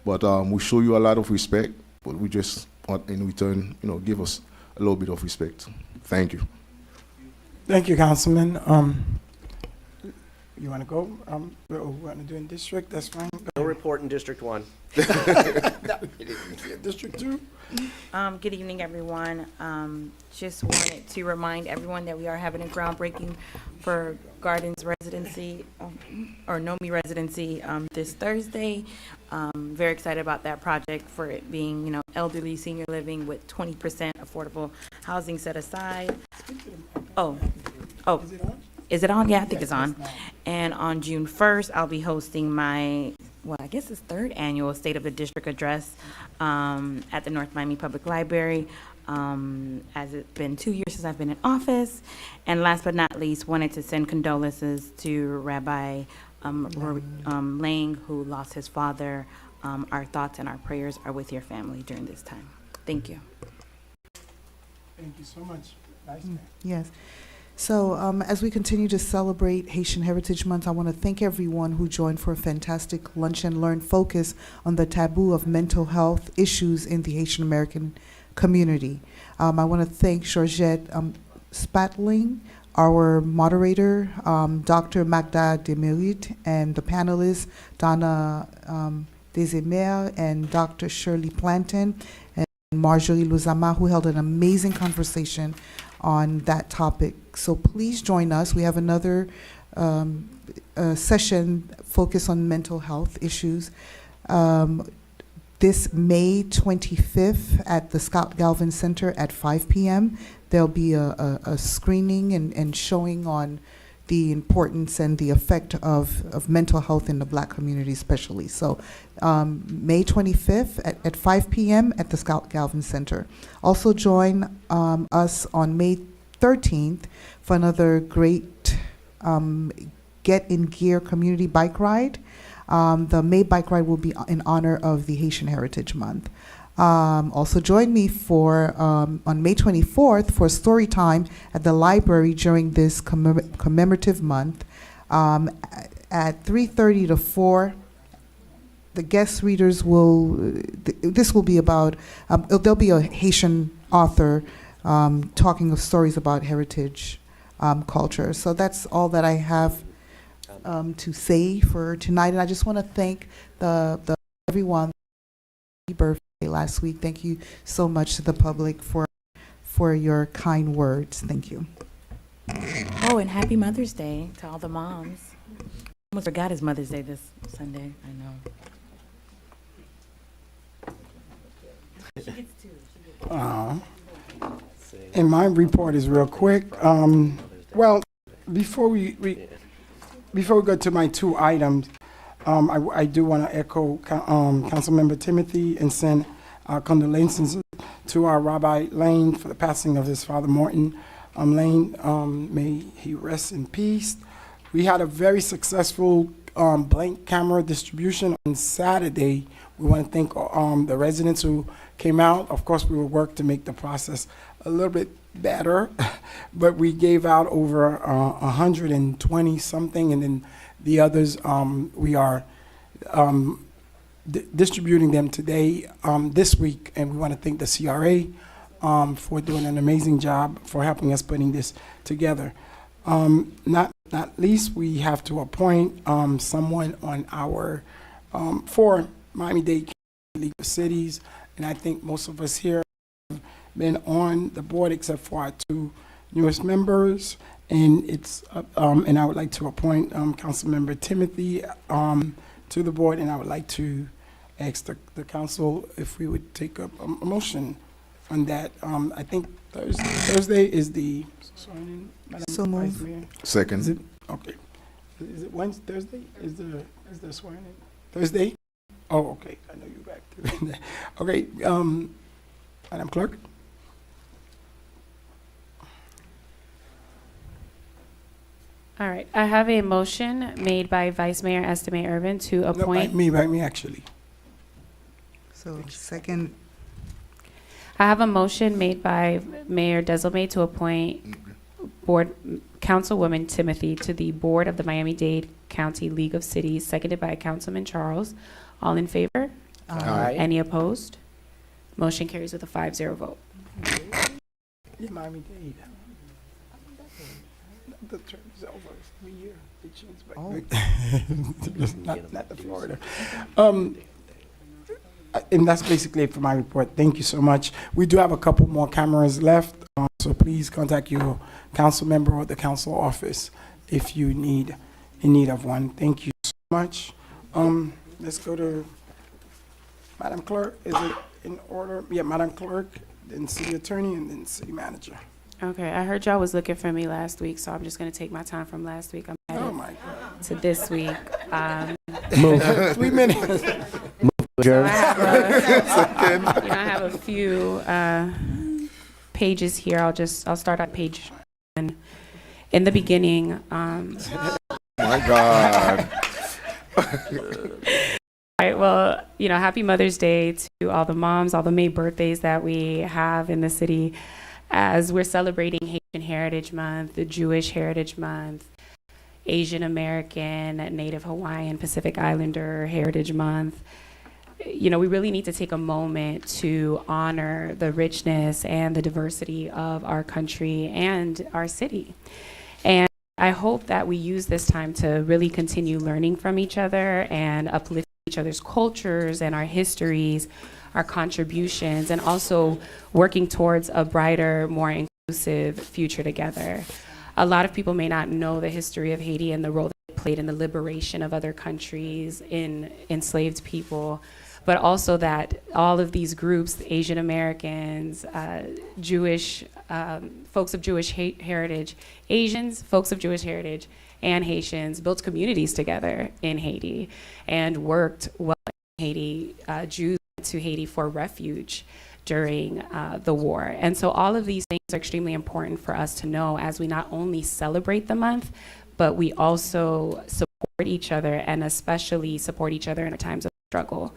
but we show you a lot of respect, but we just want in return, give us a little bit of respect. Thank you. Thank you, Councilman. You want to go? We want to do in district? That's fine. No report in District 1. District 2? Good evening, everyone. Just wanted to remind everyone that we are having a groundbreaking for Gardens residency, or NOMI residency, this Thursday. Very excited about that project, for it being, elderly senior living with 20% affordable housing set aside. Is it on? Yeah, I think it's on. And on June 1st, I'll be hosting my, I guess it's third annual State of the District Address at the North Miami Public Library, as it's been 2 years since I've been in office. And last but not least, wanted to send condolences to Rabbi Lang, who lost his father. Our thoughts and our prayers are with your family during this time. Thank you. Thank you so much. Nice. Yes. So as we continue to celebrate Haitian Heritage Month, I want to thank everyone who joined for a fantastic Lunch and Learn focus on the taboo of mental health issues in the Haitian American community. I want to thank Georgette Spatling, our moderator, Dr. Magda Demirit, and the panelists, Donna Desemer and Dr. Shirley Planton, and Marjorie Luzama, who held an amazing conversation on that topic. So please join us. We have another session focused on mental health issues. This May 25th at the Scott Galvin Center at 5 p.m. There'll be a screening and showing on the importance and the effect of mental health in the Black community especially. So May 25th at 5 p.m. at the Scott Galvin Center. Also join us on May 13th for another great Get in Gear community bike ride. The May bike ride will be in honor of the Haitian Heritage Month. Also join me for on May 24th for story time at the library during this commemorative month at 3:30 to 4. The guest readers this will be about, there'll be a Haitian author talking of stories about heritage culture. So that's all that I have to say for tonight. And I just want to thank everyone birthday last week. Thank you so much to the public for your kind words. Thank you. Oh, and happy Mother's Day to all the moms. Almost forgot it's Mother's Day this Sunday. I know. And my report is real quick. Well, before we before we go to my two items, I do want to echo Councilmember Timothy and send condolences to our Rabbi Lane for the passing of his father, Morton Lane. May he rest in peace. We had a very successful blank camera distribution on Saturday. We want to thank the residents who came out. Of course, we will work to make the process a little bit better, but we gave out over 120 something, and then the others we are distributing them today, this week, and we want to thank the CRA for doing an amazing job for helping us putting this together. Not least, we have to appoint someone on our for Miami-Dade League of Cities, and I think most of us here have been on the board except for our two newest members, and it's and I would like to appoint Councilmember Timothy to the board, and I would like to ask the council if we would take up a motion on that. I think Thursday is the swearing-in, Madam So Vice moved. Mayor. Second. Is it okay? Is it Wednesday? Thursday? Is the swearing-in Thursday? Oh, okay. I know you're back. Okay, Madam Clerk. All right, I have a motion made by Vice Mayor Estime Irvin to No, by appoint. me actually. So second, I have a motion made by Mayor Desilme to appoint Board Councilwoman Timothy to the Board of the Miami-Dade County League of Cities, seconded by Councilman Charles. All in favor? Aye. Any opposed? Motion carries with a 5-0 vote. Yeah, Miami-Dade. The term is over. 3 years. They changed back. Not the Florida. And that's basically it for my report. Thank you so much. We do have a couple more cameras left, so please contact your council member or the council office if you need in need of one. Thank you so much. Let's go to Madam Clerk. Is it in order? Yeah, Madam Clerk, then City Attorney, and then City Manager. Okay, I heard y'all was looking for me last week, so I'm just gonna take my time from last week. I'm Oh my God. to this week. 3 minutes. So I have a few pages here. I'll start at page 1. In the beginning, My God. all right, well, happy Mother's Day to all the moms, all the May birthdays that we have in the city as we're celebrating Haitian Heritage Month, the Jewish Heritage Month, Asian American, Native Hawaiian, Pacific Islander Heritage Month. We really need to take a moment to honor the richness and the diversity of our country and our city. And I hope that we use this time to really continue learning from each other and uplift each other's cultures and our histories, our contributions, and also working towards a brighter, more inclusive future together. A lot of people may not know the history of Haiti and the role that it played in the liberation of other countries, in enslaved people, but also that all of these groups, Asian Americans, Jewish, folks of Jewish heritage, Asians, folks of Jewish heritage, and Haitians built communities together in Haiti and worked well in Haiti. Jews went to Haiti for refuge during the war. And so all of these things are extremely important for us to know as we not only celebrate the month, but we also support each other, and especially support each other in times of struggle.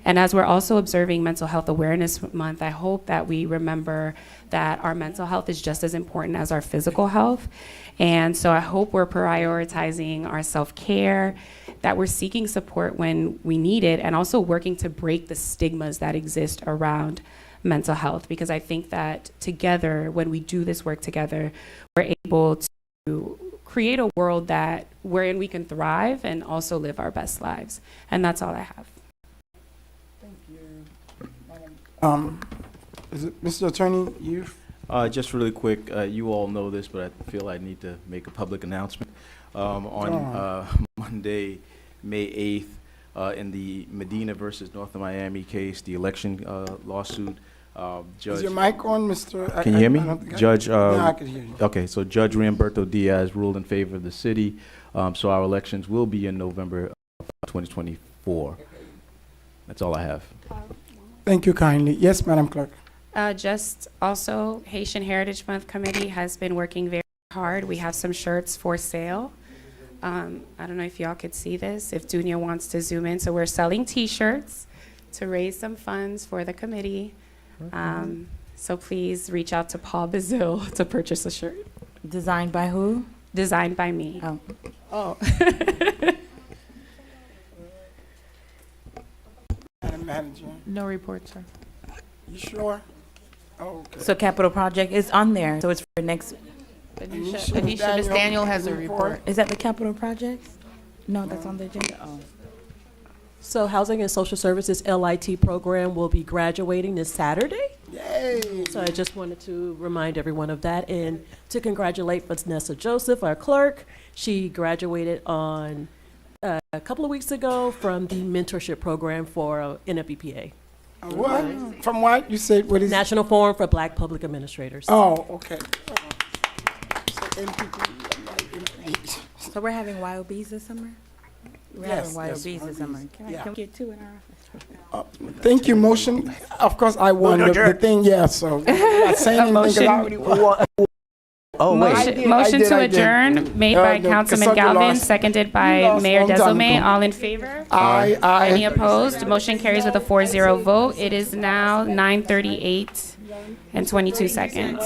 And as we're also observing Mental Health Awareness Month, I hope that we remember that our mental health is just as important as our physical health. And so I hope we're prioritizing our self-care, that we're seeking support when we need it, and also working to break the stigmas that exist around mental health. Because I think that together, when we do this work together, we're able to create a world wherein we can thrive and also live our best lives. And that's all I have. Is it Mr. Attorney, you? Just really quick, you all know this, but I feel I need to make a public announcement. On Monday, May 8th, in the Medina versus North of Miami case, the election lawsuit, Judge, Is your mic on, Mr.? can you hear me? I don't think Judge, No, I can hear you. okay, so Judge Riamberto Diaz ruled in favor of the city, so our elections will be in November 2024. That's all I have. Thank you kindly. Yes, Madam Clerk. Just also, Haitian Heritage Month Committee has been working very hard. We have some shirts for sale. I don't know if y'all could see this, if Dunya wants to zoom in. So we're selling T-shirts to raise some funds for the committee. So please reach out to Paul Bazil to purchase a shirt. Designed by who? Designed by me. Oh. Oh. Madam Manager, No report, sir. you sure? Oh, okay. So capital project is on there, so it's for next. Anisha Miss Daniel has a report. report. Is that the capital project? No, that's on the agenda. Oh. So Housing and Social Services LIT program will be graduating this Saturday. Yay! So I just wanted to remind everyone of that and to congratulate Vanessa Joseph, our clerk. She graduated on a couple of weeks ago from the mentorship program for NFBPA. What? From what? You said what is National Forum for Black Public Administrators. Oh, okay. So we're having YOBs this summer? We're Yes, having yes, YOBs this summer. yeah. Can we get two in our office? Thank you. Motion. Of course, I won the thing. Yeah. So I'm not saying anything 'cause I already won. Oh, wait. Motion to adjourn, made by no, Councilman Cassandra Galvin, lost. seconded You by lost Mayor long time Desilme. ago. All in favor? Aye. Aye. Any opposed? Motion carries with a 4-0 vote. It is now 9:38 and 22 seconds.